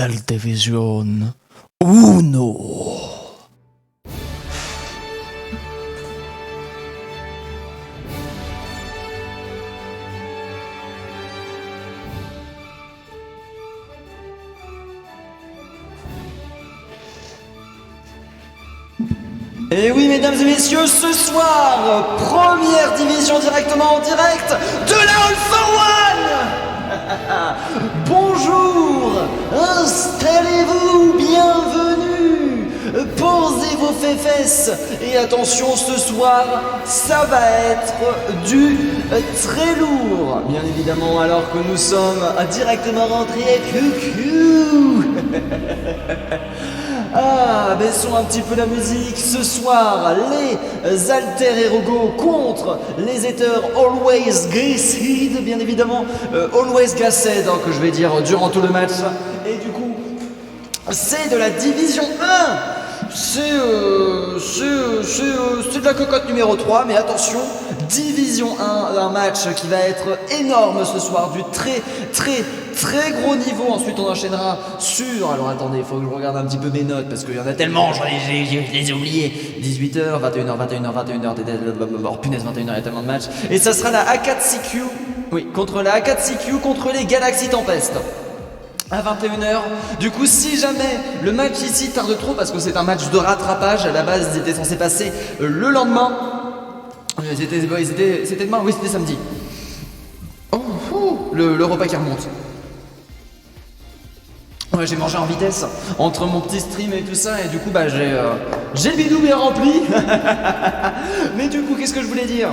El Division 1. Et oui, mesdames et messieurs, ce soir, première division directement en direct de la All for One. Bonjour, installez-vous, bienvenue, posez vos fesses et attention, ce soir, ça va être du très lourd. Bien évidemment, alors que nous sommes directement rentrés, Ah, baissons un petit peu la musique. Ce soir, les Alter Erogo contre les haters Always Gassed, bien évidemment. Always Gassed, que je vais dire durant tout le match. Et du coup, c'est de la division 1. C'est de la cocotte numéro 3, mais attention, division 1, un match qui va être énorme ce soir, du très gros niveau. Ensuite on enchaînera sur, alors attendez, il faut que je regarde un petit peu mes notes parce qu'il y en a tellement, je les ai oubliés. 18h, 21h, oh punaise, 21h, il y a tellement de matchs. Et ça sera la A4CQ, oui, contre la A4CQ, contre les Galaxy Tempest. À 21h, du coup si jamais le match ici tarde trop, parce que c'est un match de rattrapage, à la base ils étaient censés passer le lendemain, c'était demain, oui c'était samedi. Le repas qui remonte. Ouais, j'ai mangé en vitesse entre mon petit stream et tout ça, et du coup bah j'ai le bidou bien rempli. Mais du coup qu'est-ce que je voulais dire ?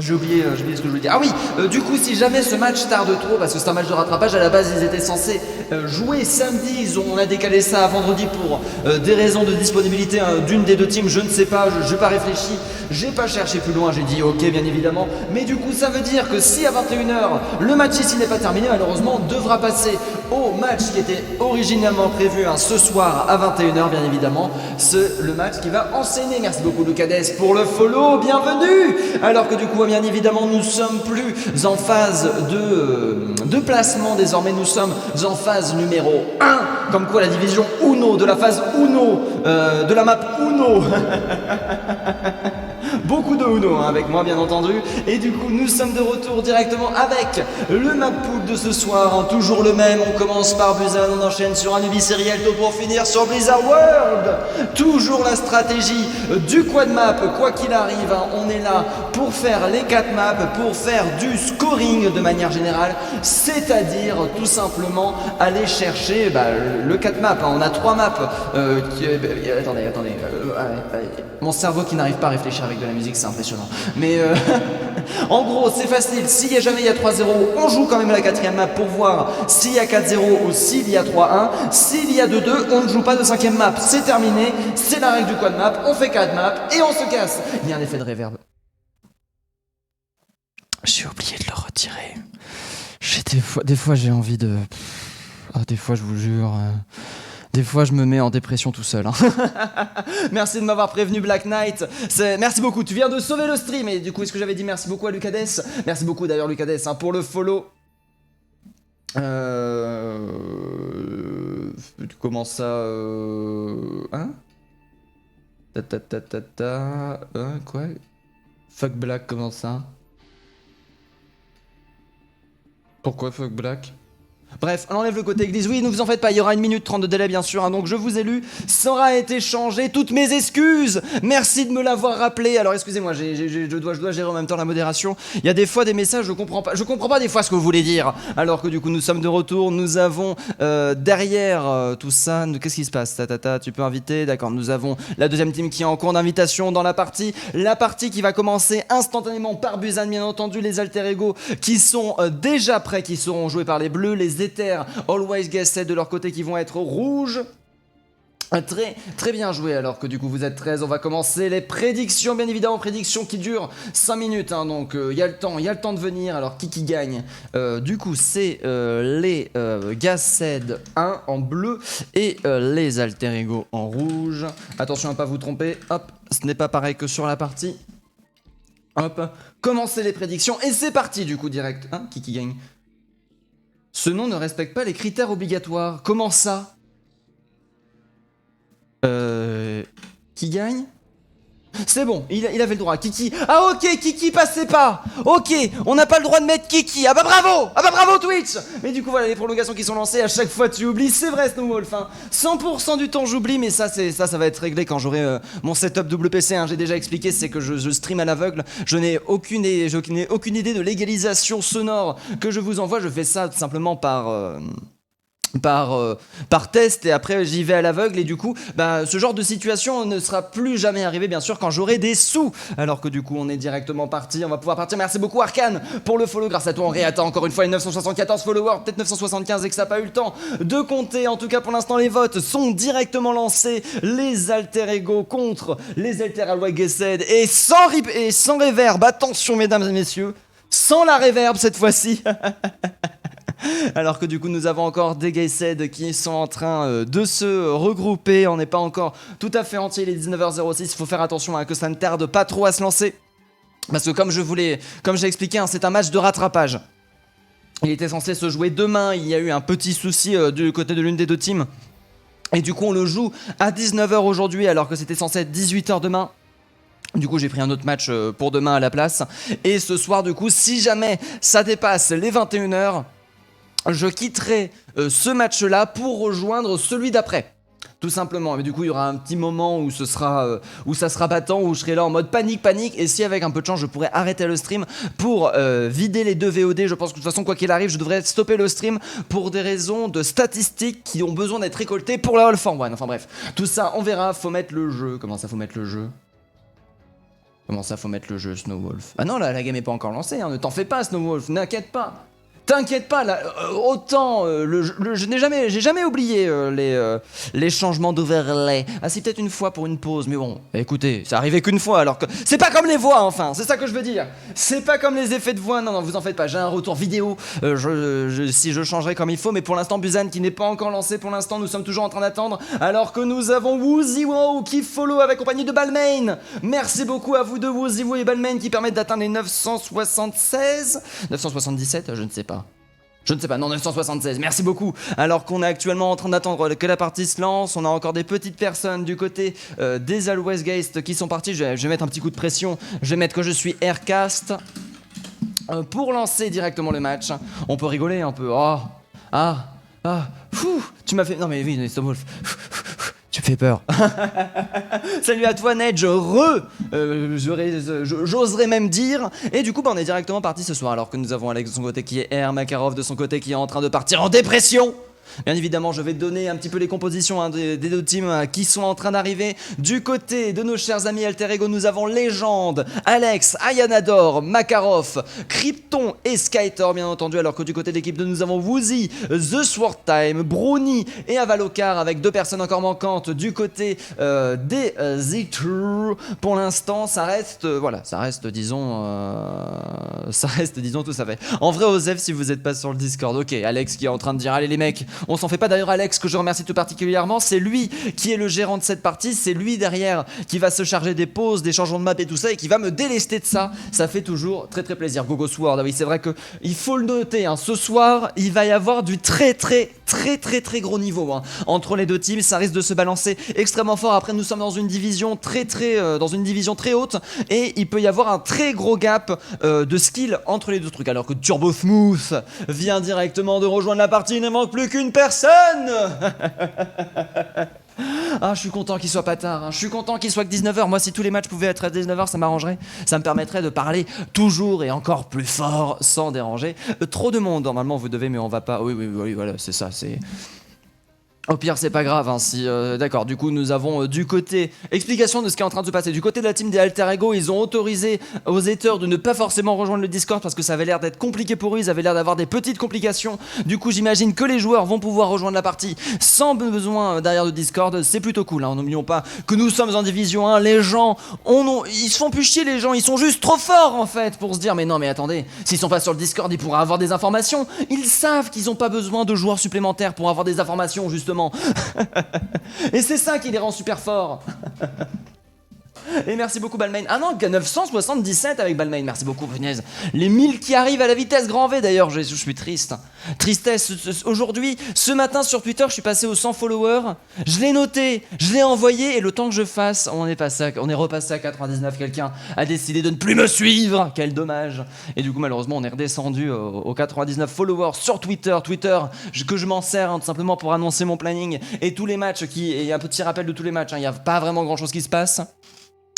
J'ai oublié ce que je voulais dire. Ah oui, du coup, si jamais ce match tarde trop, parce que c'est un match de rattrapage, à la base, ils étaient censés jouer samedi. On a décalé ça à vendredi pour des raisons de disponibilité d'une des deux teams. Je ne sais pas, je n'ai pas réfléchi, j'ai pas cherché plus loin. J'ai dit ok, bien évidemment. Mais du coup, ça veut dire que si à 21h, le match ici n'est pas terminé, malheureusement, on devra passer au match qui était originellement prévu ce soir à 21h, bien évidemment. C'est le match qui va enchaîner. Merci beaucoup, Lucades, pour le follow. Bienvenue. Alors que du coup, bien évidemment, nous sommes plus en phase de placement. Désormais, nous sommes en phase numéro 1. Comme quoi, la division Uno, de la phase Uno, de la map Uno. Beaucoup de Uno avec moi, bien entendu. Et du coup, nous sommes de retour directement avec le map pool de ce soir. Toujours le même. On commence par Busan, on enchaîne sur Anubis et Rialto pour finir sur Blizzard World. Toujours la stratégie du quad map. Quoi qu'il arrive, on est là pour faire les 4 maps, pour faire du scoring de manière générale. C'est-à-dire tout simplement aller chercher le 4 maps. On a 3 maps. Attendez. Mon cerveau qui n'arrive pas à réfléchir avec de la musique, c'est impressionnant. Mais en gros, c'est facile. Si jamais il y a 3-0, on joue quand même la 4ème map pour voir s'il y a 4-0 ou s'il y a 3-1. S'il y a 2-2, on ne joue pas de 5ème map. C'est terminé. C'est la règle du quad map. On fait 4 maps et on se casse. Il y a un effet de reverb. J'ai oublié de le retirer. Des fois j'ai envie de... des fois je vous jure... Des fois, je me mets en dépression tout seul. Merci de m'avoir prévenu, Black Knight. Merci beaucoup. Tu viens de sauver le stream. Et du coup, est-ce que j'avais dit merci beaucoup à Lucades ? Merci beaucoup d'ailleurs, Lucades, pour le follow. Comment ça Quoi ? Fuck Black, comment ça ? Pourquoi fuck Black ? Bref, on enlève le côté église. Oui, ne vous en faites pas, il y aura 1 minute 30 de délai bien sûr, donc je vous ai lu, ça aura été changé, toutes mes excuses. Merci de me l'avoir rappelé. Alors excusez-moi, je dois gérer en même temps la modération. Il y a des fois des messages, je comprends pas des fois ce que vous voulez dire. Alors que du coup nous sommes de retour, nous avons derrière tout ça, qu'est-ce qui se passe ? Tu peux inviter, d'accord, nous avons la deuxième team qui est en cours d'invitation dans la partie qui va commencer instantanément par Busan, bien entendu, les alter ego qui sont déjà prêts, qui seront joués par les bleus, les Éthers, Always Guessed de leur côté qui vont être rouges. Très bien joué, alors que du coup vous êtes 13, on va commencer les prédictions, bien évidemment, prédictions qui durent 5 minutes, donc il y a le temps de venir. Alors qui gagne du coup c'est les Gassed 1 en bleu et les Alter Ego en rouge. Attention à pas vous tromper, hop, ce n'est pas pareil que sur la partie. Hop, commencez les prédictions et c'est parti du coup direct. Qui gagne ? Ce nom ne respecte pas les critères obligatoires. Comment ça ? Qui gagne? C'est bon, il avait le droit. Kiki. Ah ok, Kiki passait pas. Ok, on n'a pas le droit de mettre Kiki. Ah bah bravo Twitch. Mais du coup voilà les prolongations qui sont lancées. À chaque fois tu oublies, c'est vrai Snowwolf. 100% du temps j'oublie, mais ça va être réglé quand j'aurai mon setup WPC. J'ai déjà expliqué, c'est que je stream à l'aveugle. Je n'ai aucune idée de l'égalisation sonore que je vous envoie. Je fais ça tout simplement par test et après j'y vais à l'aveugle et du coup ce genre de situation ne sera plus jamais arrivé bien sûr quand j'aurai des sous, alors que du coup on est directement parti, on va pouvoir partir. Merci beaucoup Arcane pour le follow, grâce à toi on réattend encore une fois les 974 followers, peut-être 975 et que ça n'a pas eu le temps de compter. En tout cas pour l'instant les votes sont directement lancés, les alter ego contre les alter aloy Gesed et sans reverb, attention mesdames et messieurs, sans la reverb cette fois-ci. Alors que du coup nous avons encore des Gesed qui sont en train de se regrouper. On n'est pas encore tout à fait entier, il est 19h06, il faut faire attention que ça ne tarde pas trop à se lancer. Parce que comme j'ai expliqué, c'est un match de rattrapage. Il était censé se jouer demain, il y a eu un petit souci du côté de l'une des deux teams. Et du coup on le joue à 19h aujourd'hui alors que c'était censé être 18h demain. Du coup j'ai pris un autre match pour demain à la place. Et ce soir du coup si jamais ça dépasse les 21h, je quitterai ce match-là pour rejoindre celui d'après. Tout simplement. Mais du coup, il y aura un petit moment où ça sera battant, où je serai là en mode panique. Et si avec un peu de chance, je pourrais arrêter le stream pour vider les deux VOD. Je pense que de toute façon, quoi qu'il arrive, je devrais stopper le stream pour des raisons de statistiques qui ont besoin d'être récoltées pour la All for One. Enfin bref, tout ça, on verra. Faut mettre le jeu. Comment ça, faut mettre le jeu? Comment ça, faut mettre le jeu, Snowwolf? Ah non, la game est pas encore lancée. Ne t'en fais pas, Snowwolf. N'inquiète pas. T'inquiète pas, là, autant j'ai jamais oublié les changements d'overlay. Ah si, peut-être une fois pour une pause, mais bon, écoutez, ça arrivait qu'une fois, alors que c'est pas comme les voix, enfin, c'est ça que je veux dire. C'est pas comme les effets de voix, non, vous en faites pas, j'ai un retour vidéo, si je changerai comme il faut, mais pour l'instant, Busan qui n'est pas encore lancé, pour l'instant, nous sommes toujours en train d'attendre, alors que nous avons Woozy-Wow qui follow avec compagnie de Balmain. Merci beaucoup à vous deux, Woozy-Wow et Balmain, qui permettent d'atteindre les 976, 977, je ne sais pas. Non, 976, merci beaucoup. Alors qu'on est actuellement en train d'attendre que la partie se lance, on a encore des petites personnes du côté des Always Geist qui sont partis. Je vais mettre un petit coup de pression, je vais mettre que je suis Aircast pour lancer directement le match. On peut rigoler un peu. Tu m'as fait... Non mais oui, Snowwolf. Tu me fais peur. Salut à toi Nedge, j'oserais même dire. Et du coup on est directement parti ce soir, alors que nous avons Alex de son côté qui est R, Makarov de son côté qui est en train de partir en dépression. Bien évidemment, je vais donner un petit peu les compositions des deux teams qui sont en train d'arriver. Du côté de nos chers amis Alter Ego, nous avons Légende, Alex, Ayanador, Makarov, Krypton et Skytor, bien entendu. Alors que du côté de l'équipe 2, nous avons Woozy, The Sword Time, Brownie et Avalokar, avec deux personnes encore manquantes du côté des Zitru. Pour l'instant, ça reste, disons, tout ça fait. En vrai, Osef, si vous n'êtes pas sur le Discord, ok, Alex qui est en train de dire, allez les mecs, on s'en fait pas. D'ailleurs Alex, que je remercie tout particulièrement, c'est lui qui est le gérant de cette partie, c'est lui derrière qui va se charger des pauses, des changements de map et tout ça, et qui va me délester de ça. Ça fait toujours très très plaisir. Gogo Sword, ah oui c'est vrai que il faut le noter, ce soir il va y avoir du très gros niveau entre les deux teams, ça risque de se balancer extrêmement fort. Après nous sommes dans une division très haute, et il peut y avoir un très gros gap de skill entre les deux trucs, alors que Turbo Smooth vient directement de rejoindre la partie, il ne manque plus qu'une personne. Ah, je suis content qu'il soit pas tard, je suis content qu'il soit que 19h. Moi, si tous les matchs pouvaient être à 19h, ça m'arrangerait. Ça me permettrait de parler toujours et encore plus fort sans déranger trop de monde. Normalement, vous devez, mais on va pas. Oui, voilà, c'est ça, c'est... Au pire, c'est pas grave, d'accord. Du coup, nous avons du côté explication de ce qui est en train de se passer. Du côté de la team des Alter Ego, ils ont autorisé aux haters de ne pas forcément rejoindre le Discord parce que ça avait l'air d'être compliqué pour eux. Ils avaient l'air d'avoir des petites complications. Du coup, j'imagine que les joueurs vont pouvoir rejoindre la partie sans besoin derrière le Discord. C'est plutôt cool. N'oublions pas que nous sommes en division 1. Les gens, ils se font plus chier. Les gens, ils sont juste trop forts en fait pour se dire mais non, mais attendez, s'ils sont pas sur le Discord, ils pourraient avoir des informations. Ils savent qu'ils ont pas besoin de joueurs supplémentaires pour avoir des informations justement. Et c'est ça qui les rend super forts. Et merci beaucoup Balmain. Ah non, 977 avec Balmain, merci beaucoup, punaise. Les 1000 qui arrivent à la vitesse grand V d'ailleurs, je suis triste. Tristesse, aujourd'hui, ce matin sur Twitter, je suis passé aux 100 followers, je l'ai noté, je l'ai envoyé et le temps que je fasse, on est repassé à 99, quelqu'un a décidé de ne plus me suivre, quel dommage. Et du coup malheureusement on est redescendu aux 99 followers sur Twitter, que je m'en sers tout simplement pour annoncer mon planning et tous les matchs, et un petit rappel de tous les matchs, il n'y a pas vraiment grand chose qui se passe.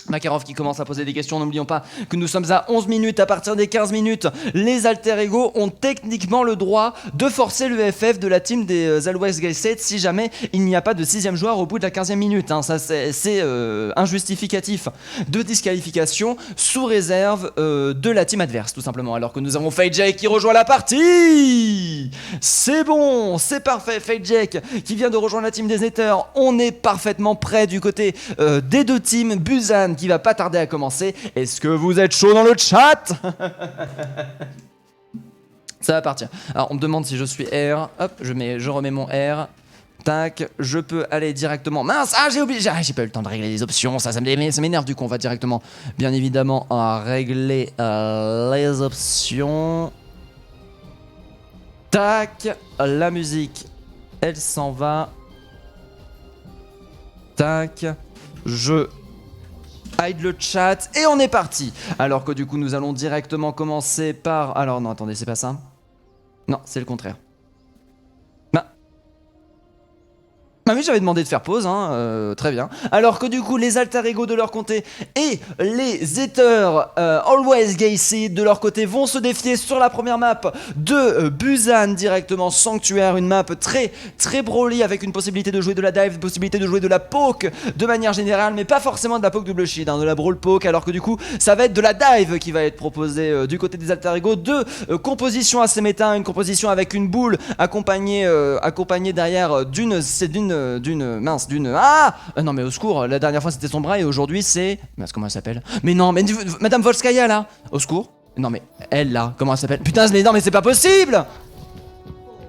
Makarov qui commence à poser des questions, n'oublions pas que nous sommes à 11 minutes, à partir des 15 minutes, les alter ego ont techniquement le droit de forcer le FF de la team des Always Guys 7 si jamais il n'y a pas de 6ème joueur au bout de la 15e minute, ça c'est injustificatif de disqualification sous réserve de la team adverse tout simplement, alors que nous avons FadeJack qui rejoint la partie. C'est bon, c'est parfait, FadeJack qui vient de rejoindre la team des Ethers, on est parfaitement prêt du côté des deux teams. Busan qui va pas tarder à commencer. Est-ce que vous êtes chaud dans le chat? Ça va partir. Alors on me demande si je suis R. Hop, je remets mon R. Tac, je peux aller directement. Mince, j'ai oublié, j'ai pas eu le temps de régler les options. Ça m'énerve du coup. On va directement, bien évidemment, à régler les options. Tac, la musique, elle s'en va. Tac, je hide le chat et on est parti. Alors que du coup nous allons directement commencer par... Alors non attendez, c'est pas ça. Non, c'est le contraire. Ah oui, j'avais demandé de faire pause, très bien. Alors que du coup, les alter ego de leur côté et les Ethers Always Gay Seed de leur côté vont se défier sur la première map de Busan directement Sanctuaire, une map très très broly avec une possibilité de jouer de la dive, une possibilité de jouer de la poke de manière générale, mais pas forcément de la poke double shield, de la brawl poke, alors que du coup, ça va être de la dive qui va être proposée du côté des alter ego. Deux compositions assez méta, une composition avec une boule accompagnée derrière d'une non mais au secours, la dernière fois c'était son bras et aujourd'hui c'est... Mince, comment elle s'appelle? Mais non, mais Madame Volskaya là, au secours. Non mais elle là, comment elle s'appelle? Putain, non mais c'est pas possible!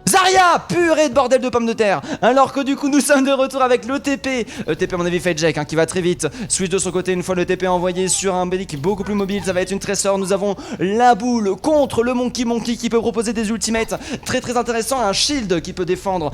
Zarya, purée de bordel de pommes de terre. Alors que du coup nous sommes de retour avec le TP. TP à mon avis FadeJack qui va très vite. Switch de son côté une fois le TP envoyé sur un Bellic beaucoup plus mobile. Ça va être une Tracer. Nous avons la boule contre le Monkey qui peut proposer des ultimates très très intéressants. Un shield qui peut défendre,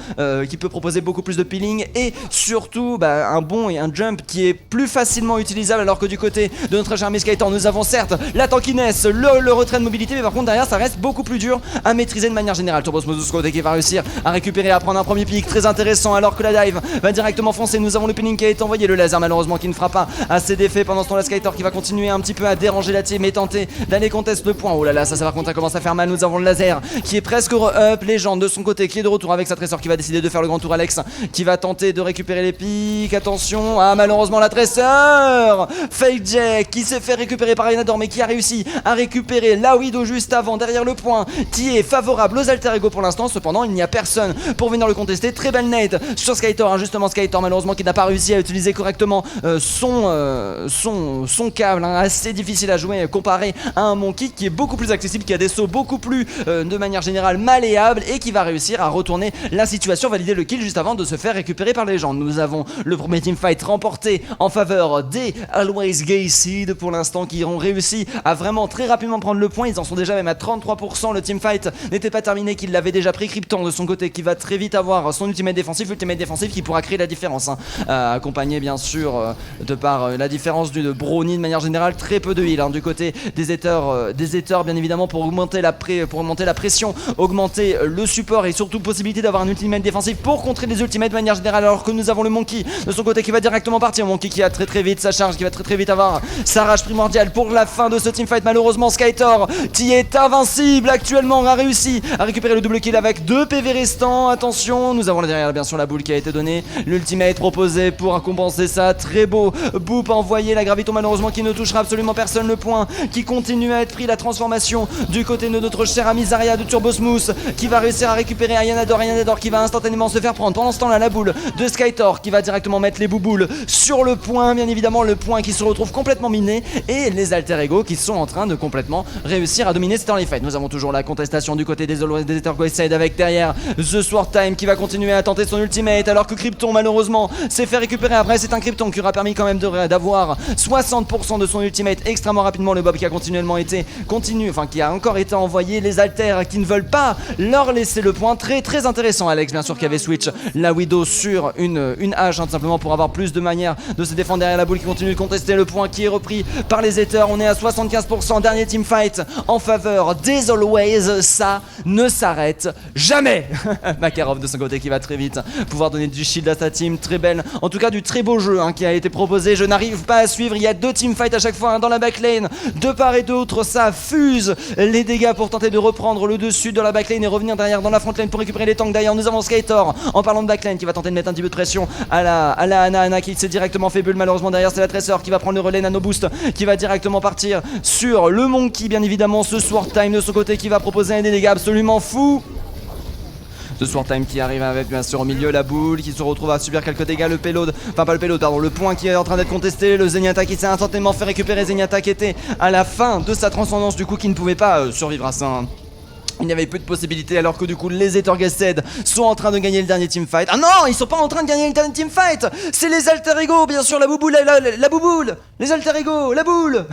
qui peut proposer beaucoup plus de peeling. Et surtout un bond et un jump qui est plus facilement utilisable. Alors que du côté de notre cher Miss Kaitor, nous avons certes la tankiness, le retrait de mobilité. Mais par contre derrière ça reste beaucoup plus dur à maîtriser de manière générale. Turbosmos de ce côté qui va réussir à récupérer, à prendre un premier pick très intéressant, alors que la dive va directement foncer. Nous avons le pinning qui a été envoyé, le laser malheureusement qui ne fera pas assez d'effet. Pendant ce temps la Skytor qui va continuer un petit peu à déranger la team et tenter d'aller contester le point. Oh là là, ça par contre ça commence à faire mal. Nous avons le laser qui est presque up, Légende de son côté qui est de retour avec sa Tracer qui va décider de faire le grand tour. Alex qui va tenter de récupérer les pics, attention, malheureusement la Tracer. FadeJack qui s'est fait récupérer par Yanador mais qui a réussi à récupérer la Widow juste avant derrière le point qui est favorable aux alter ego pour l'instant. Cependant il n'y a personne pour venir le contester. Très belle nade sur Skytor, justement Skytor malheureusement qui n'a pas réussi à utiliser correctement son câble, assez difficile à jouer comparé à un Monkey qui est beaucoup plus accessible, qui a des sauts beaucoup plus de manière générale malléables et qui va réussir à retourner la situation, valider le kill juste avant de se faire récupérer par les gens. Nous avons le premier teamfight remporté en faveur des Always Gay Seed pour l'instant, qui ont réussi à vraiment très rapidement prendre le point. Ils en sont déjà même à 33%. Le teamfight n'était pas terminé, qu'il l'avait déjà pris. Krypton de son côté qui va très vite avoir son ultimate défensif qui pourra créer la différence, accompagné bien sûr de par la différence de Brony de manière générale. Très peu de heal du côté des Ethers bien évidemment pour augmenter la pression, augmenter le support et surtout possibilité d'avoir un ultimate défensif pour contrer les ultimates de manière générale, alors que nous avons le Monkey de son côté qui va directement partir. Monkey qui a très vite sa charge, qui va très vite avoir sa rage primordiale pour la fin de ce teamfight. Malheureusement Skytor qui est invincible actuellement a réussi à récupérer le double kill avec 2 PV restants. Attention, nous avons là derrière bien sûr la boule qui a été donnée, l'ultimate proposé pour compenser ça. Très beau boop envoyé, la gravito malheureusement qui ne touchera absolument personne. Le point qui continue à être pris, la transformation du côté de notre cher ami Zarya de Turbosmooth qui va réussir à récupérer Yanador qui va instantanément se faire prendre. Pendant ce temps là la boule de Skytor qui va directement mettre les bouboules sur le point, bien évidemment le point qui se retrouve complètement miné et les alter ego qui sont en train de complètement réussir à dominer cette early fight. Nous avons toujours la contestation du côté des Ethers Side avec derrière derrière. The Sword Time qui va continuer à tenter son ultimate alors que Krypton malheureusement s'est fait récupérer. Après c'est un Krypton qui aura permis quand même d'avoir 60% de son ultimate extrêmement rapidement. Le Bob qui a qui a encore été envoyé. Les alters qui ne veulent pas leur laisser le point. Très intéressant. Alex bien sûr qui avait switch la Widow sur une hache tout simplement pour avoir plus de manière de se défendre derrière la boule qui continue de contester le point qui est repris par les Ethers. On est à 75%. Dernier teamfight en faveur des Always. Ça ne s'arrête jamais. Makarov de son côté qui va très vite pouvoir donner du shield à sa team. Très belle, en tout cas du très beau jeu qui a été proposé. Je n'arrive pas à suivre. Il y a 2 teamfights à chaque fois dans la backlane. De part et d'autre, ça fuse les dégâts pour tenter de reprendre le dessus de la backlane et revenir derrière dans la frontlane pour récupérer les tanks. D'ailleurs, nous avons Skator en parlant de backlane qui va tenter de mettre un petit peu de pression à la Ana qui s'est directement fait bulle. Malheureusement, derrière, c'est la Tracer qui va prendre le relais. Nano Boost qui va directement partir sur le Monkey, bien évidemment. Ce Sword Time de son côté qui va proposer des dégâts absolument fous. The Sword Time qui arrive avec bien sûr au milieu la boule qui se retrouve à subir quelques dégâts. Le payload, enfin pas le payload pardon, le point qui est en train d'être contesté. Le Zenyatta qui s'est instantanément fait récupérer. Zenyatta qui était à la fin de sa transcendance du coup qui ne pouvait pas survivre à ça. Il n'y avait plus de possibilités alors que du coup les Ethergasted sont en train de gagner le dernier teamfight. Ah non, ils sont pas en train de gagner le dernier teamfight. C'est les Alter Ego, bien sûr, la bouboule, la bouboule. Les Alter Ego, la boule.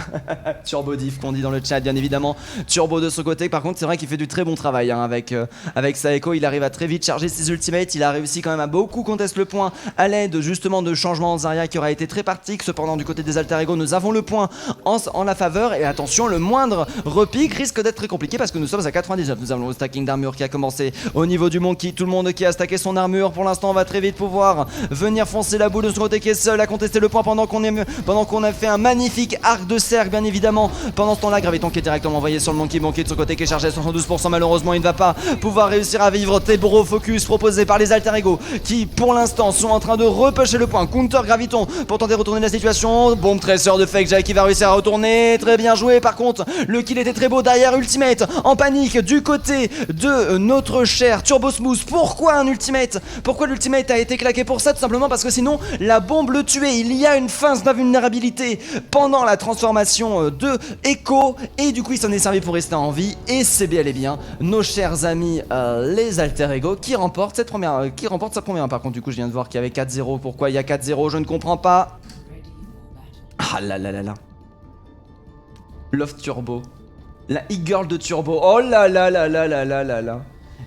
Turbo Diff qu'on dit dans le chat bien évidemment. Turbo de son côté par contre c'est vrai qu'il fait du très bon travail avec sa Echo. Il arrive à très vite charger ses ultimates. Il a réussi quand même à beaucoup contester le point à l'aide justement de changements en Zarya qui aura été très pratique. Cependant du côté des Alter Ego nous avons le point en la faveur. Et attention, le moindre repique risque d'être très compliqué parce que nous sommes à 99. Nous avons le stacking d'armure qui a commencé au niveau du Monkey. Tout le monde qui a stacké son armure. Pour l'instant, on va très vite pouvoir venir foncer la boule de son côté qui est seul à contester le point pendant qu'on a fait un magnifique arc de cercle, bien évidemment. Pendant ce temps-là, Graviton qui est directement envoyé sur le Monkey. Monkey de son côté qui est chargé à 72%. Malheureusement, il ne va pas pouvoir réussir à vivre. Tebro focus proposé par les Alter Ego qui, pour l'instant, sont en train de repêcher le point. Counter Graviton pour tenter de retourner la situation. Bombe Tracer de Fake Jack qui va réussir à retourner. Très bien joué. Par contre, le kill était très beau derrière. Ultimate en panique du côté de notre cher Turbo Smooth. Pourquoi un ultimate? Pourquoi l'ultimate a été claqué pour ça? Tout simplement parce que sinon la bombe le tuait. Il y a une phase d'invulnérabilité pendant la transformation de Echo et du coup il s'en est servi pour rester en vie et c'est bel et bien nos chers amis les Alter Ego qui remportent sa première. Par contre du coup je viens de voir qu'il y avait 4-0. Pourquoi il y a 4-0? Je ne comprends pas. Ah là là là là. Love Turbo. La e-girl de Turbo. Oh là là là là là là là là.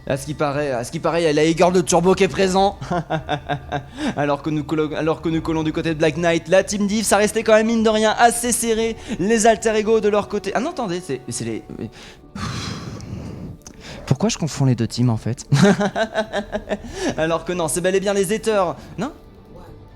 À ce qui paraît, il y a la e-girl de Turbo qui est présent. alors que nous collons du côté de Black Knight. La Team Div, ça restait quand même mine de rien assez serré. Les Alter Ego de leur côté. Ah non, attendez, c'est les... Pourquoi je confonds les deux teams en fait? Alors que non, c'est bel et bien les Ethers. Non?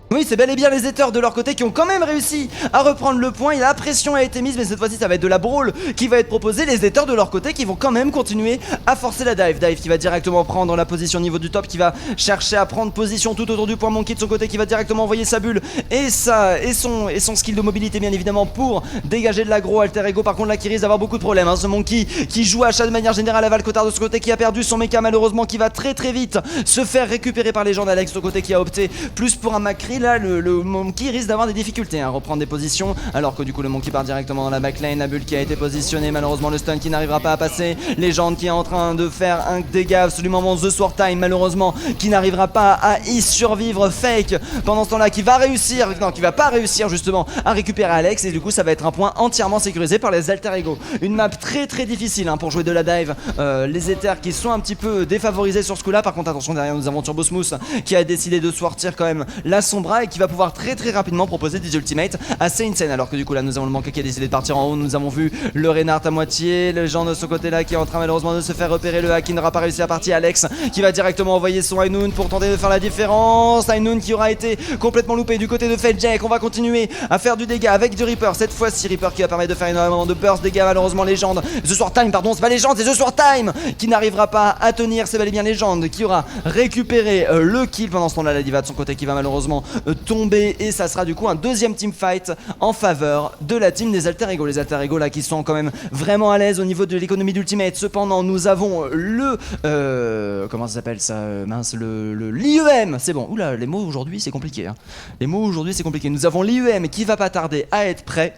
Oui, c'est bel et bien les Ethers de leur côté qui ont quand même réussi à reprendre le point. Et la pression a été mise, mais cette fois-ci ça va être de la brawl qui va être proposée. Les Ethers de leur côté qui vont quand même continuer à forcer la dive. Dive qui va directement prendre la position au niveau du top, qui va chercher à prendre position tout autour du point. Monkey de son côté qui va directement envoyer sa bulle et son skill de mobilité bien évidemment pour dégager de l'aggro. Alter Ego par contre là qui risque d'avoir beaucoup de problèmes. Ce Monkey qui joue à chat de manière générale à Valcottard de ce côté qui a perdu son mecha malheureusement, qui va très vite se faire récupérer par les gens d'Alex de ce côté qui a opté plus pour un Macri. Là le Monkey risque d'avoir des difficultés à reprendre des positions alors que du coup le Monkey part directement dans la backline. La bulle qui a été positionnée, malheureusement le stun qui n'arrivera pas à passer. Légende qui est en train de faire un dégât absolument The Sword Time malheureusement qui n'arrivera pas à y survivre. Fake pendant ce temps là qui va réussir, non qui va pas réussir justement à récupérer Alex et du coup ça va être un point entièrement sécurisé par les Alter Ego. Une map très difficile pour jouer de la dive. Les Ethers qui sont un petit peu défavorisés sur ce coup là. Par contre attention, derrière nous avons Turbo Smooth qui a décidé de sortir quand même la sombra et qui va pouvoir très rapidement proposer des ultimates assez insane. Alors que du coup là nous avons le Monkey qui a décidé de partir en haut. Nous avons vu le Reinhardt à moitié, les gens de ce côté là qui est en train malheureusement de se faire repérer. Le hack qui n'aura pas réussi à partir. Alex qui va directement envoyer son Ainoun pour tenter de faire la différence. Ainoun qui aura été complètement loupé du côté de Feljack. On va continuer à faire du dégât avec du Reaper. Cette fois-ci Reaper qui va permettre de faire énormément de burst dégâts. Malheureusement Légende, The Sword Time pardon, c'est pas Légende, c'est The Sword Time qui n'arrivera pas à tenir. C'est bel et bien Légende qui aura récupéré le kill. Pendant ce temps là la diva de son côté qui va malheureusement tomber et ça sera du coup un deuxième teamfight en faveur de la team des Alter Ego. Les Alter Ego là qui sont quand même vraiment à l'aise au niveau de l'économie d'ultimate. Cependant nous avons le comment ça s'appelle ça, mince, le l'IEM. C'est bon, oula, les mots aujourd'hui c'est compliqué Les mots aujourd'hui c'est compliqué. Nous avons l'IEM qui va pas tarder à être prêt.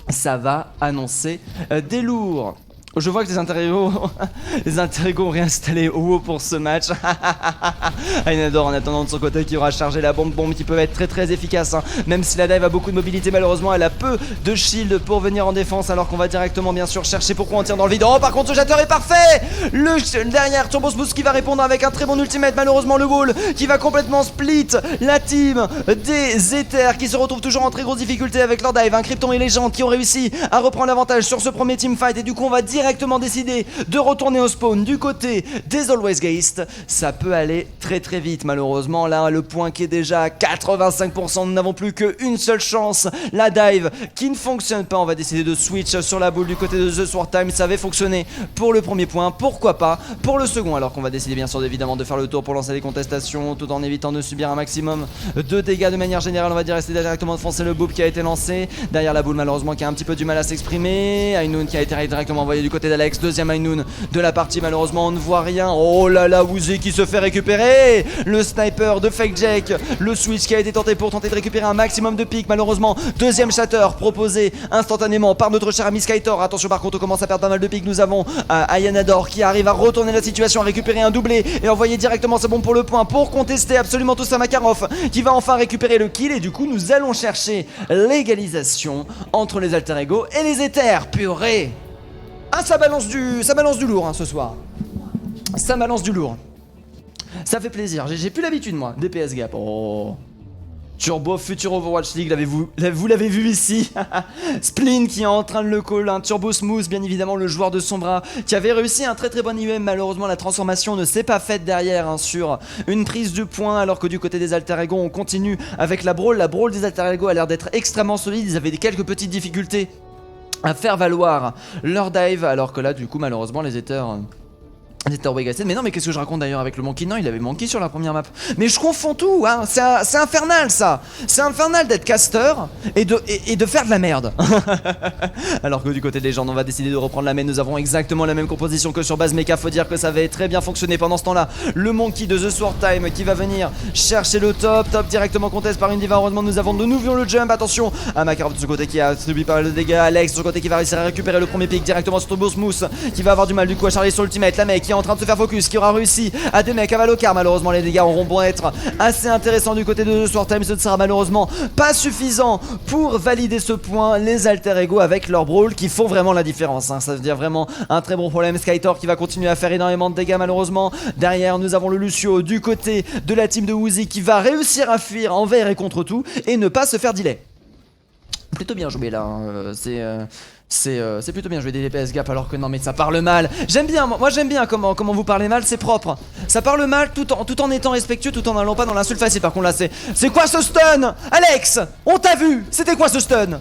Ça va annoncer des lourds. Je vois que les interrogos ont réinstallé WoW pour ce match. Ainador en attendant de son côté qui aura chargé la bombe qui peut être très efficace, hein. Même si la dive a beaucoup de mobilité, malheureusement elle a peu de shield pour venir en défense, alors qu'on va directement bien sûr chercher pourquoi on tire dans le vide. Oh, par contre ce jeteur est parfait. Derrière Turbo Smooth qui va répondre avec un très bon ultimate. Malheureusement le wall qui va complètement split la team des Ethers qui se retrouve toujours en très grosse difficulté avec leur dive. Un Krypton et Légende qui ont réussi à reprendre l'avantage sur ce premier teamfight, et du coup on va directement décider de retourner au spawn du côté des Always Geist. Ça peut aller très vite malheureusement. Là le point qui est déjà à 85%, nous n'avons plus qu'une seule chance. La dive qui ne fonctionne pas, on va décider de switch sur la boule du côté de The Sword Time. Ça avait fonctionné pour le premier point, pourquoi pas pour le second, alors qu'on va décider bien sûr évidemment de faire le tour pour lancer les contestations tout en évitant de subir un maximum de dégâts de manière générale. On va dire essayer directement de foncer le boop qui a été lancé derrière la boule, malheureusement qui a un petit peu du mal à s'exprimer. Ainun qui a été directement envoyé du côté d'Alex, deuxième Ainun de la partie, malheureusement on ne voit rien. Oh là là, Woozy qui se fait récupérer, le sniper de Fake Jack, le switch qui a été tenté pour tenter de récupérer un maximum de pics, malheureusement deuxième shatter proposé instantanément par notre cher ami Skytor. Attention par contre on commence à perdre pas mal de pics, nous avons Ainador qui arrive à retourner la situation, à récupérer un doublé et envoyer directement sa bombe pour le point pour contester absolument tout ça. Makarov qui va enfin récupérer le kill, et du coup nous allons chercher l'égalisation entre les alter ego et les Ethers. Purée. Ah, ça balance du lourd hein, ce soir. Ça balance du lourd. Ça fait plaisir. J'ai plus l'habitude moi des PS Gap. Oh. Turbo futur Overwatch League, vous l'avez vu ici. Spleen qui est en train de le call, un Turbo Smooth bien évidemment, le joueur de Sombra qui avait réussi un très bon IEM. Malheureusement la transformation ne s'est pas faite derrière hein, sur une prise de points, alors que du côté des alter ego on continue avec la brawl. La brawl des alter ego a l'air d'être extrêmement solide, ils avaient quelques petites difficultés à faire valoir leur dive, alors que là du coup malheureusement les Ethers mais non, mais qu'est-ce que je raconte d'ailleurs avec le monkey? Non, il avait monkey sur la première map. Mais je confonds tout, hein. C'est infernal ça. C'est infernal d'être caster et de faire de la merde. Alors que du côté des gens, on va décider de reprendre la main. Nous avons exactement la même composition que sur base mecha. Faut dire que ça avait très bien fonctionné pendant ce temps-là. Le monkey de The Sword Time qui va venir chercher le top directement conteste par une diva. Heureusement, nous avons de nouveau le jump. Attention à Makarov de ce côté qui a subi pas mal de dégâts. Alex de ce côté qui va réussir à récupérer le premier pick directement sur Turbo Smooth qui va avoir du mal du coup à charger son ultimate. La mec qui est en train de se faire focus, qui aura réussi à des mecs à Valocar. Malheureusement les dégâts auront beau être assez intéressants du côté de The Sword Time, ce ne sera malheureusement pas suffisant pour valider ce point. Les alter ego avec leur brawl qui font vraiment la différence hein. Ça veut dire vraiment un très bon problème. Skytor qui va continuer à faire énormément de dégâts malheureusement. Derrière nous avons le Lucio du côté de la team de Woozy qui va réussir à fuir envers et contre tout et ne pas se faire delay. Plutôt bien joué là hein. C'est plutôt bien joué des DPS Gap, alors que non mais ça parle mal. J'aime bien, moi j'aime bien comment vous parlez mal, c'est propre. Ça parle mal tout en étant respectueux, tout en n'allant pas dans l'insulte facile. Par contre là c'est quoi ce stun? Alex, on t'a vu, c'était quoi ce stun?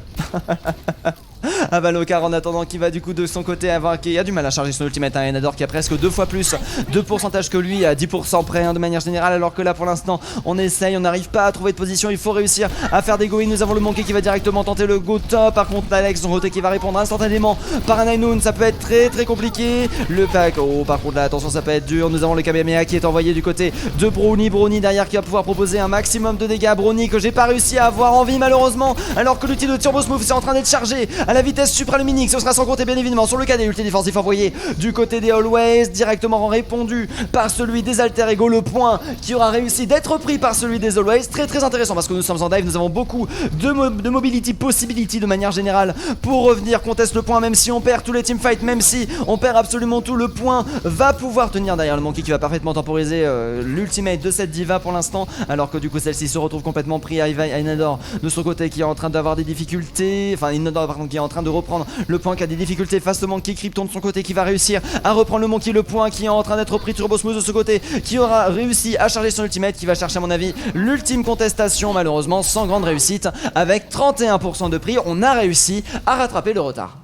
Valocar en attendant qui va du coup de son côté qui a du mal à charger son ultimate. Un Ainador qui a presque 2 fois plus de pourcentage que lui, à 10% près hein, de manière générale, alors que là pour l'instant on essaye, on n'arrive pas à trouver de position. Il faut réussir à faire des go-in. Nous avons le monkey qui va directement tenter le go top. Par contre Alex de son côté qui va répondre instantanément par un Ainun. Ça peut être très compliqué. Le pack, oh par contre là attention, ça peut être dur. Nous avons le Kamehameha qui est envoyé du côté de Brownie derrière qui va pouvoir proposer un maximum de dégâts. Brownie que j'ai pas réussi à avoir en vie malheureusement, alors que l'outil de Turbo Smooth c'est en train d'être chargé à la vitesse supraluminique. Ce sera sans compter bien évidemment sur le cas des ulti défensifs envoyés du côté des Always, directement répondu par celui des alter ego. Le point qui aura réussi d'être pris par celui des Always. Très intéressant parce que nous sommes en dive, nous avons beaucoup de mobility possibility de manière générale pour revenir. Conteste le point même si on perd tous les teamfights, même si on perd absolument tout, le point va pouvoir tenir derrière le monkey qui va parfaitement temporiser l'ultimate de cette diva pour l'instant, alors que du coup celle-ci se retrouve complètement pris. Ainador de son côté qui est en train d'avoir des difficultés, enfin Ainador par contre qui est en train de reprendre le point, qui a des difficultés face au monkey. Krypton de son côté qui va réussir à reprendre le monkey, le point qui est en train d'être pris. Turbo Smooth de ce côté qui aura réussi à charger son ultimate, qui va chercher à mon avis l'ultime contestation, malheureusement sans grande réussite. Avec 31% de prix, on a réussi à rattraper le retard.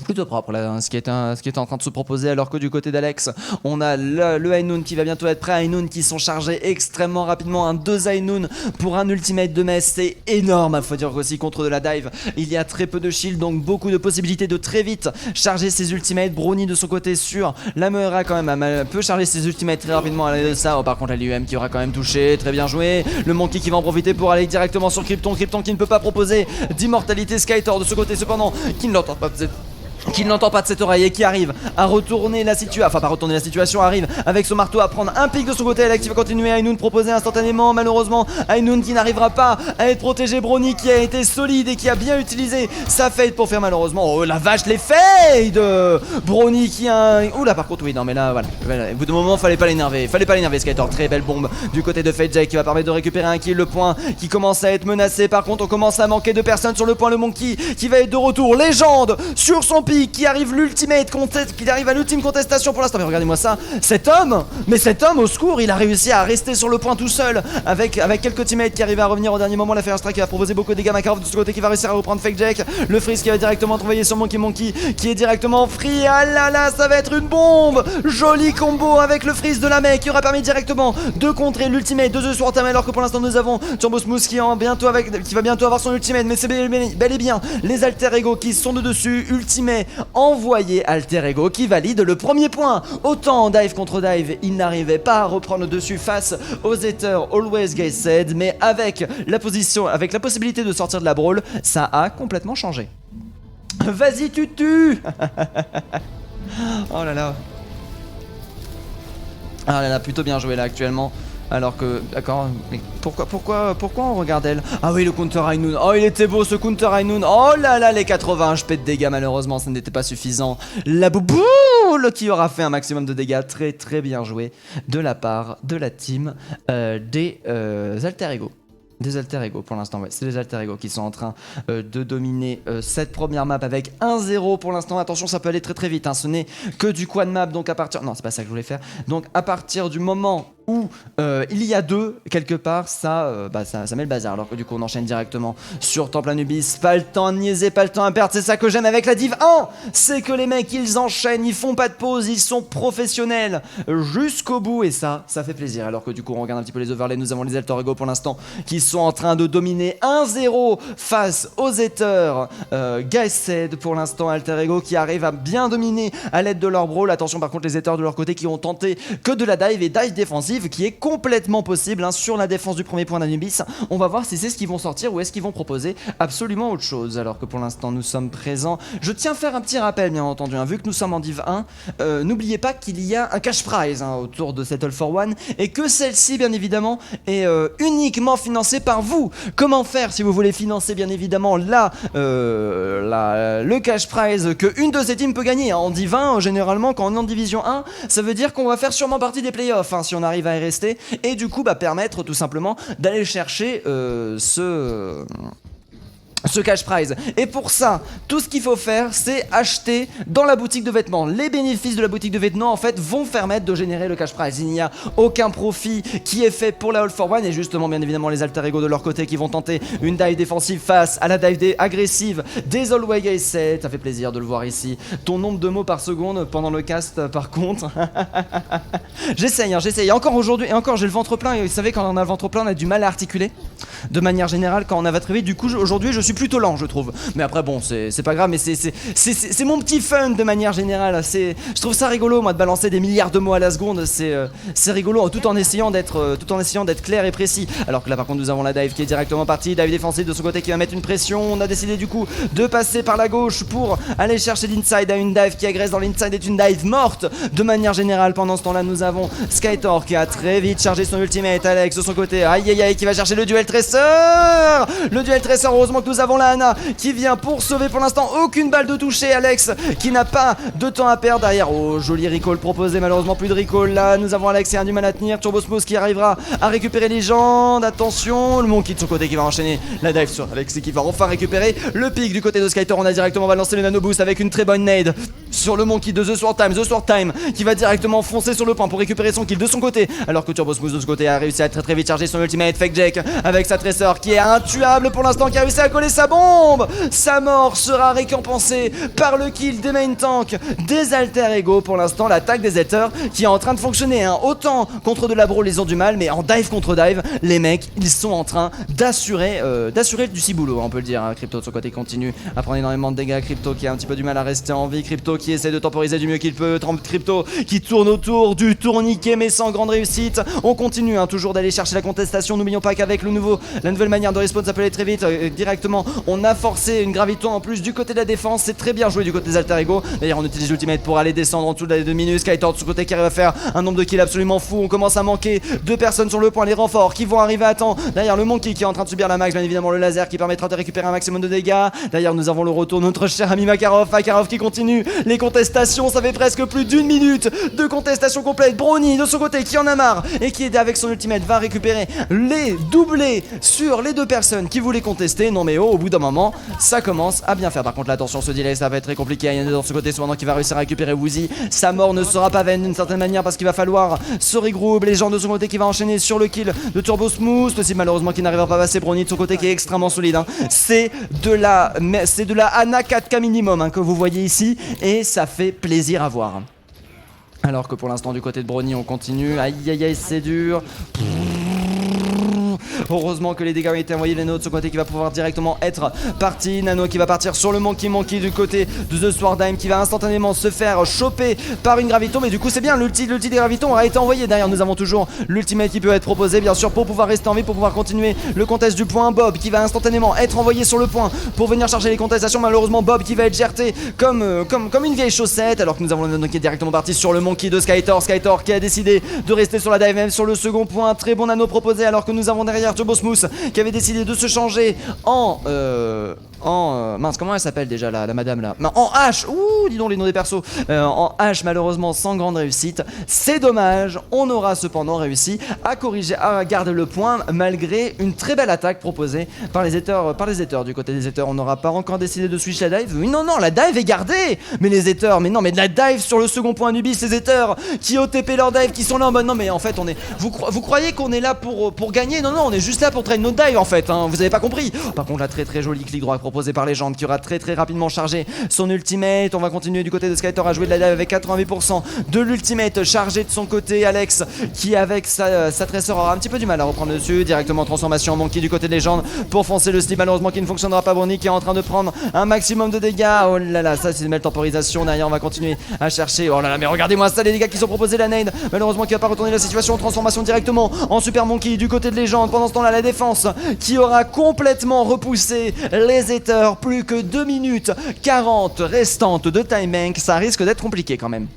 Plutôt propre là, ce qui est en train de se proposer, alors que du côté d'Alex on a le Ainun qui va bientôt être prêt. Ainun qui sont chargés extrêmement rapidement, un 2 Ainun pour un ultimate de mess, c'est énorme. Faut dire qu'aussi contre de la dive il y a très peu de shield, donc beaucoup de possibilités de très vite charger ses ultimates. Brownie de son côté sur la Meura quand même peut charger ses ultimates très rapidement à l'aide de ça. Oh, par contre la l'UM qui aura quand même touché, très bien joué. Le monkey qui va en profiter pour aller directement sur Krypton qui ne peut pas proposer d'immortalité. Skytor de ce côté cependant qui ne l'entend pas qui ne l'entend pas de cette oreille et qui arrive à retourner la situation, enfin pas retourner la situation, arrive avec son marteau à prendre un pic de son côté. Alex qui va continuer à Ainoun proposer instantanément, malheureusement Ainoun qui n'arrivera pas à être protégé. Brony qui a été solide et qui a bien utilisé sa fade pour faire malheureusement, oh la vache les fades. Brony qui a un... Oula par contre oui non mais là voilà, au bout d'un moment fallait pas l'énerver Skytor. Très belle bombe du côté de Fade Jack qui va permettre de récupérer un kill. Le point qui commence à être menacé, par contre on commence à manquer de personnes sur le point. Le Monkey qui va être de retour, légende sur son pic, qui arrive qui arrive à l'ultime contestation pour l'instant. Mais regardez-moi ça, cet homme au secours, il a réussi à rester sur le point tout seul avec quelques teammates qui arrivent à revenir au dernier moment. La Fire Strike qui va proposer beaucoup de dégâts. Makarov de ce côté qui va réussir à reprendre Fake Jack. Le freeze qui va directement travailler sur Monkey qui est directement free. Ah là là, ça va être une bombe. Joli combo avec le freeze de la mec qui aura permis directement de contrer l'ultimate de The Sword Time, alors que pour l'instant nous avons Turbo Smooth qui va bientôt avoir son ultimate. Mais c'est bel et bien les Alter Ego qui sont de dessus. Ultimate envoyé, Alter Ego qui valide le premier point. Autant en dive contre dive, il n'arrivait pas à reprendre le dessus face aux Ethers Always Guys Said, mais avec la possibilité de sortir de la brawl, ça a complètement changé. Vas-y tutu. Oh là là. Ah là là, plutôt bien joué là actuellement. Alors que, d'accord, mais pourquoi on regarde elle? Ah oui, le counter Ainoun. Oh, il était beau ce counter Ainoun. Oh là là, les 80 HP de dégâts, malheureusement, ça n'était pas suffisant. La bouboule qui aura fait un maximum de dégâts. Très très bien joué de la part de la team des Alter Ego. Des Alter Ego pour l'instant, ouais, c'est les Alter Ego qui sont en train de dominer cette première map avec 1-0 pour l'instant. Attention, ça peut aller très très vite, hein. Ce n'est que du quad map, donc à partir... Non, c'est pas ça que je voulais faire. Donc à partir du moment où il y a 2 quelque part, ça met le bazar. Alors que du coup on enchaîne directement sur Temple Anubis. Pas le temps à niaiser, pas le temps à perdre. C'est ça que j'aime avec la Div 1, c'est que les mecs ils enchaînent, ils font pas de pause, ils sont professionnels jusqu'au bout, et ça fait plaisir. Alors que du coup on regarde un petit peu les overlays. Nous avons les Alter Ego pour l'instant qui sont en train de dominer 1-0 face aux Ethers Guys Said. Pour l'instant Alter Ego qui arrive à bien dominer à l'aide de leur brawl. Attention par contre les Ethers de leur côté qui ont tenté que de la dive, et dive défensive qui est complètement possible, hein, sur la défense du premier point d'Anubis. On va voir si c'est ce qu'ils vont sortir ou est-ce qu'ils vont proposer absolument autre chose. Alors que pour l'instant nous sommes présents. Je tiens à faire un petit rappel bien entendu, hein, vu que nous sommes en Div 1, n'oubliez pas qu'il y a un cash prize, hein, autour de cette All for One, et que celle-ci bien évidemment est uniquement financée par vous. Comment faire si vous voulez financer bien évidemment le cash prize que une de ces teams peut gagner, hein. En Div 1 généralement quand on est en Division 1, ça veut dire qu'on va faire sûrement partie des playoffs, hein, si on arrive à y rester, et du coup permettre tout simplement d'aller chercher ce cash prize. Et pour ça, tout ce qu'il faut faire, c'est acheter dans la boutique de vêtements. Les bénéfices de la boutique de vêtements en fait vont permettre de générer le cash prize. Il n'y a aucun profit qui est fait pour la All for One, et justement bien évidemment les Alter Ego de leur côté qui vont tenter une dive défensive face à la dive agressive des Always Guys Said. Ça fait plaisir de le voir ici. Ton nombre de mots par seconde pendant le cast par contre. J'essaye. Encore aujourd'hui, et encore j'ai le ventre plein, et vous savez quand on a le ventre plein on a du mal à articuler. De manière générale quand on va très vite, du coup aujourd'hui je suis plutôt lent je trouve, mais après bon c'est pas grave, mais c'est mon petit fun de manière générale. Je trouve ça rigolo moi de balancer des milliards de mots à la seconde, c'est rigolo, tout en essayant d'être clair et précis. Alors que là par contre nous avons la dive qui est directement partie, dive défensive de son côté qui va mettre une pression. On a décidé du coup de passer par la gauche pour aller chercher l'inside à une dive qui agresse dans l'inside, est une dive morte de manière générale. Pendant ce temps là nous avons Skytor qui a très vite chargé son ultimate. Alex de son côté, aïe qui va chercher le duel Tracer. Heureusement que nous avons la Ana qui vient pour sauver. Pour l'instant aucune balle de toucher. Alex qui n'a pas de temps à perdre derrière. Oh joli recall proposé, malheureusement plus de recall. Là nous avons Alex qui a du mal à tenir. Turbo Smooth qui arrivera à récupérer Légende. Attention, le Monkey de son côté qui va enchaîner la dive sur Alex et qui va enfin récupérer le pic du côté de Skytor. On a directement balancé le nano boost avec une très bonne nade sur le Monkey de The Sword Time qui va directement foncer sur le point pour récupérer son kill de son côté, alors que Turbo Smooth de ce côté a réussi à très vite charger son ultimate. Fake Jack avec sa Tracer qui est intuable pour l'instant, qui a réussi à coller sa bombe. Sa mort sera récompensée par le kill des main tank des Alter Ego. Pour l'instant l'attaque des Ethers qui est en train de fonctionner, hein. Autant contre de la brawl ils ont du mal, mais en dive contre dive les mecs ils sont en train d'assurer du ciboulot, on peut le dire, hein. Crypto de son côté continue à prendre énormément de dégâts. Crypto qui a un petit peu du mal à rester en vie. Crypto qui essaie de temporiser du mieux qu'il peut. Crypto qui tourne autour du tourniquet mais sans grande réussite. On continue, hein, toujours d'aller chercher la contestation. N'oublions pas qu'avec le nouveau La nouvelle manière de respawn, ça peut aller très vite. Directement, on a forcé une graviton en plus du côté de la défense. C'est très bien joué du côté des alter ego. D'ailleurs, on utilise l'ultimate pour aller descendre en dessous de la 2 minutes. Skytor de ce côté qui arrive à faire un nombre de kills absolument fou. On commence à manquer 2 personnes sur le point. Les renforts qui vont arriver à temps. Derrière le Monkey qui est en train de subir la max, bien évidemment le laser qui permettra de récupérer un maximum de dégâts. D'ailleurs, nous avons le retour de notre cher ami Makarov. Makarov qui continue les contestations. Ça fait presque plus d'1 minute de contestation complète. Brony de son côté qui en a marre et qui est avec son ultimate va récupérer les doublés sur les 2 personnes qui voulaient contester. Non mais oh, au bout d'un moment, ça commence à bien faire. Par contre, là, attention, ce delay, ça va être très compliqué. Il y en a dans ce côté, cependant, qui va réussir à récupérer Woozy. Sa mort ne sera pas vaine d'une certaine manière parce qu'il va falloir se regrouper. Les gens de son côté qui va enchaîner sur le kill de Turbo Smooth. Aussi, malheureusement, qui n'arrivera pas à passer. Brony de son côté qui est extrêmement solide. Hein. C'est de la Ana 4K minimum hein, que vous voyez ici. Et ça fait plaisir à voir. Alors que pour l'instant, du côté de Brony, on continue. Aïe aïe aïe, c'est dur. Heureusement que les dégâts ont été envoyés. Les nôtres de ce côté qui va pouvoir directement être parti. Nano qui va partir sur le Monkey du côté de The Swordheim qui va instantanément se faire choper par une graviton. Mais du coup c'est bien, l'ulti des gravitons a été envoyé. Derrière nous avons toujours l'ultimate qui peut être proposé bien sûr pour pouvoir rester en vie, pour pouvoir continuer le contest du point. Bob qui va instantanément être envoyé sur le point pour venir charger les contestations. Malheureusement Bob qui va être jeté comme une vieille chaussette. Alors que nous avons le Nano qui est directement parti sur le Monkey de Skytor. Skytor qui a décidé de rester sur la dive même sur le second point. Très bon Nano proposé alors que nous avons derrière Turbo Smooth qui avait décidé de se changer en mince, comment elle s'appelle déjà la madame là? En H. Ouh, dis donc les noms des persos. En H, malheureusement sans grande réussite. C'est dommage. On aura cependant réussi à corriger, à garder le point malgré une très belle attaque proposée par les Ethers. Du côté des Ethers, on n'aura pas encore décidé de switch la dive. Oui, non, la dive est gardée. Mais les Ethers, mais non, mais de la dive sur le second point Nubis, les Ethers qui OTP leur dive, qui sont là en mode non, mais en fait, on est. Vous croyez qu'on est là pour gagner? Non, on est juste là pour traîner notre dive en fait. Hein, vous avez pas compris. Par contre, la très jolie clic droit proposé par Legend qui aura très rapidement chargé son ultimate. On va continuer du côté de Skytor à jouer de la dive avec 88% de l'ultimate chargé de son côté. Alex qui avec sa tresseur aura un petit peu du mal à reprendre dessus. Directement transformation Monkey du côté de Legend pour foncer le slip malheureusement qui ne fonctionnera pas. Brony qui est en train de prendre un maximum de dégâts. Oh là là, ça c'est une belle temporisation. Derrière on va continuer à chercher. Oh là là, mais regardez-moi ça, les dégâts qui sont proposés. La nade malheureusement qui va pas retourner la situation. Transformation directement en Super Monkey du côté de Legend. Pendant ce temps là, la défense qui aura complètement repoussé les Ethers. Plus que 2 minutes 40 restantes de time bank. Ça risque d'être compliqué quand même.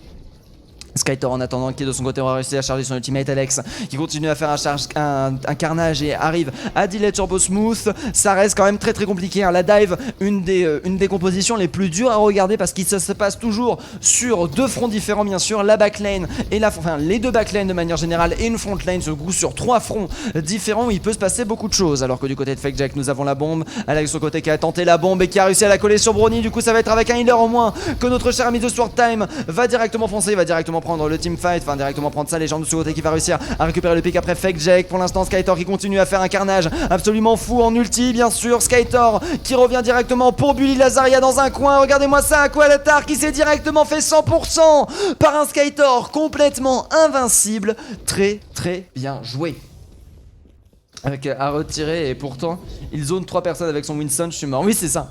Skytor en attendant qui de son côté aura réussi à charger son ultimate. Alex qui continue à faire un carnage et arrive à delay Turbo Smooth. Ça reste quand même très compliqué hein. La dive, une des compositions les plus dures à regarder parce qu'il se passe toujours sur 2 fronts différents bien sûr. La backlane et les 2 backlanes de manière générale et une front lane se goût sur 3 fronts différents où il peut se passer beaucoup de choses. Alors que du côté de Fake Jack nous avons la bombe. Alex de son côté qui a tenté la bombe et qui a réussi à la coller sur Brony. Du coup ça va être avec un healer en moins que notre cher ami de Swordtime va directement foncer, va directement prendre le teamfight, enfin directement prendre ça. Les gens de ce côté qui va réussir à récupérer le pick après Fake Jack. Pour l'instant Skytor qui continue à faire un carnage absolument fou en ulti bien sûr. Skytor qui revient directement pour Bully Lazaria dans un coin. Regardez-moi ça, Aqualatar qui s'est directement fait 100% par un Skytor complètement invincible. Très bien joué. Avec à retirer et pourtant il zone 3 personnes avec son Winston, je suis mort. Oui c'est ça.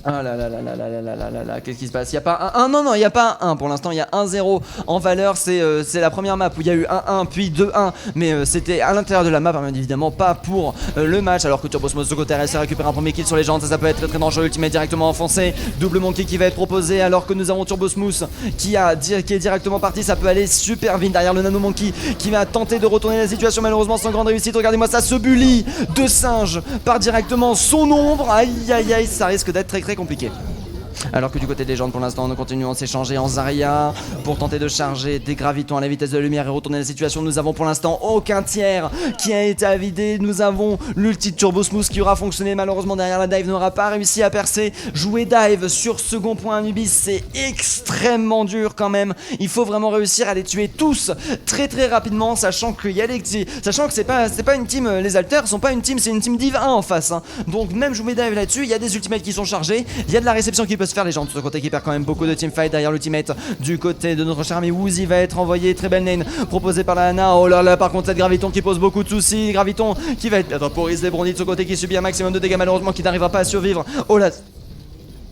Ah là là là là là là là là là, qu'est-ce qui se passe? Il n'y a pas un 1, non, il n'y a pas un 1 pour l'instant, il y a 1-0 en valeur, c'est la première map où il y a eu 1-1 puis 2-1, mais c'était à l'intérieur de la map, bien évidemment, pas pour le match, alors que Turbo Smooth de côté a récupéré un premier kill sur les gens, ça peut être très dangereux, ultimate directement enfoncé, double Monkey qui va être proposé, alors que nous avons Turbo Smooth qui est directement parti, ça peut aller super vite derrière le Nano Monkey qui va tenter de retourner la situation, malheureusement sans grande réussite. Regardez-moi ça, ce bully de singe part directement son ombre, aïe aïe aïe, ça risque d'être très compliqué. Alors que du côté des gens pour l'instant nous continuons à s'échanger en Zarya pour tenter de charger des gravitons à la vitesse de la lumière et retourner la situation. Nous avons pour l'instant aucun tiers qui a été avidé. Nous avons l'ulti de Turbo Smooth qui aura fonctionné, malheureusement derrière la dive n'aura pas réussi à percer. Jouer dive sur second point Anubis c'est extrêmement dur quand même. Il faut vraiment réussir à les tuer tous très rapidement, sachant que c'est pas une team, les alters sont pas une team, c'est une team div 1 en face hein. Donc même jouer dive là-dessus, il y a des ultimates qui sont chargés, il y a de la réception qui peut se faire. Les gens de ce côté qui perd quand même beaucoup de teamfight derrière l'ultimate du côté de notre cher ami Woozy va être envoyé. Très belle nane proposée par la Ana. Oh là là, par contre cette graviton qui pose beaucoup de soucis. Graviton qui va être vaporisé. Brony de ce côté qui subit un maximum de dégâts, malheureusement qui n'arrivera pas à survivre. Oh là.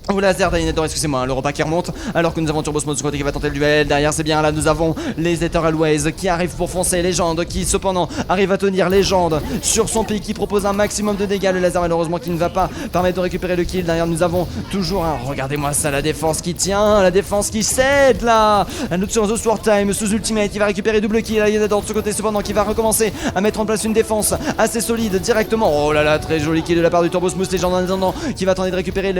Oh laser d'Ainador, excusez-moi, le repas qui remonte alors que nous avons Turbosmos de ce côté qui va tenter le duel. Derrière c'est bien là, nous avons les Eternal qui arrivent pour foncer. Légende qui cependant arrive à tenir. Légende sur son pic qui propose un maximum de dégâts. Le laser malheureusement qui ne va pas permettre de récupérer le kill. Derrière nous avons toujours un... Regardez-moi ça, la défense qui tient, la défense qui cède là. Un autre sur The Sword Time sous ultimate qui va récupérer double kill. Ainador de ce côté cependant qui va recommencer à mettre en place une défense assez solide directement. Oh là là, très joli kill de la part du Turbosmos. Légende en attendant qui va tenter de récupérer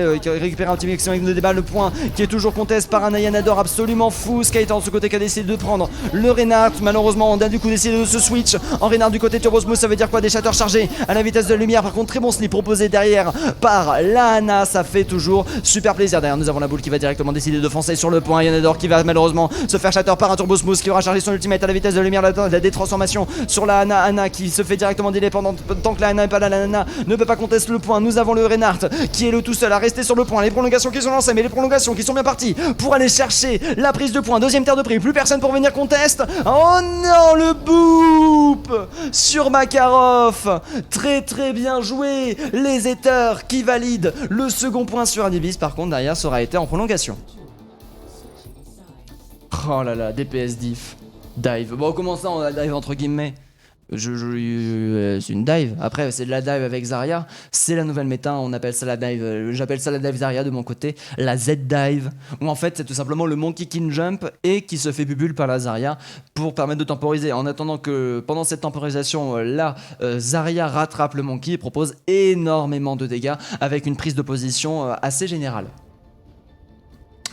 un petit maximum de débat. Le point qui est toujours contesté par un Ayanador absolument fou. Skytor de ce côté qui a décidé de prendre le Reinhardt. Malheureusement on a du coup décidé de se switch en Reinhardt du côté Turbosmos. Ça veut dire quoi? Des chatteurs chargés à la vitesse de la lumière. Par contre très bon slip proposé derrière par la Ana. Ça fait toujours super plaisir. Derrière nous avons la boule qui va directement décider de foncer sur le point. Ayanador qui va malheureusement se faire shatter par un Turbosmos qui aura chargé son ultimate à la vitesse de la lumière. La détransformation sur la Ana. Ana qui se fait directement délai pendant tant que la Ana n'est pas là. La Ana ne peut pas contester le point. Nous avons le Reinhardt qui est le tout seul à rester sur le point. Les prolongations qui sont lancées, mais les prolongations qui sont bien parties pour aller chercher la prise de points. Deuxième terre de prix, plus personne pour venir conteste. Oh non, le boop sur Makarov. Très bien joué. Les Ethers qui valident le second point sur Anubis. Par contre derrière ça aura été en prolongation. Oh là là, DPS diff. Dive. Bon comment ça on a dive entre guillemets? C'est une dive. Après, c'est de la dive avec Zarya. C'est la nouvelle méta. On appelle ça la dive. J'appelle ça la dive Zarya de mon côté. La Z-dive. Où en fait, c'est tout simplement le monkey king jump et qui se fait bubule par la Zarya pour permettre de temporiser. En attendant que pendant cette temporisation, la Zarya rattrape le monkey et propose énormément de dégâts avec une prise de position assez générale.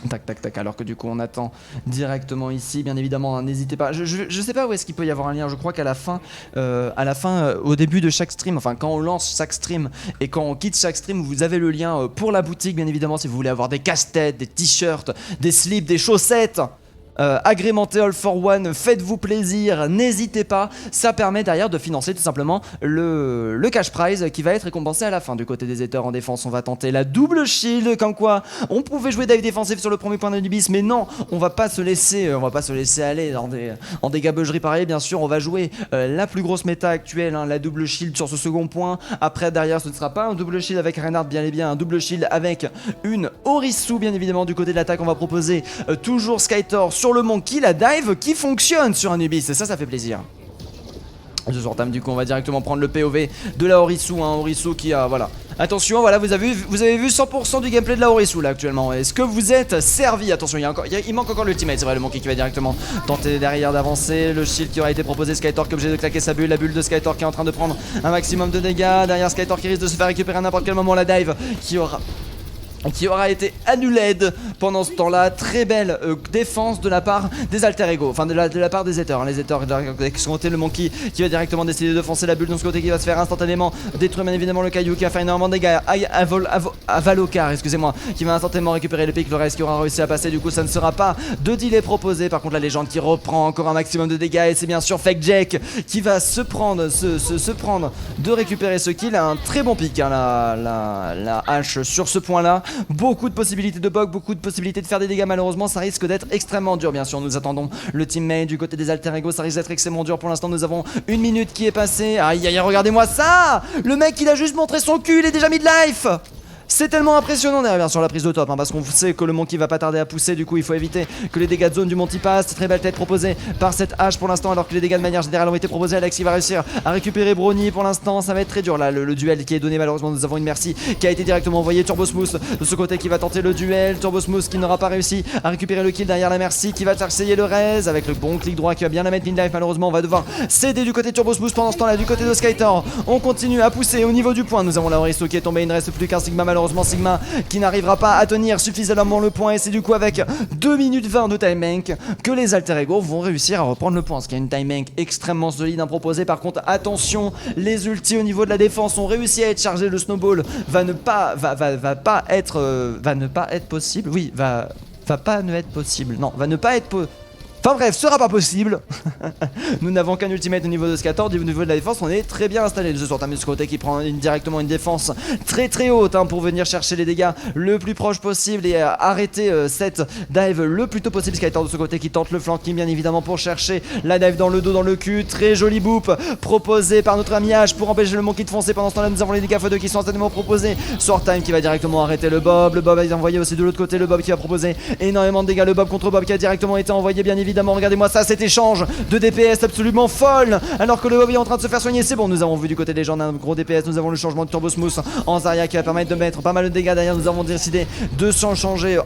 Tac, alors que du coup on attend directement ici, bien évidemment, n'hésitez pas, je sais pas où est-ce qu'il peut y avoir un lien, je crois qu'à la fin, au début de chaque stream, enfin quand on lance chaque stream et quand on quitte chaque stream, vous avez le lien pour la boutique, bien évidemment, si vous voulez avoir des casse-têtes, des t-shirts, des slips, des chaussettes. Agrémenté All for One, faites-vous plaisir, n'hésitez pas, ça permet derrière de financer tout simplement le cash prize qui va être récompensé à la fin. Du côté des Ethers en défense, on va tenter la double shield, comme quoi on pouvait jouer dive défensif sur le premier point d'Anubis, mais non, on va pas se laisser aller en des gabegeries pareilles. Bien sûr, on va jouer la plus grosse méta actuelle, hein, la double shield sur ce second point. Après derrière ce ne sera pas un double shield avec Reinhardt, bien et bien un double shield avec une Orisu, bien évidemment. Du côté de l'attaque, on va proposer toujours Skytor sur le monkey, la dive qui fonctionne sur Anubis, et ça fait plaisir. Ce soir Tam, du coup on va directement prendre le POV de la Orisu, hein, Orisu qui a, voilà. Attention, voilà, vous avez vu 100% du gameplay de la Orisu là actuellement. Est-ce que vous êtes servi? Attention, il manque encore l'ultimate, c'est vrai, le monkey qui va directement tenter derrière d'avancer. Le shield qui aura été proposé, Skytor qui est obligé de claquer sa bulle, la bulle de Skytor qui est en train de prendre un maximum de dégâts. Derrière Skytor qui risque de se faire récupérer à n'importe quel moment, la dive qui aura été annulée pendant ce temps-là. Très belle défense de la part des alter ego, enfin de la part des Ethers. Les Ethers avec son côté le monkey qui va directement décider de foncer la bulle de ce côté qui va se faire instantanément détruire bien évidemment le caillou qui va faire énormément de dégâts. Avalokar, excusez-moi, qui va instantanément récupérer le pic. Le reste qui aura réussi à passer, du coup ça ne sera pas de delay proposé. Par contre la légende qui reprend encore un maximum de dégâts, et c'est bien sûr Fake Jack qui va se prendre de récupérer ce kill. Un très bon pic, hein, la hache sur ce point là. Beaucoup de possibilités de bug, beaucoup de possibilités de faire des dégâts. Malheureusement ça risque d'être extrêmement dur. Bien sûr nous attendons le teammate du côté des alter ego, ça risque d'être extrêmement dur. Pour l'instant nous avons une minute qui est passée. Aïe aïe, regardez-moi ça. Le mec il a juste montré son cul, il est déjà mid-life. C'est tellement impressionnant derrière sur la prise de top, hein, parce qu'on sait que le monkey va pas tarder à pousser. Du coup il faut éviter que les dégâts de zone du Monty passent. Très belle tête proposée par cette hache pour l'instant, alors que les dégâts de manière générale ont été proposés. Alex qui va réussir à récupérer Brony. Pour l'instant ça va être très dur là, le duel qui est donné. Malheureusement nous avons une Mercy qui a été directement envoyée. Turbosmos de ce côté qui va tenter le duel. Turbosmos qui n'aura pas réussi à récupérer le kill derrière la Mercy, qui va essayer le raise avec le bon clic droit qui va bien la mettre in life. Malheureusement on va devoir céder du côté de Turbosmos. Pendant ce temps là du côté de Skytor on continue à pousser au niveau du point. Nous avons la Orisu qui est tombée, il ne reste plus qu'un Sigma. Malheureusement Sigma qui n'arrivera pas à tenir suffisamment le point, et c'est du coup avec 2 minutes 20 de time bank que les alter ego vont réussir à reprendre le point, ce qui est une time bank extrêmement solide à proposer. Par contre attention, les ultis au niveau de la défense ont réussi à être chargés. Le snowball va ne pas être possible. Oui, va pas ne être possible. Non, va ne pas être Enfin bref, ce sera pas possible. Nous n'avons qu'un ultimate au niveau de Scator. Au niveau de la défense, on est très bien installé. Ce sort de ce côté qui prend directement une défense très haute pour venir chercher les dégâts le plus proche possible et arrêter cette dive le plus tôt possible. Scator de ce côté qui tente le flanking bien évidemment pour chercher la dive dans le dos, dans le cul. Très joli boop proposé par notre ami H pour empêcher le monkey de foncer. Pendant ce temps là, nous avons les dégâts x2 qui sont instantanément proposés. Sword Time qui va directement arrêter le Bob. Le Bob a été envoyé aussi de l'autre côté. Le Bob qui va proposer énormément de dégâts. Le Bob contre Bob qui a directement été envoyé bien évidemment. Regardez-moi ça, cet échange de DPS absolument folle. Alors que le Bob est en train de se faire soigner. C'est bon, nous avons vu du côté des gens un gros DPS. Nous avons le changement de Turbo Smooth en Zarya qui va permettre de mettre pas mal de dégâts. Derrière, nous avons décidé de s'en changer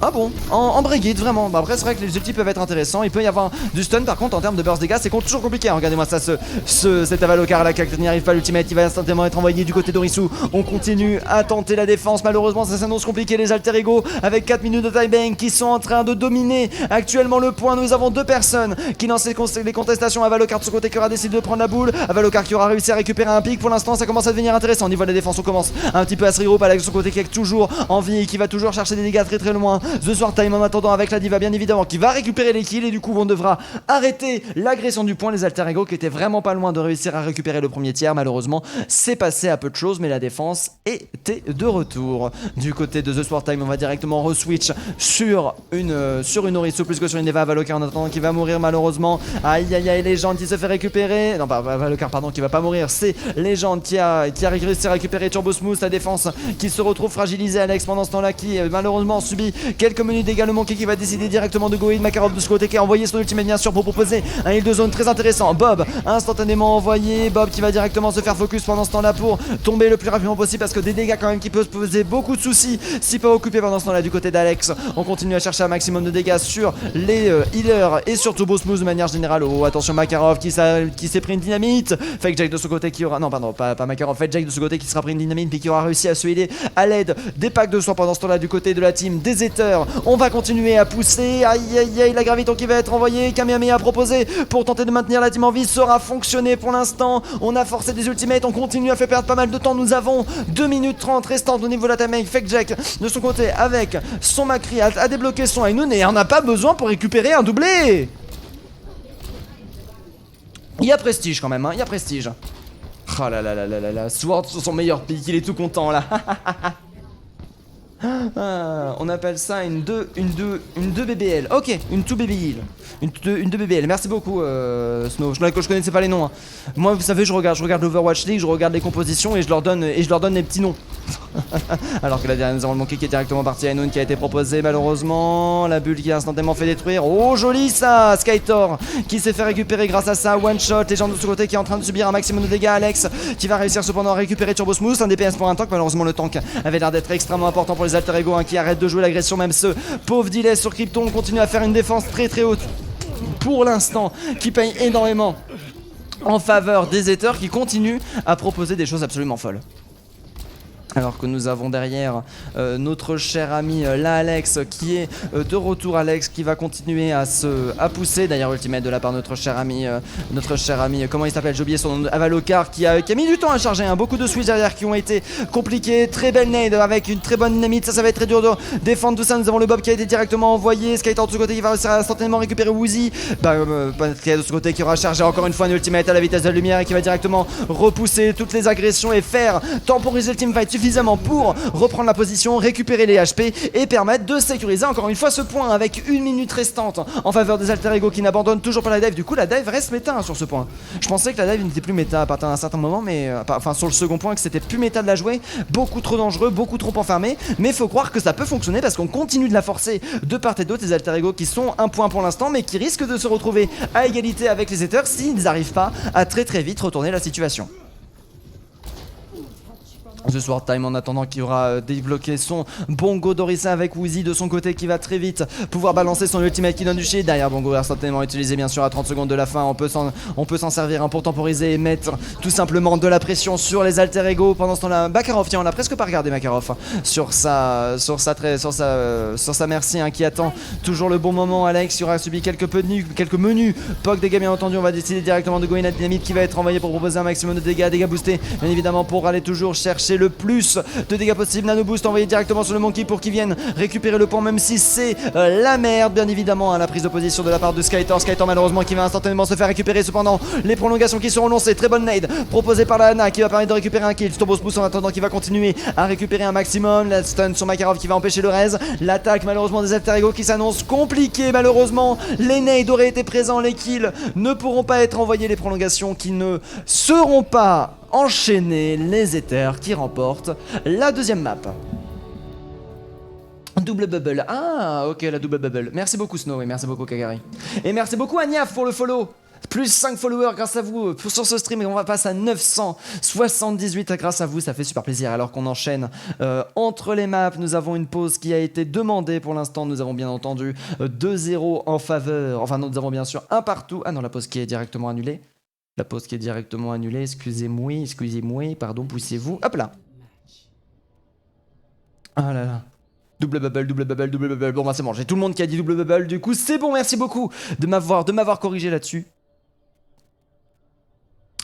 ah bon, en Brigade vraiment. Bah après c'est vrai que les ultis peuvent être intéressants. Il peut y avoir du stun par contre en termes de burst dégâts. C'est toujours compliqué. Regardez-moi ça, cet Avalokar là qui n'y arrive pas. L'ultimate il va instantanément être envoyé du côté d'Orisu. On continue à tenter la défense. Malheureusement ça s'annonce compliqué. Les alter ego avec 4 minutes de timebang qui sont en train de dominer actuellement le point. Nous avons deux personnes qui lancent les contestations. Avalokar de ce côté qui aura décidé de prendre la boule. Avalokar qui aura réussi à récupérer un pic. Pour l'instant ça commence à devenir intéressant. Au niveau de la défense on commence un petit peu à se regrouper. Alex de son côté qui est toujours en vie et qui va toujours chercher des dégâts très loin. The Sword Time en attendant avec la diva bien évidemment qui va récupérer les kills et du coup on devra arrêter l'agression du point. Les alter ego qui étaient vraiment pas loin de réussir à récupérer le premier tiers. Malheureusement c'est passé à peu de choses mais la défense était de retour. Du côté de The Sword Time on va directement re-switch sur une Orisu plus que sur une Eva. Avalokar en attendant qui va mourir malheureusement. Aïe Legend qui se fait récupérer. Non pas Avalokar pardon qui va pas mourir. C'est Legend qui a réussi à récupérer Turbo Smooth. La défense qui se retrouve fragilisée. Alex pendant ce temps là qui malheureusement subit quelques minutes dégâts. Le Monkey qui va décider directement de go in. Makarov de ce côté qui a envoyé son ultimate bien sûr pour proposer un heal de zone très intéressant. Bob instantanément envoyé. Bob qui va directement se faire focus pendant ce temps là pour tomber le plus rapidement possible parce que des dégâts quand même qui peuvent poser beaucoup de soucis si pas occupé pendant ce temps là du côté d'Alex. On continue à chercher un maximum de dégâts sur les healers et sur Turbo Smooth de manière générale. Oh attention Makarov qui s'est pris une dynamite. Fake Jack de ce côté qui aura... Non pardon pas Makarov. Fake Jack de ce côté qui sera pris une dynamite puis qui aura réussi à se healer à l'aide des packs de soins pendant ce temps là du côté de la team des Ethers. On va continuer à pousser. Aïe la graviton qui va être envoyée. Kamehameha proposé pour tenter de maintenir la team en vie sera fonctionné pour l'instant. On a forcé des ultimates. On continue à faire perdre pas mal de temps. Nous avons 2 minutes 30 restantes au niveau de la timing. Fake Jack de son côté avec son Macri a débloqué son Ainun et on n'a pas besoin pour récupérer un doublé. Il y a prestige quand même, il y a prestige. Oh là, Sword sur son meilleur pick, il est tout content là. On appelle ça une 2 BBL. Ok, une 2 BBL. Une 2 BBL. Merci beaucoup Snow. Je connaissais pas les noms. Moi vous savez je regarde l'Overwatch League, je regarde les compositions et je leur donne les petits noms. Alors que là derrière nous avons le Monkey qui est directement parti à Ainun qui a été proposé malheureusement. La bulle qui a instantanément fait détruire. Oh joli ça. Skytor qui s'est fait récupérer grâce à ça. One shot. Les gens de ce côté qui est en train de subir un maximum de dégâts. Alex qui va réussir cependant à récupérer Turbo Smooth. Un DPS pour un tank. Malheureusement le tank avait l'air d'être extrêmement important pour les alter ego qui arrêtent de jouer l'agression. Même ce pauvre delay sur Krypton continue à faire une défense très haute pour l'instant qui paye énormément en faveur des Ethers qui continuent à proposer des choses absolument folles. Alors que nous avons derrière notre cher ami là Alex qui est de retour. Alex qui va continuer à pousser. D'ailleurs ultimate de la part de notre cher ami comment il s'appelle, j'ai oublié son nom, Avalokar qui a mis du temps à charger. Beaucoup de switches derrière qui ont été compliqués. Très belle nade avec une très bonne dynamite. Ça va être très dur de défendre tout ça. Nous avons le Bob qui a été directement envoyé. Skytor de ce côté qui va réussir à instantanément récupérer Woozy. De ce côté qui aura chargé encore une fois un ultimate à la vitesse de la lumière et qui va directement repousser toutes les agressions et faire temporiser le teamfight suffisamment pour reprendre la position, récupérer les HP et permettre de sécuriser encore une fois ce point avec 1 minute restante en faveur des alter ego qui n'abandonnent toujours pas la dive. Du coup la dive reste méta sur ce point. Je pensais que la dive n'était plus méta à partir d'un certain moment, mais enfin sur le second point que c'était plus méta de la jouer, beaucoup trop dangereux, beaucoup trop enfermé, mais faut croire que ça peut fonctionner parce qu'on continue de la forcer de part et d'autre. Les alter ego qui sont un point pour l'instant mais qui risquent de se retrouver à égalité avec les Ethers s'ils n'arrivent pas à très vite retourner la situation. The Sword Time en attendant qui aura débloqué son Bongo d'Orisa avec Woozy de son côté qui va très vite pouvoir balancer son ultimate qui donne du shield. Derrière Bongo instantanément utilisé bien sûr à 30 secondes de la fin. On peut s'en servir pour temporiser et mettre tout simplement de la pression sur les alter ego. Pendant ce temps là Makarov, tiens on l'a presque pas regardé Makarov sur sa merci qui attend toujours le bon moment. Alex qui aura subi quelques menus POC dégâts bien entendu. On va décider directement de go in à dynamite qui va être envoyé pour proposer un maximum de dégâts boostés bien évidemment pour aller toujours chercher le plus de dégâts possible. Nano Boost envoyé directement sur le Monkey pour qu'il vienne récupérer le point, même si c'est la merde, bien évidemment, à la prise de position de la part de Skytor. Skytor malheureusement qui va instantanément se faire récupérer. Cependant, les prolongations qui seront lancées, très bonne nade proposée par la Ana qui va permettre de récupérer un kill. Turbo Boost en attendant qui va continuer à récupérer un maximum. La stun sur Makarov qui va empêcher le raise. L'attaque malheureusement des Alter Ego qui s'annonce compliquée malheureusement. Les nades auraient été présents, les kills ne pourront pas être envoyés, les prolongations qui ne seront pas enchaînées. Les Ethers qui remportent la deuxième map. Double bubble. Ah, ok, la double bubble. Merci beaucoup Snow et merci beaucoup Kagari. Et merci beaucoup Agnaf pour le follow. Plus 5 followers grâce à vous sur ce stream et on va passer à 978 grâce à vous, ça fait super plaisir. Alors qu'on enchaîne entre les maps, nous avons une pause qui a été demandée pour l'instant. Nous avons bien entendu 2-0 en faveur, enfin non, nous avons bien sûr un partout. Ah non, la pause qui est directement annulée. La pause qui est directement annulée, excusez-moi, pardon, poussez-vous. Hop là. Ah là là. Double bubble, double bubble, double bubble. Bon bah c'est bon, j'ai tout le monde qui a dit double bubble, du coup c'est bon, merci beaucoup de m'avoir corrigé là-dessus.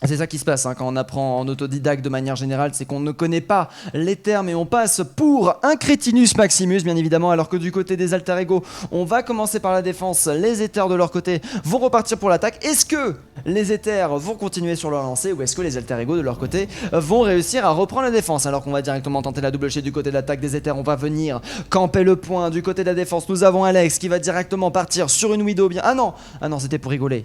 C'est ça qui se passe hein, quand on apprend en autodidacte de manière générale, c'est qu'on ne connaît pas les termes et on passe pour un crétinus maximus bien évidemment, alors que du côté des Alter Ego, on va commencer par la défense, les Ethers de leur côté vont repartir pour l'attaque. Est-ce que les Ethers vont continuer sur leur lancée ou est-ce que les Alter Ego de leur côté vont réussir à reprendre la défense? Alors qu'on va directement tenter la double shade du côté de l'attaque des Ethers, on va venir camper le point du côté de la défense. Nous avons Alex qui va directement partir sur une Widow bien... Ah non, c'était pour rigoler,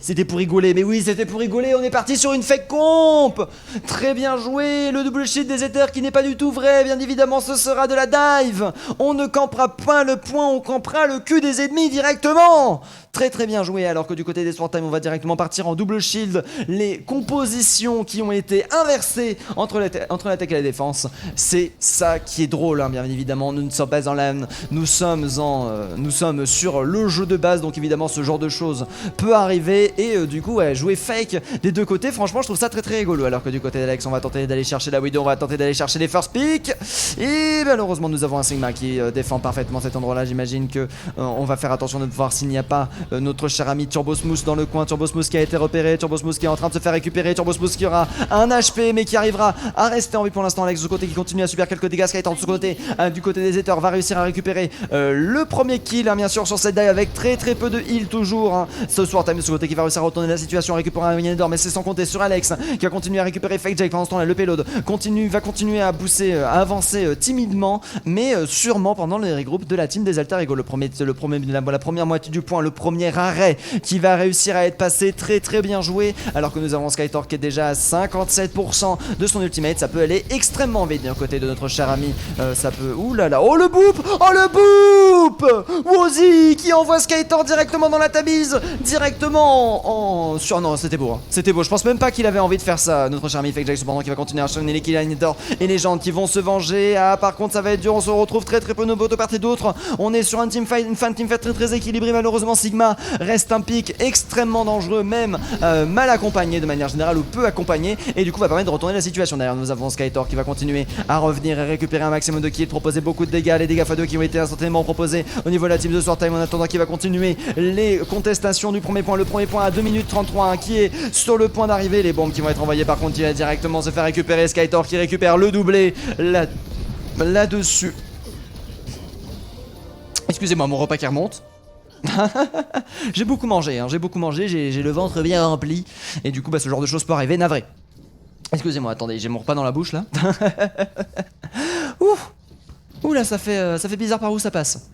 mais oui c'était pour rigoler, on est parti sur une fake comp. Très bien joué, le double shield des Ethers qui n'est pas du tout vrai, bien évidemment ce sera de la dive. On ne campera pas le point, on campera le cul des ennemis directement. Très bien joué, alors que du côté des Sword Time on va directement partir en double shield. Les compositions qui ont été inversées entre l'attaque et la défense, c'est ça qui est drôle hein, bien évidemment. Nous ne sommes pas en LAN, nous sommes sur le jeu de base, donc évidemment ce genre de choses peut arriver. Et du coup jouer fake des deux côtés, franchement je trouve ça très rigolo. Alors que du côté d'Alex on va tenter d'aller chercher la Widow, on va tenter d'aller chercher les first pick. Et malheureusement nous avons un Sigma qui défend parfaitement cet endroit là. J'imagine que on va faire attention de voir s'il n'y a pas notre cher ami Turbo Smooth dans le coin. Turbo Smooth qui a été repéré, Turbo Smooth qui est en train de se faire récupérer, Turbo Smooth qui aura un HP mais qui arrivera à rester en vie pour l'instant. Alex de côté qui continue à subir quelques dégâts. Skytor de ce côté, du côté des Ethers va réussir à récupérer le premier kill hein, bien sûr sur cette dive avec très peu de heal toujours hein. Ce soir Time de ce côté qui va réussir à retourner la situation, récupérer un Yenedor, mais c'est sans compter sur Alex qui va continuer à récupérer Fake Jake. Pendant ce temps là le payload va continuer à pousser, à avancer timidement mais sûrement pendant le regroupe de la team des Alter Ego. La première moitié du point, le premier arrêt qui va réussir à être passé, très bien joué. Alors que nous avons Skytor qui est déjà à 57% de son ultimate, ça peut aller extrêmement vite d'un côté de notre cher ami. Ça peut... Ouh là là, oh le boop Wozy qui envoie Skytor directement dans la tamise, directement en... Non, c'était beau, hein. C'était beau, je pense même pas qu'il avait envie de faire ça, notre cher ami Fake Jack, cependant qui va continuer à enchaîner les kills et les gens qui vont se venger. Ah par contre ça va être dur, on se retrouve très peu nombreux de part et d'autre. On est sur un teamfight, une teamfight très équilibrée. Malheureusement Sigma reste un pic extrêmement dangereux, même mal accompagné de manière générale ou peu accompagné, et du coup va permettre de retourner la situation. Derrière nous avons Skytor qui va continuer à revenir et récupérer un maximum de kills, proposer beaucoup de dégâts, les dégâts x2 qui ont été instantanément proposés au niveau de la team de Sword Time. En attendant qui va continuer les contestations du premier point, le premier point à 2 minutes 33 hein, qui est sur le point d'arriver. Les bombes qui vont être envoyées par contre qui va directement se faire récupérer. Skytor qui récupère le doublé là-dessus. Excusez-moi, mon repas qui remonte. J'ai beaucoup mangé, j'ai le ventre bien rempli. Et du coup ce genre de choses peut arriver, navré. Excusez-moi, attendez, j'ai mon repas dans la bouche là. Ouh là, ça fait bizarre par où ça passe.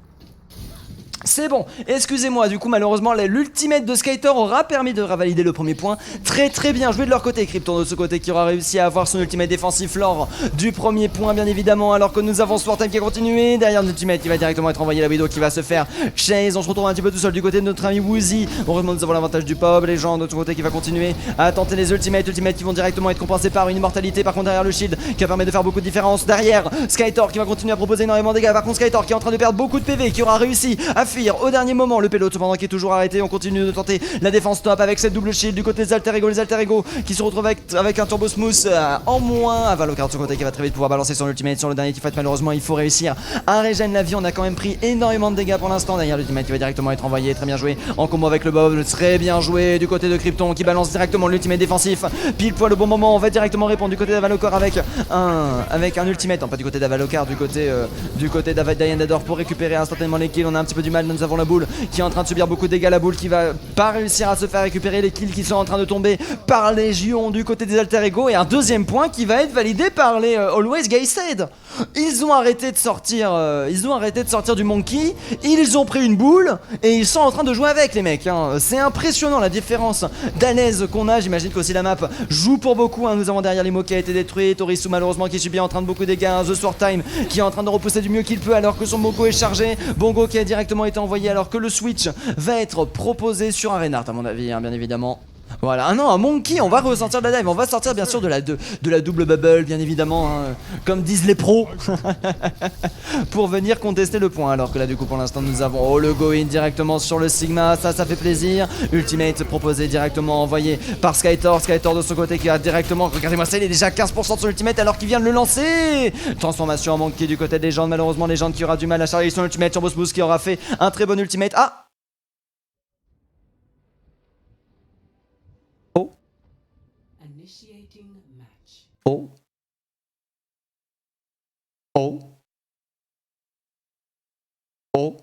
C'est bon, excusez-moi, du coup malheureusement l'ultimate de Skytor aura permis de valider le premier point. Très bien joué de leur côté. Krypton de ce côté qui aura réussi à avoir son ultimate défensif lors du premier point bien évidemment. Alors que nous avons Sword Time qui a continué. Derrière l'ultimate qui va directement être envoyé, la Widow qui va se faire chase. On se retrouve un petit peu tout seul du côté de notre ami Woozy. Heureusement nous avons l'avantage du pop. Les gens de l'autre côté qui va continuer à tenter les ultimates qui vont directement être compensés par une immortalité. Par contre derrière le shield qui va permettre de faire beaucoup de différence. Derrière Skytor qui va continuer à proposer énormément de dégâts. Par contre Skytor qui est en train de perdre beaucoup de PV, qui aura réussi à fuir au dernier moment. Le Pélo cependant qui est toujours arrêté. On continue de tenter la défense top avec cette double shield du côté des Alter Ego. Les Alter Ego qui se retrouvent avec un Turbo Smooth en moins. Avalokar de son côté qui va très vite pouvoir balancer son ultimate sur le dernier teamfight. Malheureusement, il faut réussir à régénérer la vie. On a quand même pris énormément de dégâts pour l'instant. Derrière l'ultimate qui va directement être envoyé. Très bien joué en combo avec le Bob. Très bien joué du côté de Krypton qui balance directement l'ultimate défensif. Pile poil au bon moment. On va directement répondre du côté d'Avalokar avec un ultimate. Non, pas du côté d'Avalokar, du côté d'Ayanador pour récupérer instantanément les kills. On a un petit peu du mal. Nous avons la boule qui est en train de subir beaucoup de dégâts. La boule qui va pas réussir à se faire récupérer. Les kills qui sont en train de tomber par Légion du côté des Alter Ego. Et un deuxième point qui va être validé par les Always Gated. Ils ont arrêté de sortir du Monkey. Ils ont pris une boule et ils sont en train de jouer avec les mecs. C'est impressionnant la différence d'alaise qu'on a. J'imagine qu'aussi la map joue pour beaucoup. Nous avons derrière l'Imo qui a été détruit. Torisu malheureusement qui subit en train de beaucoup de dégâts. The Sword Time qui est en train de repousser du mieux qu'il peut alors que son Bongo est chargé. Bongo qui a directement été envoyé alors que le switch va être proposé sur un Reinhardt à mon avis, bien évidemment. Voilà, un Monkey, on va ressortir de la dive, on va sortir bien sûr de la double bubble, bien évidemment, comme disent les pros, pour venir contester le point. Alors que là, du coup, pour l'instant, nous avons le go-in directement sur le Sigma, ça fait plaisir. Ultimate proposé directement, envoyé par Skytor de son côté qui a directement, regardez-moi ça, il est déjà 15% sur l'ultimate alors qu'il vient de le lancer. Transformation en Monkey du côté des gens, malheureusement, les gens qui aura du mal à charger son ultimate. Turbo Smooth qui aura fait un très bon ultimate. Oh. Oh. Oh.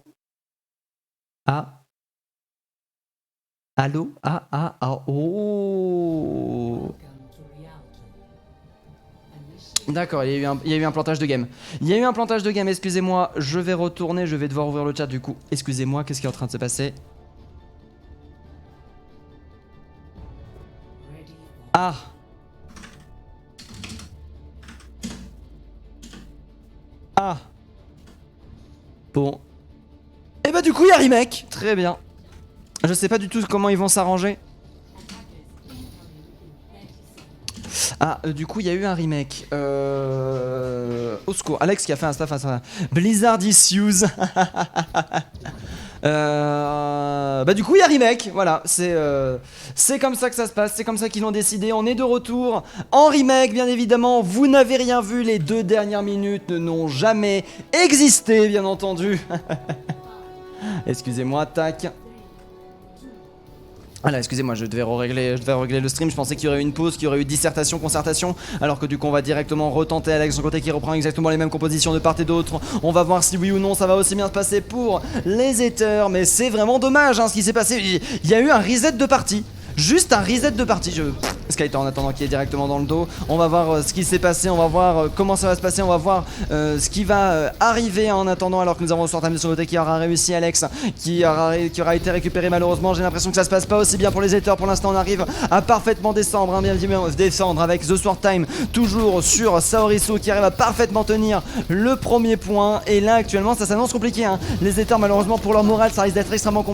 Ah. Allô. Oh. D'accord, il y a eu un plantage de game. Excusez-moi, je vais retourner, je vais devoir ouvrir le chat du coup. Excusez-moi, qu'est-ce qui est en train de se passer? Ah. Bon. Et bah du coup il y a remake. Très bien. Je sais pas du tout comment ils vont s'arranger. Du coup il y a eu un remake. Au secours. Alex qui a fait un staff à ça. Blizzard Issues. Du coup il y a remake, voilà, c'est comme ça que ça se passe, c'est comme ça qu'ils l'ont décidé. On est de retour en remake, bien évidemment. Vous n'avez rien vu, les 2 dernières minutes n'ont jamais existé, bien entendu. Excusez-moi, tac. Voilà, excusez-moi, je devais régler le stream. Je pensais qu'il y aurait eu une pause, qu'il y aurait eu dissertation, concertation. Alors que du coup, on va directement retenter Alex de son côté qui reprend exactement les mêmes compositions de part et d'autre. On va voir si oui ou non ça va aussi bien se passer pour les haters. Mais c'est vraiment dommage ce qui s'est passé. Il y a eu un reset de partie. Juste un reset de partie. Skytor en attendant qui est directement dans le dos. On va voir ce qui s'est passé, on va voir comment ça va se passer, on va voir ce qui va arriver en attendant. Alors que nous avons Sortam de son côté qui aura réussi, Alex qui aura été récupéré malheureusement. J'ai l'impression que ça se passe pas aussi bien pour les haters. Pour l'instant on arrive à parfaitement descendre, bien descendre avec The Sword Time toujours sur Saorisu qui arrive à parfaitement tenir le premier point. Et là actuellement ça s'annonce compliqué. Les haters malheureusement pour leur morale ça risque d'être extrêmement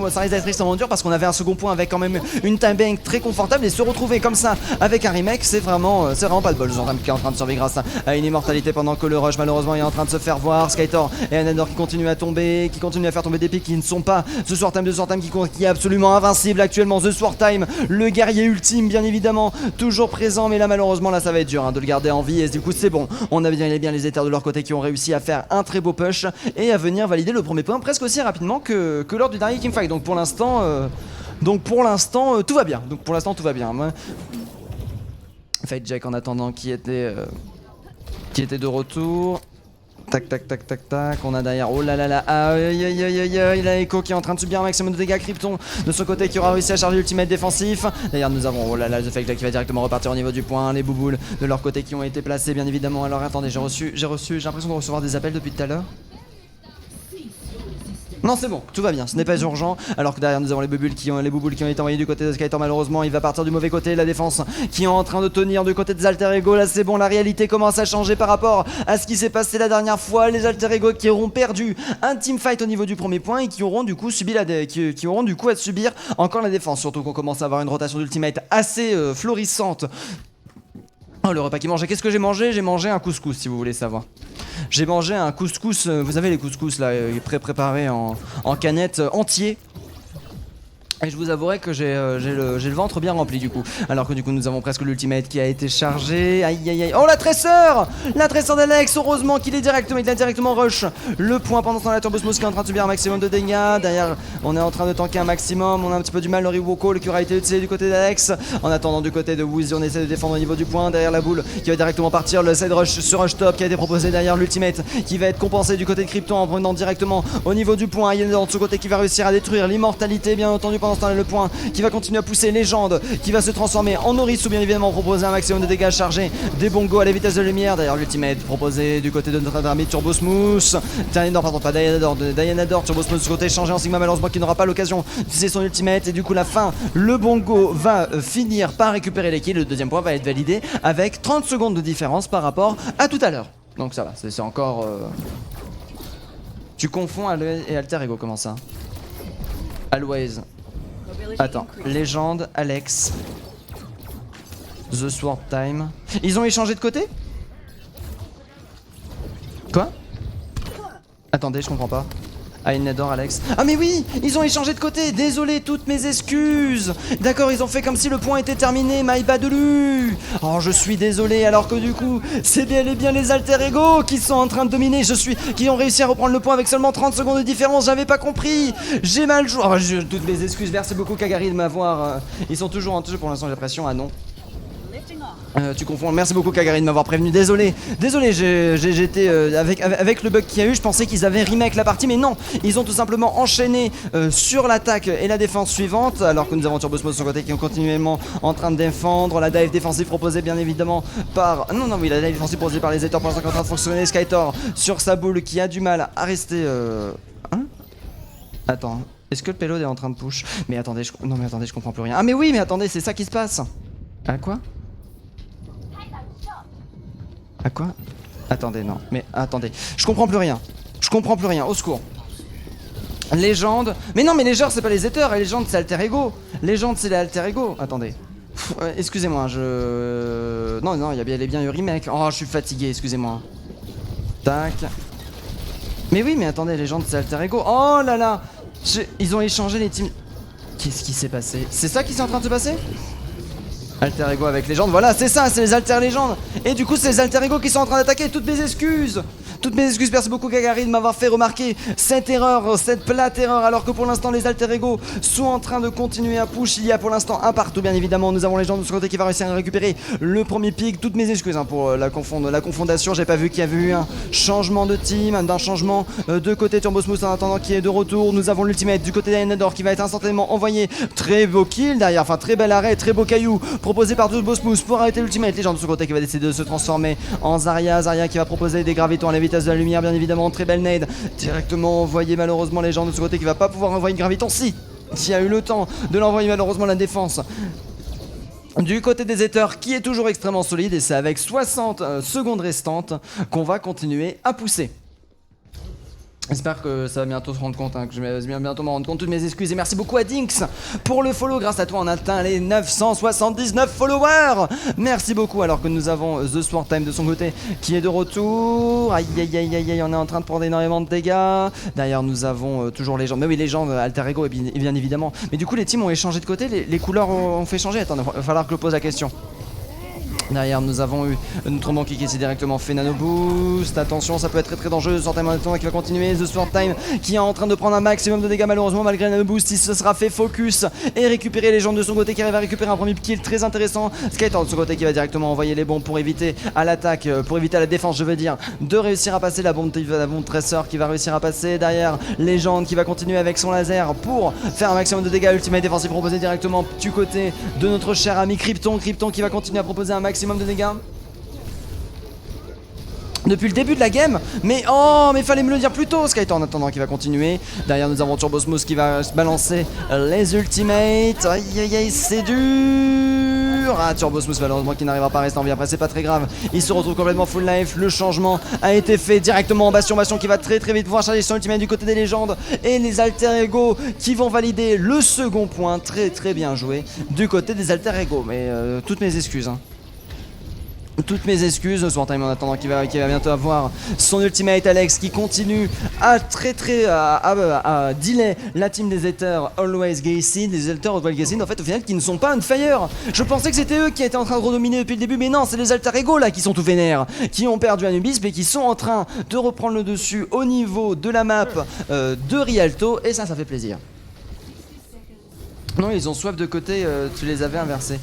dur parce qu'on avait un second point avec quand même une time bank très confortable et se retrouver comme ça avec un remake c'est vraiment pas de bol. Zordan qui est en train de survivre grâce à une immortalité pendant que le rush malheureusement est en train de se faire voir. Skytor et Anador qui continuent à tomber, qui continuent à faire tomber des pics qui ne sont pas The Sword Time qui est absolument invincible actuellement. The Sword Time, le guerrier ultime bien évidemment, toujours présent, mais là malheureusement là ça va être dur de le garder en vie et du coup c'est bon. On a bien les haters de leur côté qui ont réussi à faire un très beau push et à venir valider le premier point presque aussi rapidement que lors du dernier teamfight. Donc pour l'instant tout va bien. Fight Jack en attendant qui était de retour. Tac. On a derrière. Oh là là. Aïe. Il a Echo qui est en train de subir un maximum de dégâts. Krypton de son côté qui aura réussi à charger l'ultimate défensif. D'ailleurs nous avons oh là là The Fake Jack qui va directement repartir au niveau du point. Les bouboules de leur côté qui ont été placés bien évidemment. Alors attendez, j'ai l'impression de recevoir des appels depuis tout à l'heure. Non c'est bon, tout va bien, ce n'est pas urgent. Alors que derrière nous avons les bouboules qui ont été envoyés du côté de Skytor. Malheureusement il va partir du mauvais côté. La défense qui est en train de tenir du côté des Alter Ego. Là c'est bon, la réalité commence à changer par rapport à ce qui s'est passé la dernière fois. Les Alter Ego qui auront perdu un teamfight au niveau du premier point et qui auront du coup à subir encore la défense. Surtout qu'on commence à avoir une rotation d'ultimate assez florissante. Oh le repas qui mangeait, qu'est-ce que j'ai mangé? J'ai mangé un couscous si vous voulez savoir. J'ai mangé un couscous, vous savez les couscous là, préparés en canette entier. Et je vous avouerai que j'ai le ventre bien rempli du coup. Alors que du coup nous avons presque l'ultimate qui a été chargé. Aïe aïe aïe. Oh la tresseur d'Alex. Heureusement qu'il est directement, il a directement rush le point pendant ce temps la Turbosmos qui est en train de subir un maximum de dégâts. Derrière on est en train de tanker un maximum. On a un petit peu du mal. Le Woko qui aura été utilisé du côté d'Alex. En attendant du côté de Woozy on essaie de défendre au niveau du point. Derrière la boule qui va directement partir. Le side rush sur rush top qui a été proposé derrière l'ultimate qui va être compensé du côté de Krypton en prenant directement au niveau du point. Il y a de ce côté qui va réussir à détruire l'immortalité bien entendu pendant le point qui va continuer à pousser Légende qui va se transformer en Nourrice ou bien évidemment proposer un maximum de dégâts chargés des bongos à la vitesse de lumière. D'ailleurs l'ultimate proposé du côté de notre ami Turbosmooth. Dianador Turbosmooth sur côté changé en Sigma malheureusement qui n'aura pas l'occasion d'utiliser son ultimate et du coup la fin le bongo va finir par récupérer les kills. Le deuxième point va être validé avec 30 secondes de différence par rapport à tout à l'heure. Donc ça va, c'est encore... Tu confonds Always et Alter Ego, comment ça? Always. Attends, Légende, Alex, The Sword Time. Ils ont échangé de côté? Quoi? Attendez, je comprends pas. Ainador, Alex. Ah mais oui, ils ont échangé de côté. Désolé, toutes mes excuses. D'accord, ils ont fait comme si le point était terminé. My bad lu. Oh, je suis désolé. Alors que du coup, c'est bien et bien les Alter Ego qui sont en train de dominer. Qui ont réussi à reprendre le point avec seulement 30 secondes de différence. J'avais pas compris. J'ai mal joué. Oh, toutes mes excuses. Merci beaucoup Kagari de m'avoir. Ils sont toujours en jeu pour l'instant. J'ai l'impression. Ah non. Tu confonds. Merci beaucoup Kagari de m'avoir prévenu. Désolé, j'étais avec le bug qu'il y a eu, je pensais qu'ils avaient remake la partie, mais non, ils ont tout simplement enchaîné sur l'attaque et la défense suivante, alors que nous avons Turbosmos de son côté qui est continuellement en train de défendre. La dive défensive proposée bien évidemment par... Non, oui, la dive défensive proposée par les Ethers pour l'instant qui est en train de fonctionner. Skytor sur sa boule qui a du mal à rester... Hein? Attends, est-ce que le payload est en train de push? Mais attendez, non mais attendez, je comprends plus rien. Ah mais oui, mais attendez, c'est ça qui se passe. À quoi? À quoi? Attendez, non. Mais attendez. Je comprends plus rien. Au secours. Légende. Mais non, mais Légende, c'est pas les Ethers. Et Légende, c'est Alter Ego. Légende, c'est les Alter Ego. Attendez. Excusez-moi, Non, il y a bien eu remake. Oh, je suis fatigué, excusez-moi. Tac. Mais oui, mais attendez, Légende, c'est Alter Ego. Oh là là. Ils ont échangé les teams. Qu'est-ce qui s'est passé? C'est ça qui s'est en train de se passer? Alter Ego avec Légende, voilà, c'est ça, c'est les Alter Légendes. Et du coup, c'est les Alter Ego qui sont en train d'attaquer. Toutes mes excuses, merci beaucoup Kagari de m'avoir fait remarquer cette erreur, cette plate erreur. Alors que pour l'instant, les Alter Ego sont en train de continuer à push. Il y a pour l'instant un partout, bien évidemment. Nous avons Légende de ce côté qui va réussir à récupérer le premier pick. Toutes mes excuses pour la confondation. J'ai pas vu qu'il y avait eu un changement de team, d'un changement de côté Turbosmooth en attendant qui est de retour. Nous avons l'ultimate du côté d'Aenador qui va être instantanément envoyé. Très beau kill derrière, enfin très bel arrêt, très beau caillou proposé par Turbosmooth pour arrêter l'ultimate. Légende de ce côté qui va décider de se transformer en Zarya. Zarya qui va proposer des gravitons à la vitesse de la lumière, bien évidemment. Très belle nade directement envoyée. Malheureusement, Légende de ce côté qui va pas pouvoir envoyer une graviton. Si il a eu le temps de l'envoyer, malheureusement la défense du côté des Ethers qui est toujours extrêmement solide. Et c'est avec 60 secondes restantes qu'on va continuer à pousser. J'espère que ça va bientôt se rendre compte, que je vais bientôt m'en rendre compte. Toutes mes excuses et merci beaucoup à Dinks pour le follow. Grâce à toi, on atteint les 979 followers. Merci beaucoup. Alors que nous avons The Sword Time de son côté qui est de retour. Aïe aïe aïe aïe aïe, on est en train de prendre énormément de dégâts. D'ailleurs, nous avons toujours les gens. Mais oui, les gens, Alter Ego et bien évidemment. Mais du coup, les teams ont échangé de côté. Les couleurs ont fait changer. Attends, il va falloir que je pose la question. Derrière nous avons eu notre banquier qui s'est directement fait nano boost. Attention, ça peut être très très dangereux. Sword Time qui va continuer. The Sword Time qui est en train de prendre un maximum de dégâts. Malheureusement, malgré nano boost, il se sera fait focus et récupérer les gens de son côté qui arrive à récupérer un premier kill très intéressant. Skytor de son côté qui va directement envoyer les bombes pour éviter à l'attaque, pour éviter à la défense, je veux dire, de réussir à passer la bombe tresseur qui va réussir à passer. Derrière, Légende qui va continuer avec son laser pour faire un maximum de dégâts. Ultimate défensif proposé directement du côté de notre cher ami Krypton. Krypton qui va continuer à proposer un maximum de dégâts depuis le début de la game. Mais oh, mais fallait me le dire plus tôt. Skytor en attendant qui va continuer. Derrière nous avons Turbosmooth qui va balancer les ultimates. Aïe aïe aïe, c'est dur. Ah, Turbosmooth malheureusement qui n'arrivera pas à rester en vie. Après c'est pas très grave, il se retrouve complètement full life. Le changement a été fait directement en Bastion. Bastion qui va très très vite pouvoir charger son ultimate du côté des légendes. Et les Alter Ego qui vont valider le second point. Très très bien joué du côté des Alter Ego. Mais toutes mes excuses toutes mes excuses, Sword Time en attendant qu'il va bientôt avoir son ultimate. Alex qui continue à à delay la team des Ethers Always Gayseed, les Ethers Always Gayseed en fait au final qui ne sont pas on fire. Je pensais que c'était eux qui étaient en train de redominer depuis le début, mais non, c'est les Alter Ego là qui sont tout vénères, qui ont perdu Anubis mais qui sont en train de reprendre le dessus au niveau de la map de Rialto, et ça fait plaisir. Non, ils ont swap de côté, tu les avais inversés.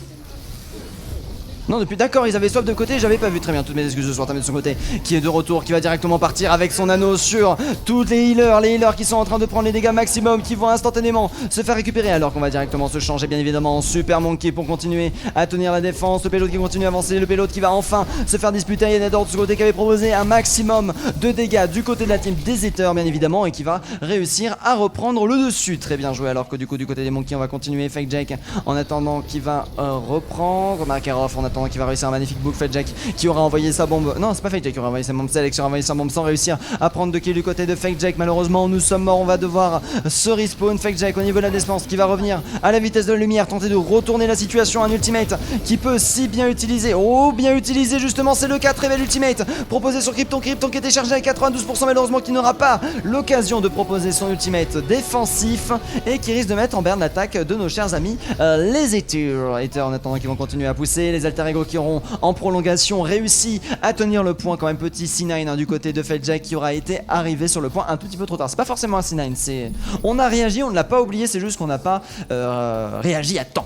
Non, depuis d'accord, ils avaient swap de côté, j'avais pas vu, très bien, toutes mes excuses de Sword Time de son côté, qui est de retour, qui va directement partir avec son anneau sur tous les healers qui sont en train de prendre les dégâts maximum, qui vont instantanément se faire récupérer, alors qu'on va directement se changer bien évidemment en Super Monkey pour continuer à tenir la défense. Le payload qui continue à avancer, le payload qui va enfin se faire disputer. Il y a Nador de ce côté qui avait proposé un maximum de dégâts du côté de la team des Ethers bien évidemment, et qui va réussir à reprendre le dessus. Très bien joué, alors que du coup du côté des Monkeys on va continuer. Fake Jack en attendant qui va reprendre Makarov en attendant qui va réussir un magnifique book. Fake Jack qui aura envoyé sa bombe. Non, c'est pas Fake Jack qui aura envoyé sa bombe, c'est Alex qui aura envoyé sa bombe sans réussir à prendre de kill du côté de Fake Jack. Malheureusement, nous sommes morts, on va devoir se respawn. Fake Jack au niveau de la distance qui va revenir à la vitesse de la lumière, tenter de retourner la situation. Un ultimate qui peut si bien utiliser. Oh, bien utilisé justement, c'est le cas. Très bel ultimate proposé sur Krypton. Krypton qui était chargé à 92%, malheureusement qui n'aura pas l'occasion de proposer son ultimate défensif et qui risque de mettre en berne l'attaque de nos chers amis les Ethers. En attendant qu'ils vont continuer à pousser, les Alter Ego qui auront en prolongation réussi à tenir le point. Quand même petit C9 du côté de Fake Jack qui aura été arrivé sur le point un tout petit peu trop tard. C'est pas forcément un C9, c'est on a réagi, on ne l'a pas oublié, c'est juste qu'on n'a pas réagi à temps.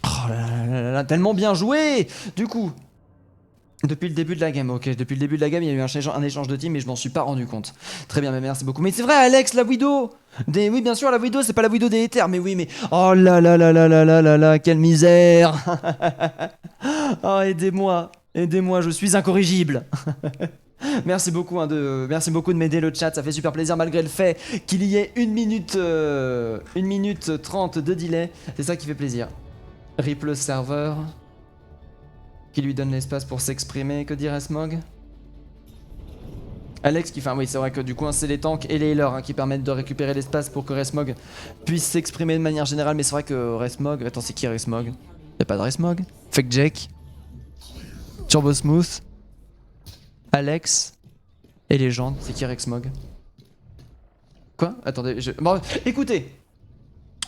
Oh là là, tellement bien joué. Du coup, depuis le début de la game, ok, depuis le début de la game, il y a eu un échange de team et je m'en suis pas rendu compte. Très bien, mais merci beaucoup. Mais c'est vrai, Alex, la Widow oui, bien sûr, la Widow, c'est pas la Widow des Ethers, mais oui, mais... Oh là là là là là là là là, quelle misère. Oh, aidez-moi, aidez-moi, je suis incorrigible. Merci beaucoup, merci beaucoup de m'aider le chat, ça fait super plaisir malgré le fait qu'il y ait 1 minute 30 de delay, c'est ça qui fait plaisir. Rip le serveur, qui lui donne l'espace pour s'exprimer, que dirait Smog? Alex qui fait oui, c'est vrai que du coup c'est les tanks et les healers qui permettent de récupérer l'espace pour que Resmog puisse s'exprimer de manière générale, mais c'est vrai que Resmog, attends, c'est qui Resmog? Y'a pas de Resmog? Fake Jack, Turbo Smooth, Alex et Légende, c'est qui Resmog? Quoi? Attendez, bon, écoutez,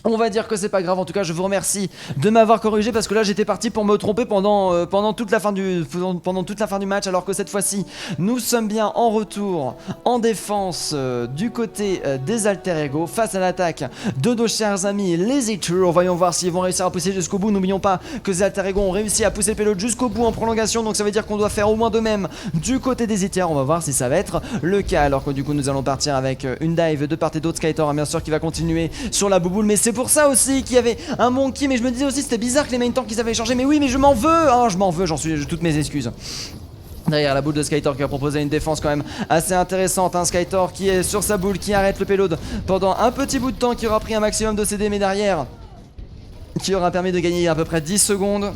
on va dire que c'est pas grave, en tout cas je vous remercie de m'avoir corrigé parce que là j'étais parti pour me tromper pendant toute la fin du match, alors que cette fois-ci nous sommes bien en retour en défense du côté des Alter Ego face à l'attaque de nos chers amis les Ethers. Voyons voir s'ils vont réussir à pousser jusqu'au bout. N'oublions pas que les Alter Ego ont réussi à pousser le payload jusqu'au bout en prolongation, donc ça veut dire qu'on doit faire au moins de même du côté des Ethers. On va voir si ça va être le cas, alors que du coup nous allons partir avec une dive de part et d'autre. Skytor bien sûr qui va continuer sur la bouboule, mais c'est pour ça aussi qu'il y avait un Monkey, mais je me disais aussi c'était bizarre que les main tanks qu'ils avaient changé, mais oui, mais je m'en veux, je m'en veux, j'en suis toutes mes excuses. Derrière la boule de Skytor qui a proposé une défense quand même assez intéressante, Skytor qui est sur sa boule, qui arrête le payload pendant un petit bout de temps, qui aura pris un maximum de CD, mais derrière qui aura permis de gagner à peu près 10 secondes.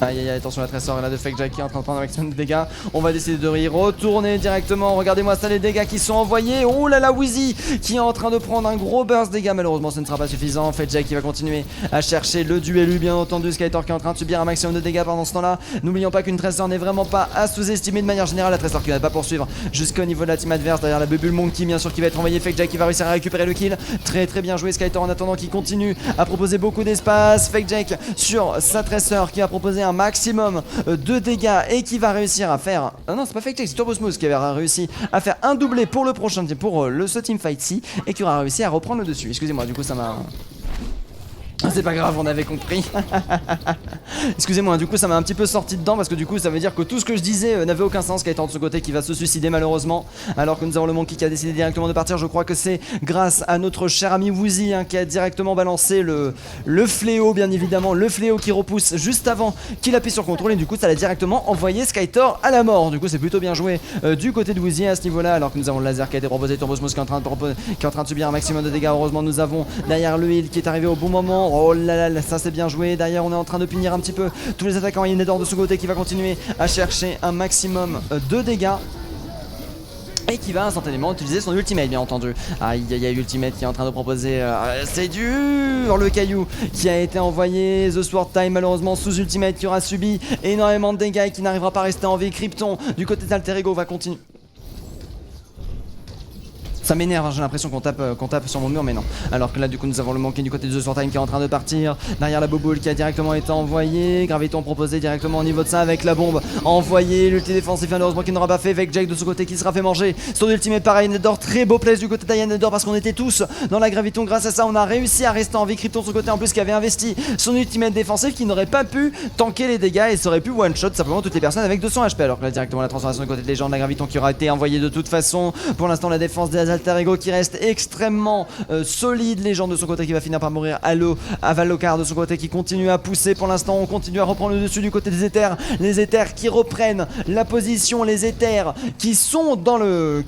Aïe aïe aïe, attention la trésor là de Fake Jack qui est en train de prendre un maximum de dégâts. On va décider de y retourner directement. Regardez-moi ça, les dégâts qui sont envoyés. Oh là là, Wheezy qui est en train de prendre un gros burst de dégâts. Malheureusement ce ne sera pas suffisant. Fake Jack qui va continuer à chercher le duel, bien entendu. Skytor qui est en train de subir un maximum de dégâts pendant ce temps là. N'oublions pas qu'une trésor n'est vraiment pas à sous-estimer de manière générale. La trésor qui va pas poursuivre jusqu'au niveau de la team adverse. Derrière la bubule Monkey bien sûr qui va être envoyé. Fake Jack qui va réussir à récupérer le kill. Très très bien joué Skytor en attendant qui continue à proposer beaucoup d'espace. Fake Jack sur sa trésor qui va proposer un maximum de dégâts et qui va réussir à faire... Ah non, c'est pas Fake Jack, c'est Turbo Smooth qui avait réussi à faire un doublé pour le prochain, pour ce teamfight-ci, et qui aura réussi à reprendre le dessus. Excusez-moi, du coup ça m'a... C'est pas grave, on avait compris. Excusez-moi, du coup ça m'a un petit peu sorti dedans parce que du coup ça veut dire que tout ce que je disais n'avait aucun sens. Skytor de ce côté qui va se suicider malheureusement, alors que nous avons le Monkey qui a décidé directement de partir. Je crois que c'est grâce à notre cher ami Woozy qui a directement balancé le fléau, bien évidemment, le fléau qui repousse juste avant qu'il appuie sur contrôle, et du coup ça l'a directement envoyé Skytor à la mort. Du coup c'est plutôt bien joué du côté de Woozy à ce niveau là, alors que nous avons le laser qui a été proposé, Turbo Smooth qui est en train de subir un maximum de dégâts. Heureusement nous avons derrière le heal qui est arrivé au bon moment. Oh là là, ça c'est bien joué. Derrière on est en train de punir un petit peu tous les attaquants. Il y a Nedor de ce côté qui va continuer à chercher un maximum de dégâts. et qui va instantanément utiliser son ultimate, bien entendu. Aïe aïe aïe, ultimate qui est en train de proposer, c'est dur, le caillou qui a été envoyé, The Sword Time malheureusement sous ultimate qui aura subi énormément de dégâts et qui n'arrivera pas à rester en vie. Krypton du côté d'Alter Ego va continuer. Ça m'énerve, hein, j'ai l'impression qu'on tape sur mon mur, mais non. Alors que là, du coup, nous avons le Monkey du côté de The Sword Time qui est en train de partir. Derrière la Boboule qui a directement été envoyée. Graviton proposé directement au niveau de ça avec la bombe envoyée. L'ulti défensif, malheureusement, qui n'aura pas fait. Avec Jake de ce côté qui sera fait manger. Son ultimate par Ayanador. Très beau place du côté d'Ayanador parce qu'on était tous dans la Graviton. Grâce à ça, on a réussi à rester en vie. Krypton de ce côté en plus qui avait investi son ultimate défensif qui n'aurait pas pu tanker les dégâts et ça aurait pu one-shot simplement toutes les personnes avec 200 HP. Alors que là, directement la transformation du côté des gens de la Graviton qui aura été envoyée de toute façon. Pour l'instant, la défense des Alter Ego qui reste extrêmement solide. Les gens de son côté qui va finir par mourir. À Valokar de son côté qui continue à pousser. Pour l'instant, on continue à reprendre le dessus du côté des éthers. Les éthers qui reprennent la position. Les éthers qui sont dans le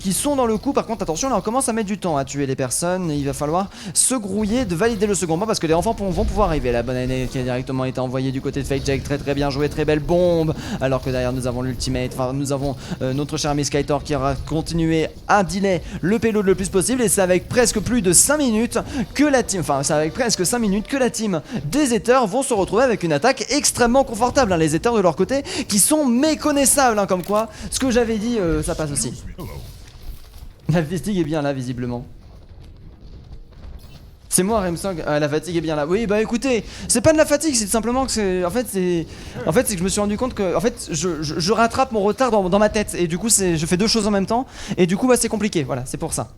coup. Par contre, attention, là, on commence à mettre du temps à tuer les personnes. Il va falloir se grouiller de valider le second point parce que les enfants vont pouvoir arriver. La bonne année qui a directement été envoyée du côté de Fake Jack. Très très bien joué, très belle bombe. Alors que derrière, nous avons l'ultimate. Enfin, nous avons notre cher ami Skytor qui aura continué à delay le payload le plus possible. Et c'est avec presque plus de 5 minutes que la team, enfin c'est avec presque 5 minutes que la team des Ethers vont se retrouver avec une attaque extrêmement confortable, hein. Les Ethers de leur côté qui sont méconnaissables, hein, comme quoi ce que j'avais dit ça passe aussi. La fatigue est bien là visiblement. C'est moi Remsong, la fatigue est bien là. Oui bah écoutez, c'est pas de la fatigue, c'est simplement que c'est. En fait c'est que je me suis rendu compte que. En fait je rattrape mon retard dans ma tête. Et du coup je fais deux choses en même temps. Et du coup bah c'est compliqué, voilà, c'est pour ça.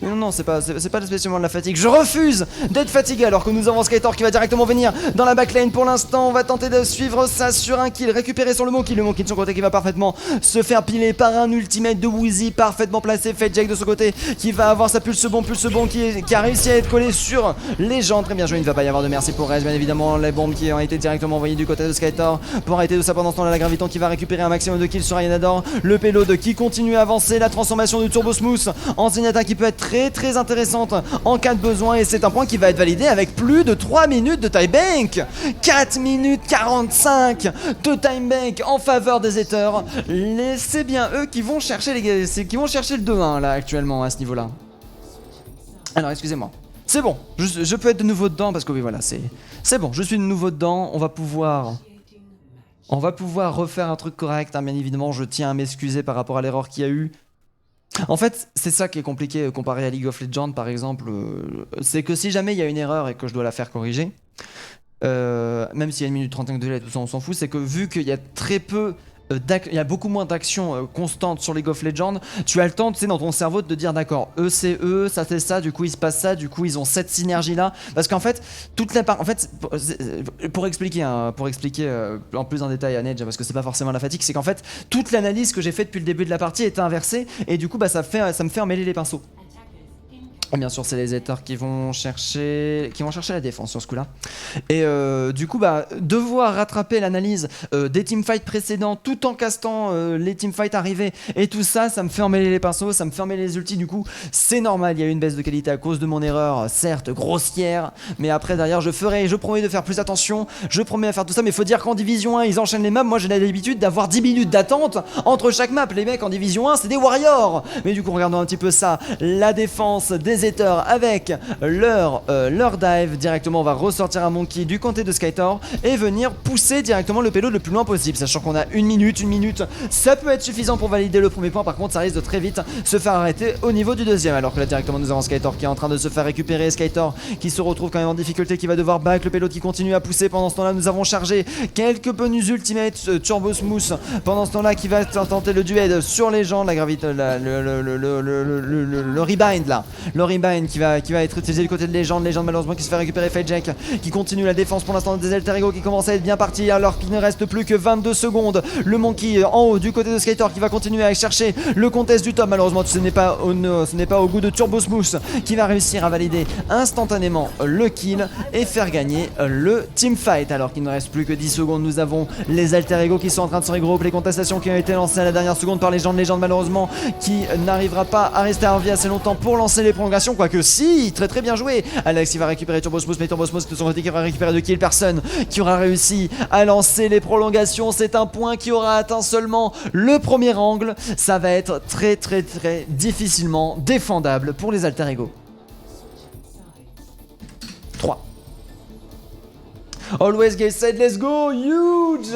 Mais non, c'est pas spécialement de la fatigue. Je refuse d'être fatigué alors que nous avons Skytor qui va directement venir dans la backlane. Pour l'instant, on va tenter de suivre ça sur un kill, récupérer sur le Monkey. Le Monkey de son côté qui va parfaitement se faire piler par un ultimate de Woozy parfaitement placé. Fate Jack de son côté qui va avoir sa pulse bomb qui a réussi à être collé sur les gens. Très bien joué, il ne va pas y avoir de merci pour Rez. Bien évidemment, les bombes qui ont été directement envoyées du côté de Skytor pour arrêter de ça. Pendant ce temps là, la Graviton qui va récupérer un maximum de kills sur Ayanador. Le payload qui continue à avancer. La transformation du Turbo Smooth en Zenyatta qui peut être très très intéressante en cas de besoin. Et c'est un point qui va être validé avec plus de 3 minutes de time bank. 4 minutes 45 de time bank en faveur des Ethers. C'est bien eux qui vont chercher le 2-1 là actuellement à ce niveau là. Alors excusez-moi. C'est bon, je peux être de nouveau dedans parce que oui voilà, c'est bon, je suis de nouveau dedans, on va pouvoir refaire un truc correct, hein, bien évidemment, je tiens à m'excuser par rapport à l'erreur qu'il y a eu. En fait, c'est ça qui est compliqué comparé à League of Legends par exemple, c'est que si jamais il y a une erreur et que je dois la faire corriger, même s'il y a 1 minute 35 de délai, tout ça on s'en fout, c'est que vu qu'il y a très peu il y a beaucoup moins d'actions constantes sur League of Legends. Tu as le temps, tu sais, dans ton cerveau de te dire d'accord, eux c'est eux, ça c'est ça, du coup il se passe ça, du coup ils ont cette synergie là. Parce qu'en fait, toute la part, en fait, pour expliquer en plus en détail à Nedge, parce que c'est pas forcément la fatigue, c'est qu'en fait toute l'analyse que j'ai faite depuis le début de la partie est inversée et du coup bah ça me fait emmêler les pinceaux. Bien sûr, c'est les Ethers qui vont chercher la défense sur ce coup-là. Et du coup, bah, devoir rattraper l'analyse des teamfights précédents tout en castant les teamfights arrivés et tout ça, ça me fait emmêler les pinceaux, ça me fait emmêler les ultis. Du coup, c'est normal, il y a eu une baisse de qualité à cause de mon erreur, certes grossière, mais après derrière, je promets de faire plus attention, je promets à faire tout ça. Mais faut dire qu'en Division 1, ils enchaînent les maps. Moi, j'ai l'habitude d'avoir 10 minutes d'attente entre chaque map. Les mecs en Division 1, c'est des warriors. Mais du coup, regardons un petit peu ça, la défense des Ethers avec leur dive. Directement, on va ressortir un Monkey du côté de Skytor et venir pousser directement le payload le plus loin possible, sachant qu'on a une minute, ça peut être suffisant pour valider le premier point. Par contre, ça risque de très vite se faire arrêter au niveau du deuxième, alors que là directement nous avons Skytor qui est en train de se faire récupérer. Skytor qui se retrouve quand même en difficulté, qui va devoir back, le payload qui continue à pousser. Pendant ce temps là, nous avons chargé quelques bonus ultimate Turbo Smooth pendant ce temps là qui va tenter le duel sur les gens, la gravité, le rebind là, le rebind qui va être utilisé du côté de légende malheureusement qui se fait récupérer. Fate Jack qui continue la défense pour l'instant des Alter Ego qui commence à être bien parti alors qu'il ne reste plus que 22 secondes. Le Monkey en haut du côté de Skytor qui va continuer à chercher le contest du top. Malheureusement ce n'est pas au goût de Turbo Smooth qui va réussir à valider instantanément le kill et faire gagner le teamfight. Alors qu'il ne reste plus que 10 secondes, nous avons les Alter Ego qui sont en train de se regrouper. Les contestations qui ont été lancées à la dernière seconde par légende malheureusement qui n'arrivera pas à rester en vie assez longtemps pour lancer les prolongations. prolongation, quoique si, très bien joué. Alex il va récupérer Turbo Smooth, mais Turbo Smooth de son côté qui va récupérer de kill, personne qui aura réussi à lancer les prolongations. C'est un point qui aura atteint seulement le premier angle. Ça va être très difficilement défendable pour les Alter Ego. 3. Always get set, let's go, huge.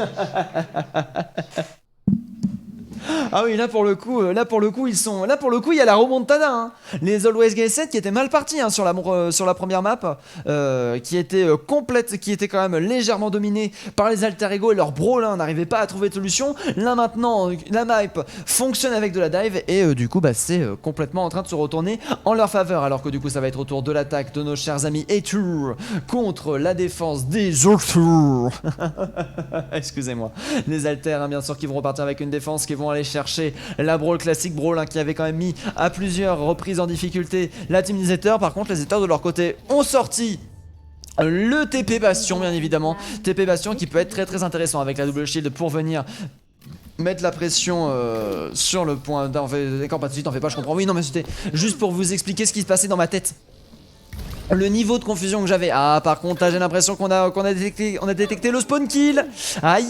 Ah oui, là pour le coup, ils sont. Là pour le coup, il y a la remontada. Hein. Les Always Get Set qui étaient mal partis hein, sur la première map, qui était complète, qui était quand même légèrement dominée par les Alter Ego et leur brawl n'arrivait pas à trouver de solution. Là maintenant, la map fonctionne avec de la dive et du coup, c'est complètement en train de se retourner en leur faveur. Alors que du coup, ça va être au tour de l'attaque de nos chers amis Etour contre la défense des Alter. Excusez-moi, les Alter, hein, bien sûr, qui vont repartir avec une défense, qui vont aller chercher la brawl classique brawl qui avait quand même mis à plusieurs reprises en difficulté la team des Ethers. Par contre les Ethers de leur côté ont sorti le TP Bastion bien évidemment, TP Bastion qui peut être très intéressant avec la double shield pour venir mettre la pression sur le point. D'accord, pas tout de suite, t'en fais pas, je comprends. Oui non mais c'était juste pour vous expliquer ce qui se passait dans ma tête. Le niveau de confusion que j'avais. Ah par contre là j'ai l'impression qu'on a détecté le spawn kill. Aïe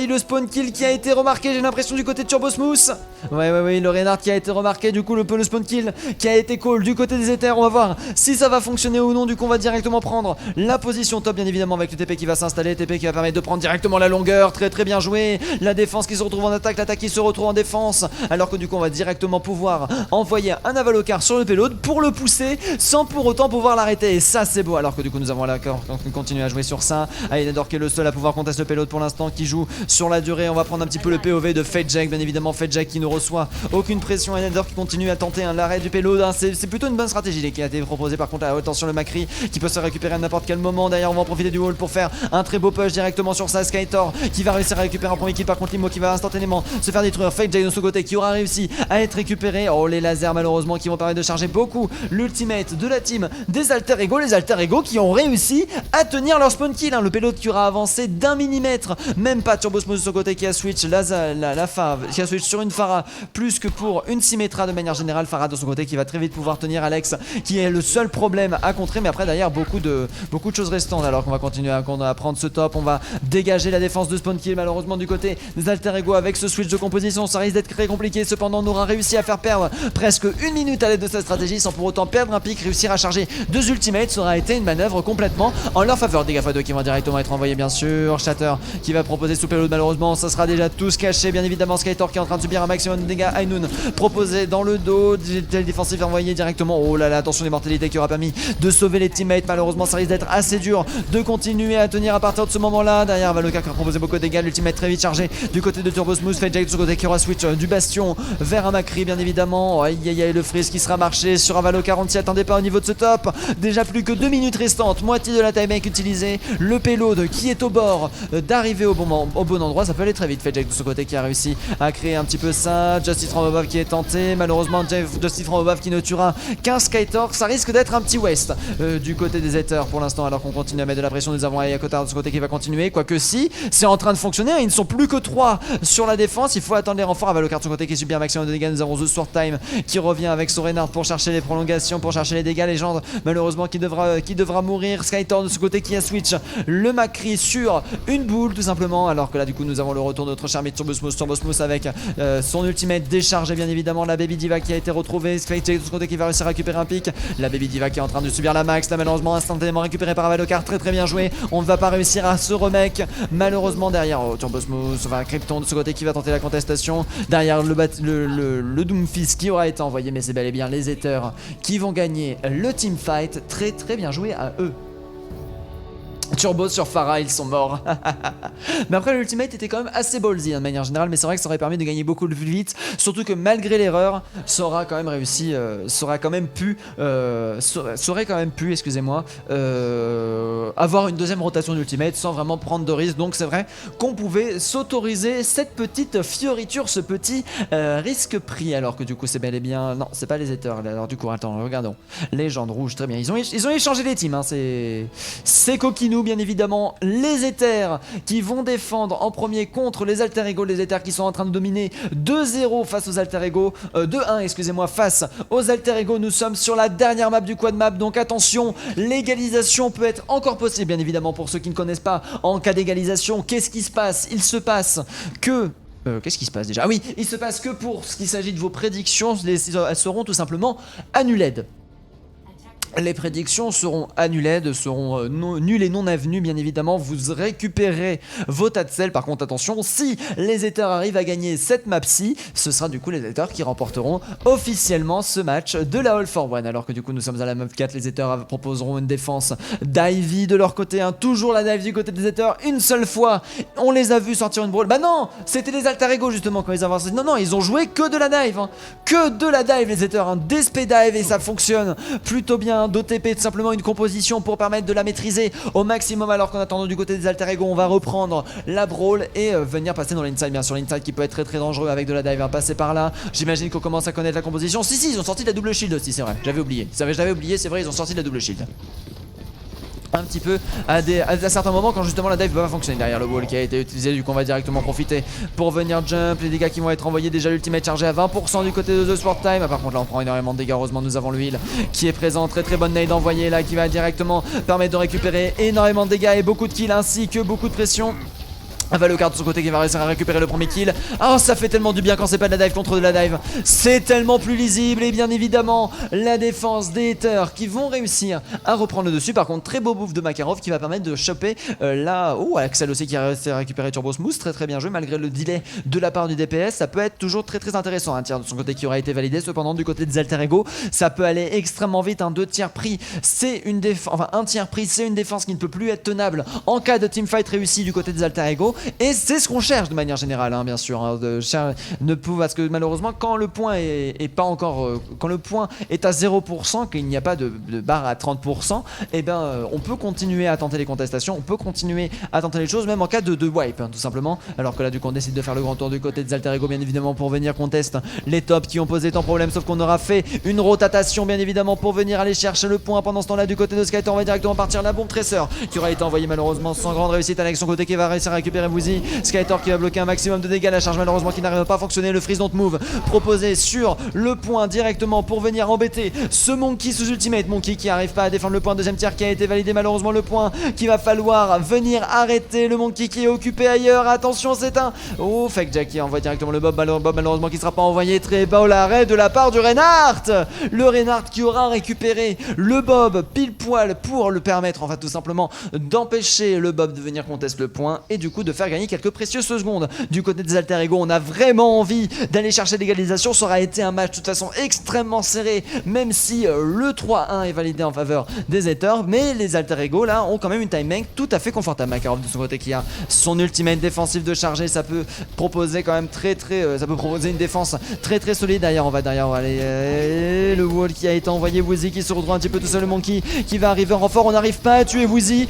le spawn kill qui a été remarqué, j'ai l'impression du côté de Turbo Smooth. Ouais le Reinhardt qui a été remarqué, du coup le spawn kill qui a été call du côté des Ethers. On va voir si ça va fonctionner ou non. Du coup on va directement prendre la position top bien évidemment avec le TP qui va s'installer, TP qui va permettre de prendre directement la longueur. Très bien joué. La défense qui se retrouve en attaque, l'attaque qui se retrouve en défense. Alors que du coup on va directement pouvoir envoyer un Avalocar sur le payload pour le pousser sans pour autant pouvoir l'arrêter et ça c'est beau. Alors que du coup nous avons l'accord qu'on continue à jouer sur ça. Aïnador qui est le seul à pouvoir contester le payload pour l'instant, qui joue sur la durée. On va prendre un petit peu le POV de Fate Jack bien évidemment, Fate Jack qui ne reçoit aucune pression. Aïnador qui continue à tenter l'arrêt du payload. C'est plutôt une bonne stratégie qui a été proposée. Par contre attention le Macri qui peut se récupérer à n'importe quel moment. D'ailleurs on va en profiter du wall pour faire un très beau push directement sur ça. Skytor qui va réussir à récupérer un premier kill. Par contre Limo qui va instantanément se faire détruire. Fate Jack de son côté qui aura réussi à être récupéré. Oh les lasers malheureusement qui vont permettre de charger beaucoup l'ultimate de la team des Alter Ego. Les Alter Ego qui ont réussi à tenir leur spawn kill. Le payload qui aura avancé d'1 millimètre. Même pas Turbo Smooth de son côté qui a switch la Pharah, qui a switch sur une Pharah plus que pour une Symmetra de manière générale. Pharah de son côté qui va très vite pouvoir tenir Alex qui est le seul problème à contrer. Mais après derrière beaucoup de choses restantes. Alors qu'on va continuer à prendre ce top. On va dégager la défense de spawn kill malheureusement du côté des Alter Ego avec ce switch de composition. Ça risque d'être très compliqué. Cependant on aura réussi à faire perdre presque 1 minute à l'aide de cette stratégie sans pour autant perdre un pic. Réussir à charger 2 ultimates, ça aura été une manœuvre complètement en leur faveur. Dégâts x2 qui vont directement être envoyés bien sûr. Shatter qui va proposer sous payload malheureusement. Ça sera déjà tous caché bien évidemment. Skytor qui est en train de subir un maximum de dégâts. Ainoun proposé dans le dos. Tel défensif envoyé directement. Oh là là, attention les mortalités qui aura permis de sauver les teammates. Malheureusement ça risque d'être assez dur de continuer à tenir à partir de ce moment là. Derrière Avalocar qui a proposé beaucoup de dégâts. L'ultimate très vite chargé du côté de Turbo Smooth. Fate Jack de ce côté qui aura switch du Bastion vers un Macri bien évidemment. Aïe le freeze qui sera marché sur Avalocar. On ne s'y attendait pas au niveau de ce top. Déjà plus que 2 minutes restantes. Moitié de la timebank utilisée. Le payload qui est au bord d'arriver au bon endroit. Ça peut aller très vite. Fate Jack de ce côté qui a réussi à créer un petit peu ça. Justice from Above qui est tenté. Malheureusement Justice from Above qui ne tuera qu'un Skytor. Ça risque d'être un petit waste du côté des Ethers pour l'instant. Alors qu'on continue à mettre de la pression. Nous avons Ayakota de ce côté qui va continuer. Quoique si, c'est en train de fonctionner. Ils ne sont plus que 3 sur la défense. Il faut attendre les renforts. Avalocar de son côté qui subit un maximum de dégâts. Nous avons The Sword Time qui revient avec son Reinhardt pour chercher les prolongations, pour chercher les dégâts. Légende malheureusement qui devra mourir. Skytor de ce côté qui a switch le Macri sur une boule tout simplement. Alors que là du coup nous avons le retour de notre cher Turbo Smooth avec son ultimate déchargé bien évidemment. La Baby Diva qui a été retrouvée. Skytor de ce côté qui va réussir à récupérer un pic. La Baby Diva qui est en train de subir la max. Là malheureusement instantanément récupéré par Avalocar. Très bien joué. On ne va pas réussir à se remake malheureusement derrière. Turbo Smooth, Krypton de ce côté qui va tenter la contestation. Derrière le Doomfist qui aura été envoyé, mais c'est bel et bien les Ethers qui vont gagner le teamfight. Très bien joué à eux. Turbo sur Pharah, ils sont morts. Mais après l'ultimate était quand même assez ballsy de manière générale, mais c'est vrai que ça aurait permis de gagner beaucoup plus vite, surtout que malgré l'erreur, ça aura quand même réussi, ça aurait quand même pu, excusez-moi, avoir une deuxième rotation d'ultimate sans vraiment prendre de risque. Donc c'est vrai qu'on pouvait s'autoriser cette petite fioriture, ce petit risque pris, alors que du coup c'est bel et bien, non c'est pas les Ethers. Alors du coup attends, regardons, légende rouge, très bien, ils ont échangé les teams, hein. C'est coquinou. nous bien évidemment les Ethers qui vont défendre en premier contre les Alter Ego, les Ethers qui sont en train de dominer 2-0 face aux Alter Ego, 2-1 excusez-moi face aux Alter Ego. Nous sommes sur la dernière map du quad map, donc attention, l'égalisation peut être encore possible bien évidemment pour ceux qui ne connaissent pas. En cas d'égalisation, qu'est-ce qui se passe? Il se passe que... qu'est-ce qui se passe déjà? Ah oui, il se passe que pour ce qui s'agit de vos prédictions, elles seront tout simplement annulées. Les prédictions seront annulées, seront nulles et non avenues bien évidemment. Vous récupérez vos tas de sel. Par contre attention, si les Ethers arrivent à gagner cette map-ci, ce sera du coup les Ethers qui remporteront officiellement ce match de la All for One. Alors que du coup nous sommes à la map 4, les Ethers proposeront une défense d'Ivy de leur côté, hein. Toujours la dive du côté des Ethers. Une seule fois on les a vus sortir une brawl. Bah non, c'était les Alter Ego justement quand ils avancent. Non, ils ont joué que de la dive, hein. Que de la dive les Ethers, hein. Des SP dive et ça fonctionne plutôt bien. D'OTP, tout simplement une composition pour permettre de la maîtriser au maximum, alors qu'en attendant du côté des Alter Ego on va reprendre la brawl et venir passer dans l'inside, bien sûr l'inside qui peut être très très dangereux avec de la dive, hein. Passer par là, j'imagine qu'on commence à connaître la composition. Si ils ont sorti de la double shield aussi, c'est vrai, j'avais oublié, je l'avais oublié, c'est vrai, ils ont sorti de la double shield un petit peu à certains moments quand justement la dive va pas fonctionner derrière le wall qui a été utilisé. Du coup on va directement profiter pour venir jump, les dégâts qui vont être envoyés, déjà l'ultimate chargé à 20% du côté de The Sword Time. Ah, par contre là on prend énormément de dégâts, heureusement nous avons l'huile qui est présent, très très bonne nade envoyée là qui va directement permettre de récupérer énormément de dégâts et beaucoup de kills ainsi que beaucoup de pression. Valocard de son côté qui va réussir à récupérer le premier kill. Oh, ça fait tellement du bien quand c'est pas de la dive contre de la dive. C'est tellement plus lisible. Et bien évidemment la défense des Ethers qui vont réussir à reprendre le dessus. Par contre très beau bouffe de Makarov qui va permettre de choper là. Oh, Axel aussi qui a réussi à récupérer Turbo Smooth. Très très bien joué malgré le delay de la part du DPS. Ça peut être toujours très très intéressant. Un tiers de son côté qui aura été validé. Cependant du côté des Alter Ego ça peut aller extrêmement vite. Un 2 tiers pris c'est une défense. Enfin un tiers pris c'est une défense qui ne peut plus être tenable en cas de teamfight réussi du côté des Alter Ego. Et c'est ce qu'on cherche de manière générale, hein, bien sûr, hein, parce que malheureusement quand le point est pas encore, quand le point est à 0%, qu'il n'y a pas de barre à 30%, et ben on peut continuer à tenter les contestations, on peut continuer à tenter les choses, même en cas de wipe, hein, tout simplement. Alors que là du coup on décide de faire le grand tour du côté des Alter Ego bien évidemment pour venir contester les tops qui ont posé tant de problèmes, sauf qu'on aura fait une rotation bien évidemment pour venir aller chercher le point. Pendant ce temps là du côté de Skytor on va directement partir la bombe tresseur qui aura été envoyée malheureusement sans grande réussite avec son côté qui va réussir à récupérer Woozy. Skytor qui va bloquer un maximum de dégâts, la charge malheureusement qui n'arrive pas à fonctionner, le freeze don't move proposé sur le point directement pour venir embêter ce Monkey sous ultimate. Monkey qui arrive pas à défendre le point, deuxième tiers qui a été validé, malheureusement le point qu'il va falloir venir arrêter. Le Monkey qui est occupé ailleurs, attention c'est un... Oh, Fake Jack qui envoie directement le Bob, malheureusement qui sera pas envoyé, très bas l'arrêt de la part du Reinhardt. Le Reinhardt qui aura récupéré le Bob pile poil pour le permettre en fait tout simplement d'empêcher le Bob de venir contester le point et du coup de faire gagner quelques précieuses secondes. Du côté des Alter Ego on a vraiment envie d'aller chercher l'égalisation. Ça aura été un match de toute façon extrêmement serré même si le 3-1 est validé en faveur des Ethers, mais les Alter Ego là ont quand même une timing tout à fait confortable. Makarov de son côté qui a son ultimate défensif de charger, ça peut proposer quand même ça peut proposer une défense très très solide. Derrière on va aller le wall qui a été envoyé, Woozy qui se retrouve un petit peu tout seul, le Monkey qui va arriver en renfort, on n'arrive pas à tuer Woozy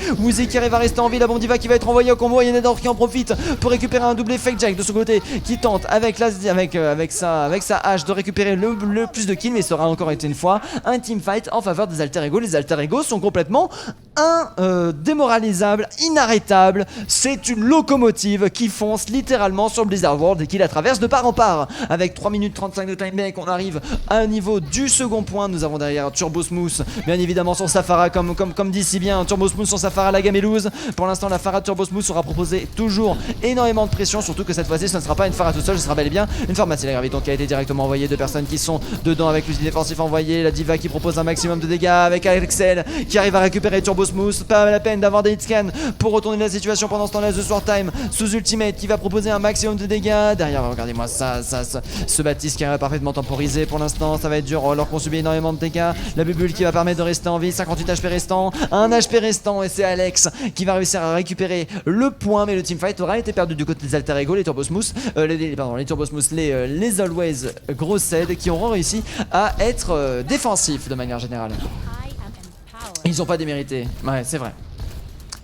qui arrive à rester en vie, la bombe diva qui va être envoyée au combo et Nedor qui en profite pour récupérer un doublé. Fake Jack de son côté qui tente avec sa hache de récupérer le plus de kills, mais ça aura encore été une fois un teamfight en faveur des Alter Ego. Les Alter Ego sont complètement démoralisables, inarrêtables. C'est une locomotive qui fonce littéralement sur Blizzard World et qui la traverse de part en part. Avec 3 minutes 35 de time bank, on arrive à un niveau du second point. Nous avons derrière Turbo Smooth, bien évidemment son Safara comme dit si bien, Turbo Smooth son Safara la gamelouse. Pour l'instant la Farah Turbo Smooth sera proposée toujours énormément de pression, surtout que cette fois-ci ce ne sera pas une Farah tout seul, ce sera bel et bien une pharmacie la graviton qui a été directement envoyée, deux personnes qui sont dedans avec l'outil défensif envoyé, la diva qui propose un maximum de dégâts avec Axel qui arrive à récupérer Turbo Smooth. Pas la peine d'avoir des hitscans pour retourner la situation. Pendant ce temps là The Sword Time sous ultimate qui va proposer un maximum de dégâts. Derrière regardez-moi ça, ce Baptiste qui a parfaitement temporisé. Pour l'instant ça va être dur alors qu'on subit énormément de dégâts. La bubule qui va permettre de rester en vie, 58 HP restants, un HP restant et c'est Alex qui va réussir à récupérer le point, mais le teamfight aura été perdu du côté des Alter Ego. Les Turbo Smooth, les Turbo Smooth, les Always Grossed qui auront réussi à être défensifs de manière générale. Ils ont pas démérité, ouais c'est vrai.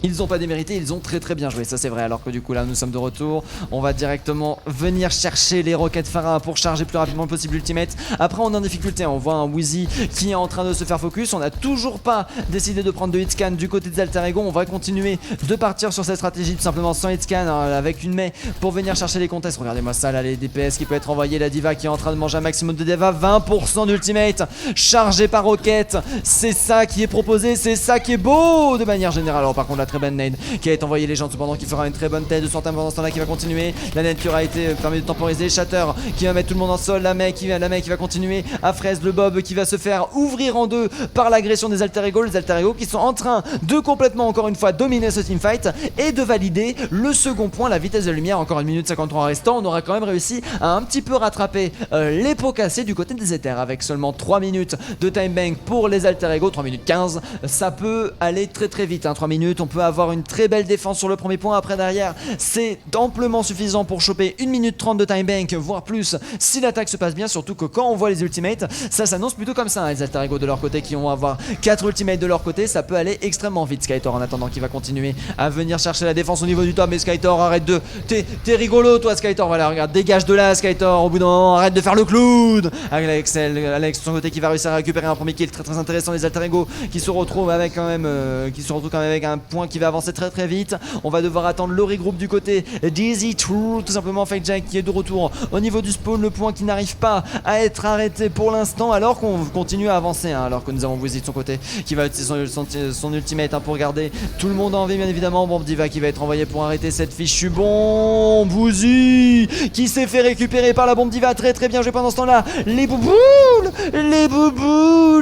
Ils ont pas démérité, ils ont très bien joué, ça c'est vrai. Alors que du coup là nous sommes de retour, on va directement venir chercher les roquettes Pharah pour charger plus rapidement possible l'ultimate. Après on est en difficulté, on voit un Wheezy qui est en train de se faire focus. On n'a toujours pas décidé de prendre de hitscan du côté des Alter Ego. On va continuer de partir sur cette stratégie tout simplement sans hitscan avec une Mei pour venir chercher les contestes. Regardez-moi ça là, les DPS qui peut être envoyé, la Diva qui est en train de manger un maximum de deva, 20% d'ultimate chargé par roquette. C'est ça qui est proposé, c'est ça qui est beau de manière générale. Alors par contre la très bonne nade qui a été envoyée, les gens cependant qui fera une très bonne tête de sortie pendant ce temps là qui va continuer. La nade qui aura été permis de temporiser, Shatter qui va mettre tout le monde en sol, la Mei qui va continuer à fraise, le Bob qui va se faire ouvrir en deux par l'agression des Alter Ego, les Alter Ego qui sont en train de complètement encore une fois dominer ce teamfight et de valider le second point, la vitesse de lumière. Encore 1 minute 53 restant, on aura quand même réussi à un petit peu rattraper les pots cassés du côté des Éthers avec seulement 3 minutes de time bank pour les Alter Ego, 3 minutes 15, ça peut aller très vite, 3 minutes, on peut avoir une très belle défense sur le premier point. Après derrière c'est amplement suffisant pour choper 1 minute 30 de time bank, voire plus si l'attaque se passe bien, surtout que quand on voit les ultimates, ça s'annonce plutôt comme ça, les Alter Ego de leur côté qui vont avoir 4 ultimates de leur côté, ça peut aller extrêmement vite. Skytor en attendant qui va continuer à venir chercher la défense au niveau du top, mais Skytor arrête de... T'es rigolo toi Skytor, voilà regarde, dégage de là Skytor, au bout d'un moment arrête de faire le clown. Alex de son côté qui va réussir à récupérer un premier kill très intéressant, les Alter Ego qui se retrouvent avec quand même avec un point qui va avancer très vite. On va devoir attendre le regroupe du côté d'Easy True, tout simplement Fake Jack qui est de retour au niveau du spawn, le point qui n'arrive pas à être arrêté pour l'instant alors qu'on continue à avancer, alors que nous avons Wheezy de son côté qui va utiliser son ultimate pour garder tout le monde en vie bien évidemment. Bomb Diva qui va être envoyé pour arrêter cette fichue bombe. Wheezy qui s'est fait récupérer par la bombe Diva, très bien joué pendant ce temps là. Les bouboules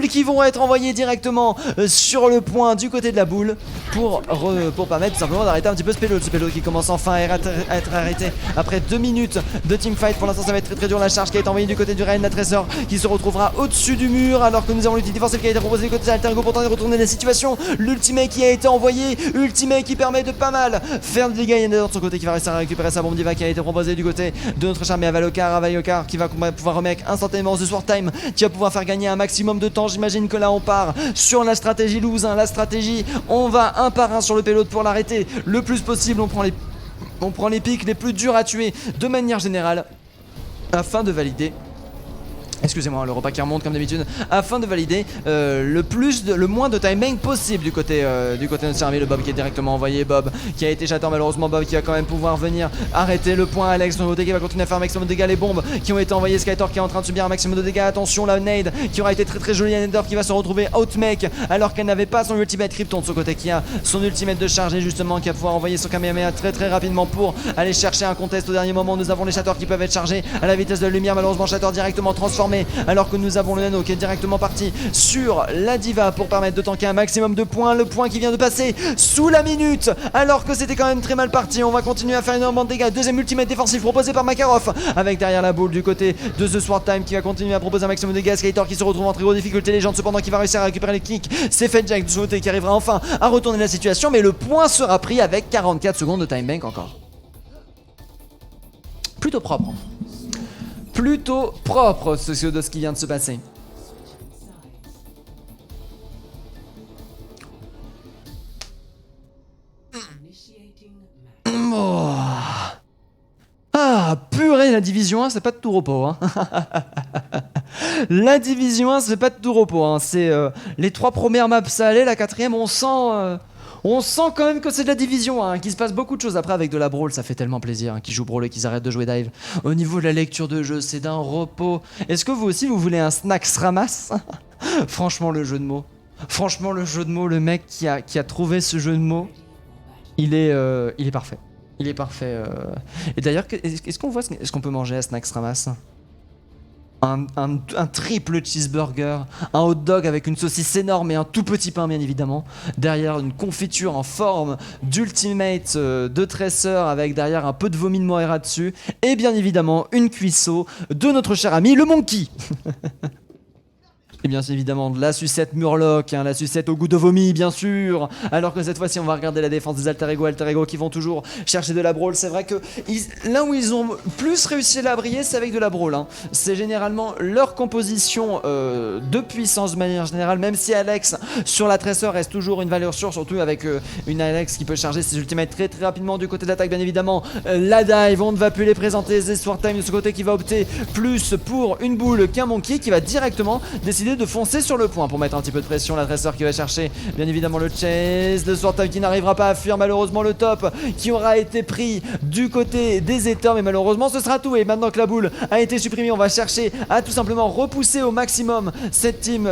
qui vont être envoyés directement sur le point du côté de la boule pour permettre tout simplement d'arrêter un petit peu ce payload qui commence enfin à être arrêté après 2 minutes de teamfight. Pour l'instant ça va être très dur, la charge qui a été envoyée du côté du Rain, la Tracer qui se retrouvera au-dessus du mur alors que nous avons l'ulti défensif qui a été proposé du côté de Alter Ego pour tenter de retourner la situation. L'ultimate qui a été envoyé, ultimate qui permet de pas mal faire de dégâts. Il y en a de son côté qui va réussir à récupérer sa bombe Diva qui a été proposée du côté de notre charme, et Avalokar qui va pouvoir remettre instantanément The Sword Time qui va pouvoir faire gagner un maximum de temps. J'imagine que là on part sur la stratégie loose, la stratégie on va un par un sur le payload pour l'arrêter le plus possible. On prend les pics les plus durs à tuer de manière générale afin de valider. Excusez-moi, le repas qui remonte comme d'habitude, afin de valider le moins de timing possible du côté de notre ami. Le Bob qui est directement envoyé, Bob qui a été chateur malheureusement, Bob qui va quand même pouvoir venir arrêter le point. Alex de côté qui va continuer à faire un maximum de dégâts, les bombes qui ont été envoyées, Skytor qui est en train de subir un maximum de dégâts. Attention la nade qui aura été très jolie, Nether qui va se retrouver outmake alors qu'elle n'avait pas son ultimate. Krypton de son côté qui a son ultimate de charge justement, qui va pouvoir envoyer son Kamehameha très rapidement pour aller chercher un contest au dernier moment. Nous avons les Shatter qui peuvent être chargés à la vitesse de la lumière, malheureusement Shatter directement transformé alors que nous avons le Nano qui est directement parti sur la Diva pour permettre de tanker un maximum de points. Le point qui vient de passer sous la minute alors que c'était quand même très mal parti. On va continuer à faire énormément de dégâts. Deuxième ultimate défensif proposé par Makarov avec derrière la boule du côté de The Sword Time qui va continuer à proposer un maximum de dégâts. Skytor qui se retrouve en très grosse difficulté, les gens cependant qui va réussir à récupérer les kicks. C'est Fed Jack de son côté qui arrivera enfin à retourner la situation, mais le point sera pris avec 44 secondes de time bank encore. Plutôt propre de ce qui vient de se passer. Oh. Ah purée, la division 1 c'est pas de tout repos hein. La division 1 c'est pas de tout repos hein. C'est les 3 premières maps ça allait, la 4ème on sent quand même que c'est de la division 1 qu'il se passe beaucoup de choses. Après avec de la brawl ça fait tellement plaisir qu'ils jouent brawl et qu'ils arrêtent de jouer dive. Au niveau de la lecture de jeu c'est d'un repos. Est-ce que vous aussi vous voulez un Snacks Ramas? Franchement le jeu de mots, le mec qui a trouvé ce jeu de mots, il est parfait. Il est parfait. Et d'ailleurs, est-ce qu'on voit ce qu'on peut manger à Snacks Ramas? Un triple cheeseburger, un hot dog avec une saucisse énorme et un tout petit pain bien évidemment. Derrière une confiture en forme d'ultimate de Tracer avec derrière un peu de vomi de Moira dessus. Et bien évidemment une cuisseau de notre cher ami le Monkey. Et bien évidemment de la sucette Murloc, hein, la sucette au goût de vomi bien sûr. Alors que cette fois-ci on va regarder la défense des Alter Ego qui vont toujours chercher de la brawl. C'est vrai que là où ils ont plus réussi à briller, c'est avec de la brawl, hein. C'est généralement leur composition de puissance de manière générale, même si Alex sur la Tracer reste toujours une valeur sûre, surtout avec une Alex qui peut charger ses ultimates très très rapidement du côté de l'attaque. Bien évidemment la dive, on ne va plus les présenter. Sword Time de ce côté qui va opter plus pour une boule qu'un monkey, qui va directement décider de foncer sur le point pour mettre un petit peu de pression. La Tracer qui va chercher bien évidemment le chase de Sword Time qui n'arrivera pas à fuir malheureusement le top qui aura été pris du côté des Ethers, mais malheureusement ce sera tout. Et maintenant que la boule a été supprimée, on va chercher à tout simplement repousser au maximum cette team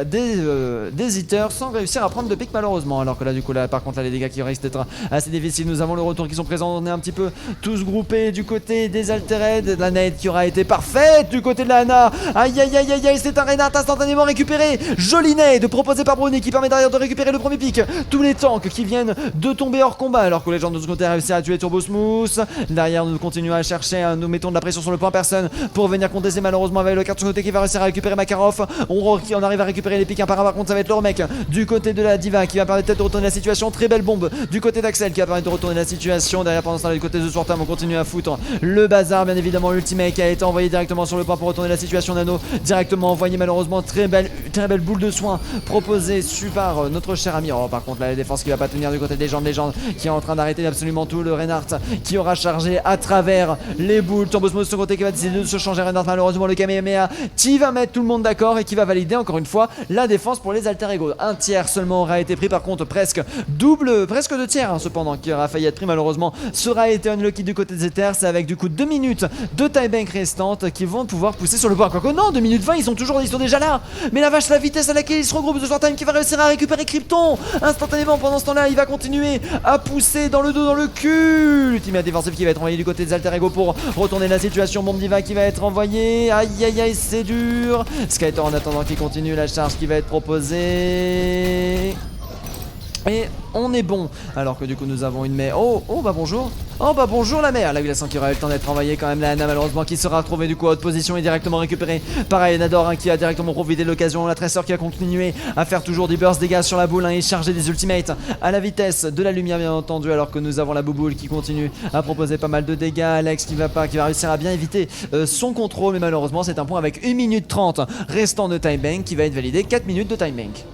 des Ethers sans réussir à prendre de pick malheureusement. Alors que là du coup là par contre là, les dégâts qui restent d'être assez difficiles. Nous avons le retour qui sont présents, on est un petit peu tous groupés du côté des Altered. La nade qui aura été parfaite du côté de la Ana. Aïe aïe aïe aïe aïe, c'est un Reinhardt instantanément récupéré. Jolie nade proposée par Brony qui permet derrière de récupérer le premier pick. Tous les tanks qui viennent de tomber hors combat alors que les gens de ce côté a réussi à tuer Turbo Smooth. Derrière nous continuons à chercher, nous mettons de la pression sur le point, personne pour venir contester malheureusement avec le carte de ce côté qui va réussir à récupérer Makarov. On arrive à récupérer les pics un par contre ça va être leur mec du côté de la Diva qui va permettre peut-être de retourner la situation. Très belle bombe du côté d'Axel qui va permettre de retourner la situation. Derrière pendant ce temps là du côté de Sword Time on continue à foutre le bazar. Bien évidemment l'ultimate qui a été envoyé directement sur le point pour retourner la situation. Nano directement envoyé malheureusement. Très belle boule de soin proposée par notre cher ami. Oh, par contre là la défense qui va pas tenir du côté des gens de légende qui est en train d'arrêter absolument tout. Le Reinhardt qui aura chargé à travers les boules. Turbo Smooth de ce côté qui va décider de se changer. Reinhardt malheureusement le Kamehameha qui va mettre tout le monde d'accord et qui va valider encore une fois la défense pour les Alter Ego. Un tiers seulement aura été pris, par contre presque deux tiers hein, cependant qui aura failli être pris malheureusement sera été unlucky du côté des Ethers. C'est avec du coup 2 minutes de timebank restantes qui vont pouvoir pousser sur le point. Quoique non, 2 minutes 20 ils sont déjà là. Mais la vache, la vitesse à laquelle ils se regroupent de Sword Time qui va réussir à récupérer Krypton instantanément. Pendant ce temps là il va continuer à pousser dans le dos, dans le cul. L'ultimate défensif qui va être envoyé du côté des Alter Ego pour retourner la situation. Bombe Diva qui va être envoyée. Aïe aïe aïe, c'est dur. Skytor en attendant qui continue la charge qui va être proposée. Et on est bon. Alors que du coup nous avons une mère. Oh bah bonjour. Oh bah bonjour la mère. Là il a senti qu'il aurait eu le temps d'être envoyé quand même. La Ana malheureusement qui sera retrouvée du coup à haute position et directement récupérée par Aenador hein, qui a directement profité de l'occasion. La Tracer qui a continué à faire toujours des burst dégâts sur la boule hein, et charger des ultimates à la vitesse de la lumière bien entendu. Alors que nous avons la bouboule qui continue à proposer pas mal de dégâts. Alex qui va réussir à bien éviter son contrôle. Mais malheureusement c'est un point avec 1 minute 30 restant de timebank qui va être validé. 4 minutes de timebank.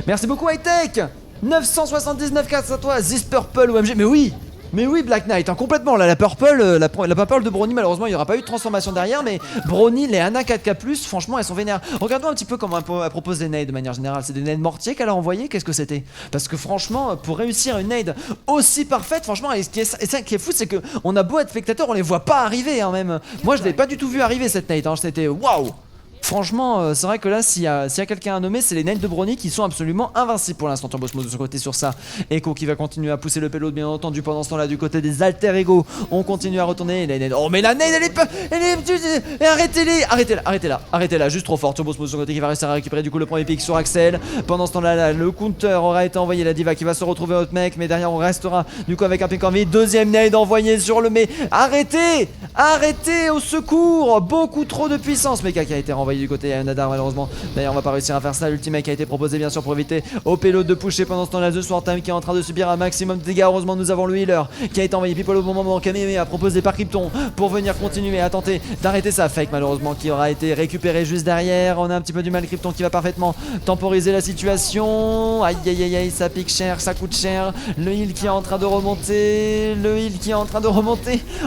Merci beaucoup Hightech. 979 grâce à toi, This Purple OMG. Mais oui Black Knight, hein, complètement là, la purple de Brony, malheureusement il n'y aura pas eu de transformation derrière, mais Brony, les Ana 4K+, franchement elles sont vénères. Regardons un petit peu comment elle propose des nades de manière générale. C'est des nades mortiers qu'elle a envoyées, qu'est-ce que c'était? Parce que franchement, pour réussir une nade aussi parfaite, franchement, et ça qui est fou, c'est que on a beau être spectateur, on les voit pas arriver hein, même. Moi je l'ai pas du tout vu arriver cette nade, hein, c'était waouh. Franchement, c'est vrai que là, s'il y a quelqu'un à nommer, c'est les nades de Brony qui sont absolument invincibles pour l'instant. Turbo Smooth de ce côté sur ça. Echo qui va continuer à pousser le payload, bien entendu, pendant ce temps-là, du côté des Alter Ego. On continue à retourner. Les nades. Oh, mais la nade, arrêtez-la, juste trop fort. Turbo Smooth de ce côté qui va réussir à récupérer du coup le premier pick sur Axel. Pendant ce temps-là, le counter aura été envoyé. La Diva qui va se retrouver au mec, mais derrière, on restera du coup avec un pick en vie. Deuxième nade envoyé sur le. Mais arrêtez, au secours. Beaucoup trop de puissance. Mecha qui a été renvoyé du côté Nadar malheureusement. D'ailleurs on va pas réussir à faire ça. L'ultimate qui a été proposé bien sûr pour éviter au payload de pusher. Pendant ce temps là The Sword Time qui est en train de subir un maximum de dégâts. Heureusement nous avons le healer qui a été envoyé people au bon moment. Kamehameha proposé par Krypton pour venir continuer à tenter d'arrêter ça. Fake malheureusement qui aura été récupéré juste derrière. On a un petit peu du mal. Krypton qui va parfaitement temporiser la situation. Aïe aïe aïe aïe, ça pique cher, ça coûte cher. Le heal qui est en train de remonter.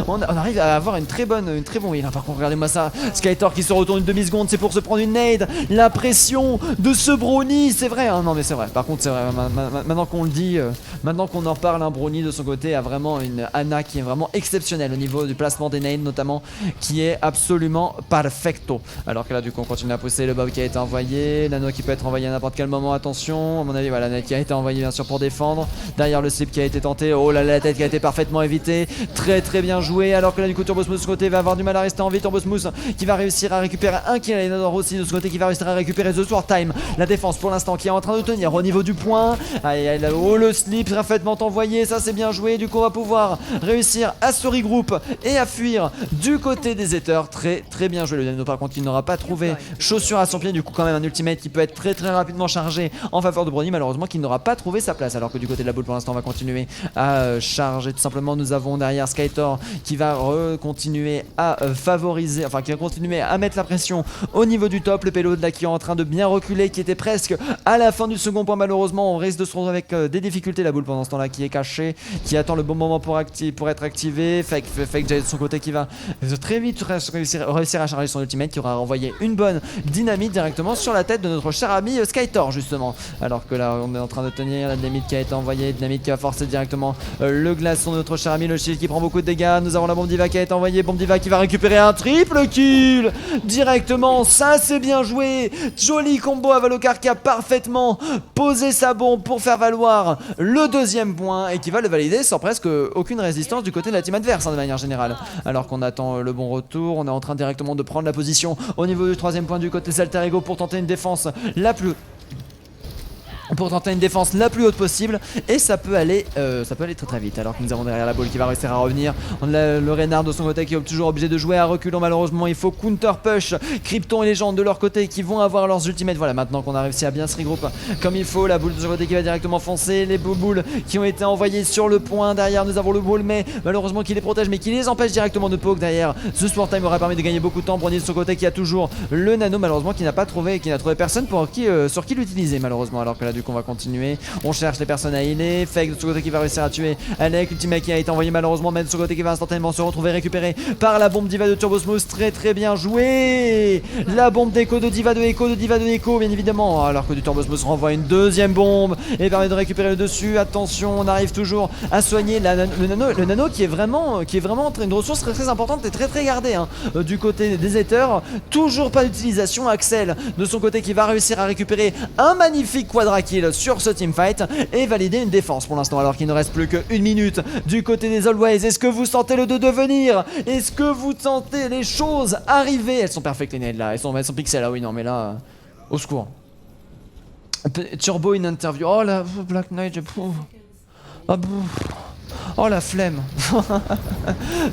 On arrive à avoir un très bon heal hein. Par contre regardez-moi ça. Skytor qui se retourne une demi-seconde, c'est pour se prendre une nade. La pression de ce Brony, c'est vrai hein. Non mais c'est vrai, par contre c'est vrai, maintenant qu'on le dit, maintenant qu'on en reparle, un Brony de son côté a vraiment une Ana qui est vraiment exceptionnelle au niveau du placement des nades notamment, qui est absolument perfecto. Alors que là du coup on continue à pousser le Bob qui a été envoyé, l'anneau qui peut être envoyé à n'importe quel moment, attention, à mon avis voilà, la nade qui a été envoyée bien sûr pour défendre, derrière le slip qui a été tenté, oh là là, la tête qui a été parfaitement évitée, très bien joué. Alors que là du coup Turbo Smooth de ce côté va avoir du mal à rester en vie. Turbo Smooth qui va réussir à récupérer un kill. Ayanador aussi de ce côté qui va réussir à récupérer The Sword Time. La défense pour l'instant qui est en train de tenir au niveau du point. Oh, le slip parfaitement envoyé, ça c'est bien joué. Du coup on va pouvoir réussir à se regrouper et à fuir du côté des Ethers. Très très bien joué. Le Nano par contre il n'aura pas trouvé chaussure à son pied. Du coup quand même un ultimate qui peut être très très rapidement chargé en faveur de Brony. Malheureusement qu'il n'aura pas trouvé sa place. Alors que du côté de la boule pour l'instant on va continuer à charger tout simplement. Nous avons derrière Skytor qui va continuer à favoriser, enfin qui va continuer à mettre la pression au niveau du top. Le payload là qui est en train de bien reculer, qui était presque à la fin du second point. Malheureusement on risque de se retrouver avec des difficultés. La boule pendant ce temps là qui est cachée, qui attend le bon moment pour être activé. Fake Jay de son côté qui va très vite réussir à charger son ultimate, qui aura envoyé une bonne dynamite directement sur la tête de notre cher ami Skytor justement. Alors que là on est en train de tenir la dynamite qui a été envoyée, dynamite qui va forcer directement le glaçon de notre cher ami, le shield qui prend beaucoup de dégâts. Nous avons la bombe diva qui a été envoyée, bombe diva qui va récupérer un triple kill directement. Ça c'est bien joué, joli combo à Valokar qui a parfaitement posé sa bombe pour faire valoir le deuxième point et qui va le valider sans presque aucune résistance du côté de la team adverse de manière générale. Alors qu'on attend le bon retour, on est en train directement de prendre la position au niveau du troisième point du côté Alter Ego pour tenter une défense la plus haute possible, et ça peut aller très très vite. Alors que nous avons derrière la boule qui va réussir à revenir. On a le Reynard de son côté qui est toujours obligé de jouer à reculons. Malheureusement il faut counter push Krypton et Légende de leur côté qui vont avoir leurs ultimates. Voilà, maintenant qu'on a réussi à bien se regrouper comme il faut, la boule de son côté qui va directement foncer, les boules qui ont été envoyées sur le point. Derrière nous avons le boule mais malheureusement qui les protège mais qui les empêche directement de poke. Derrière The Sword Time aurait permis de gagner beaucoup de temps. Brony de son côté qui a toujours le nano, malheureusement qui n'a trouvé personne sur qui l'utiliser malheureusement. Alors que là du coup on va continuer, on cherche les personnes à healer. Fake de son côté qui va réussir à tuer Alec, ultimate qui a été envoyé malheureusement, mais de son côté qui va instantanément se retrouver récupéré par la bombe diva de Turbo Smooth. Très très bien joué, la bombe d'écho de diva de Echo bien évidemment, alors que du Turbo Smooth renvoie une deuxième bombe et permet de récupérer le dessus. Attention, on arrive toujours à soigner le nano qui est vraiment une ressource très très importante et très très gardée du côté des Ethers. Toujours pas d'utilisation. Axel de son côté qui va réussir à récupérer un magnifique quadra kill sur ce teamfight et valider une défense pour l'instant, alors qu'il ne reste plus qu'une minute du côté des Always. Est-ce que vous sentez le 2 devenir? Est-ce que vous sentez les choses arriver? Elles sont perfect les là, elles sont pixels là, oui non mais là au secours. Turbo une interview, oh la Black Knight, oh la flemme.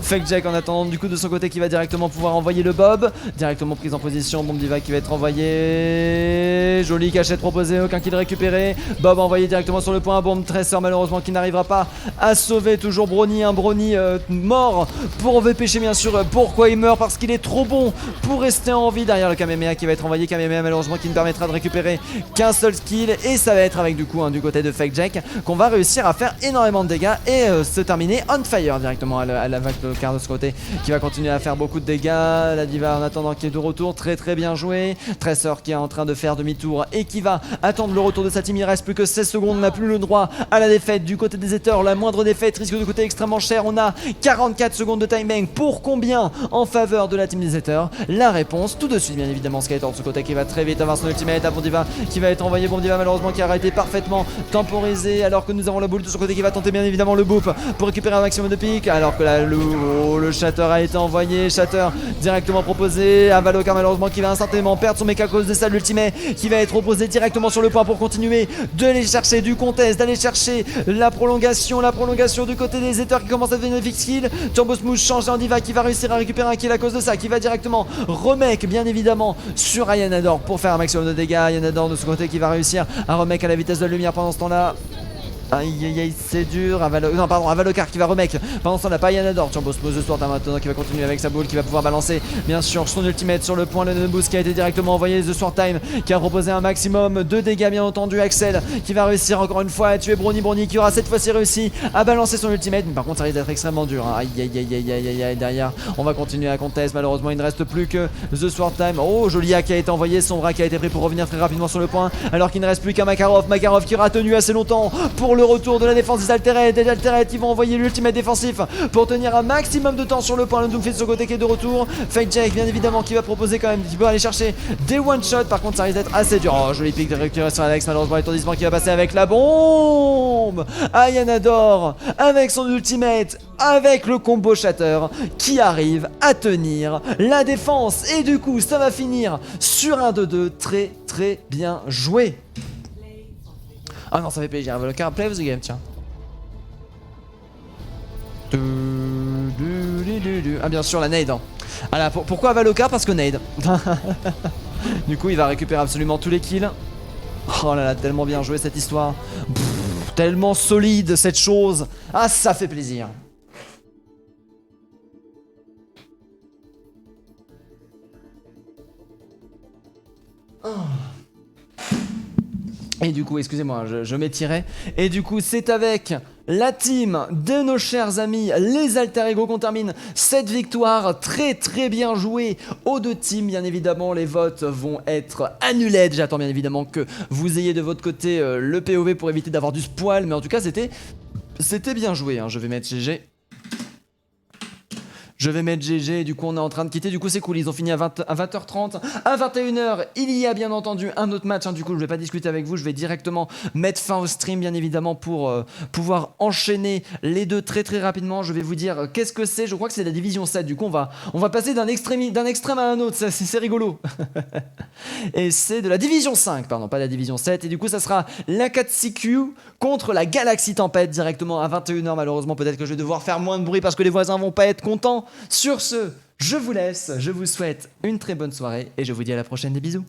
Fake Jack en attendant du coup de son côté qui va directement pouvoir envoyer le Bob. Directement prise en position, bombe diva qui va être envoyée. Jolie cachette proposée, aucun kill récupéré. Bob envoyé directement sur le point, bombe Tracer malheureusement qui n'arrivera pas à sauver toujours Brony. Un Brony mort pour VPG bien sûr. Pourquoi il meurt? Parce qu'il est trop bon pour rester en vie. Derrière le Kamehameha qui va être envoyé, Kamehameha malheureusement qui ne permettra de récupérer qu'un seul kill. Et ça va être avec du coup du côté de Fake Jack qu'on va réussir à faire énormément de dégâts et se terminer on fire directement à la vague de Car de ce côté qui va continuer à faire beaucoup de dégâts. La diva en attendant qui est de retour, très très bien joué. Tracer qui est en train de faire demi-tour et qui va attendre le retour de sa team. Il reste plus que 16 secondes, on n'a plus le droit à la défaite du côté des Ethers. La moindre défaite risque de coûter extrêmement cher. On a 44 secondes de timing pour combien en faveur de la team des Ethers? La réponse tout de suite bien évidemment. Skytor de ce côté qui va très vite avoir son ultimate à Bomb Diva qui va être envoyé. Bomb Diva malheureusement qui a été parfaitement temporisé, alors que nous avons la boule de son côté qui va tenter bien évidemment le boop pour récupérer un maximum de pics, alors que là le Shatter a été envoyé. Shatter directement proposé à Valokar malheureusement qui va instantanément perdre son méca à cause de ça. L'ultimate qui va être opposé directement sur le point pour continuer d'aller chercher du contest, d'aller chercher la prolongation du côté des Ethers qui commence à devenir fix kill. Turbo Smooth change en diva qui va réussir à récupérer un kill à cause de ça, qui va directement remake bien évidemment sur Ayanador pour faire un maximum de dégâts. Ayanador de ce côté qui va réussir à remake à la vitesse de la lumière pendant ce temps là. Aïe aïe aïe, c'est dur. À Valokar qui va remake. Pendant ce temps, on n'a pas Ayanador. Turbo Smooth de Sword maintenant qui va continuer avec sa boule, qui va pouvoir balancer bien sûr son ultimate sur le point. Le boost qui a été directement envoyé. The Sword Time qui a proposé un maximum de dégâts bien entendu. Axel qui va réussir encore une fois à tuer Brony qui aura cette fois-ci réussi à balancer son ultimate. Mais par contre, ça risque d'être extrêmement dur. Aïe aïe aïe aïe aïe aïe. Derrière, on va continuer à contest. Malheureusement, il ne reste plus que The Sword Time. Oh, Jolia qui a été envoyé. Son bras qui a été pris pour revenir très rapidement sur le point. Alors qu'il ne reste plus qu'un Makarov. Makarov qui aura tenu assez longtemps pour pour le retour de la défense des Altered. Les Altered ils vont envoyer l'ultimate défensif pour tenir un maximum de temps sur le point. Le Doomfist de ce côté qui est de retour. Fake Jake bien évidemment qui va proposer quand même, qui peut aller chercher des one shot. Par contre ça risque d'être assez dur. Oh joli pic de récupération Alex, malheureusement l'étourdissement qui va passer avec la bombe. Ayanador avec son ultimate, avec le combo shatter qui arrive à tenir la défense. Et du coup ça va finir sur un 2-2 très très bien joué. Ah non ça fait plaisir, le car play of the game tiens. Ah bien sûr la nade hein. Ah là, pourquoi Valokar? Parce que nade. Du coup il va récupérer absolument tous les kills. Oh là là, tellement bien joué cette histoire. Pff, tellement solide cette chose. Ah ça fait plaisir. Et du coup, excusez-moi, je m'étirais. Et du coup, c'est avec la team de nos chers amis, les Alter Ego, qu'on termine cette victoire très très bien jouée aux deux teams. Bien évidemment, les votes vont être annulés. J'attends bien évidemment que vous ayez de votre côté le POV pour éviter d'avoir du spoil. Mais en tout cas, c'était bien joué. Hein. Je vais mettre GG. Je vais mettre GG, du coup on est en train de quitter, du coup c'est cool, ils ont fini à 20h30, à 21h il y a bien entendu un autre match, hein. Du coup je vais pas discuter avec vous, je vais directement mettre fin au stream bien évidemment pour pouvoir enchaîner les deux très très rapidement. Je vais vous dire qu'est-ce que c'est, je crois que c'est la division 7, du coup on va passer d'un extrême à un autre, c'est rigolo. Et c'est de la division 5, pardon, pas la division 7, et du coup ça sera la 4CQ contre la Galaxy Tempête directement à 21h. Malheureusement peut-être que je vais devoir faire moins de bruit parce que les voisins vont pas être contents. Sur ce, je vous laisse, je vous souhaite une très bonne soirée et je vous dis à la prochaine, des bisous.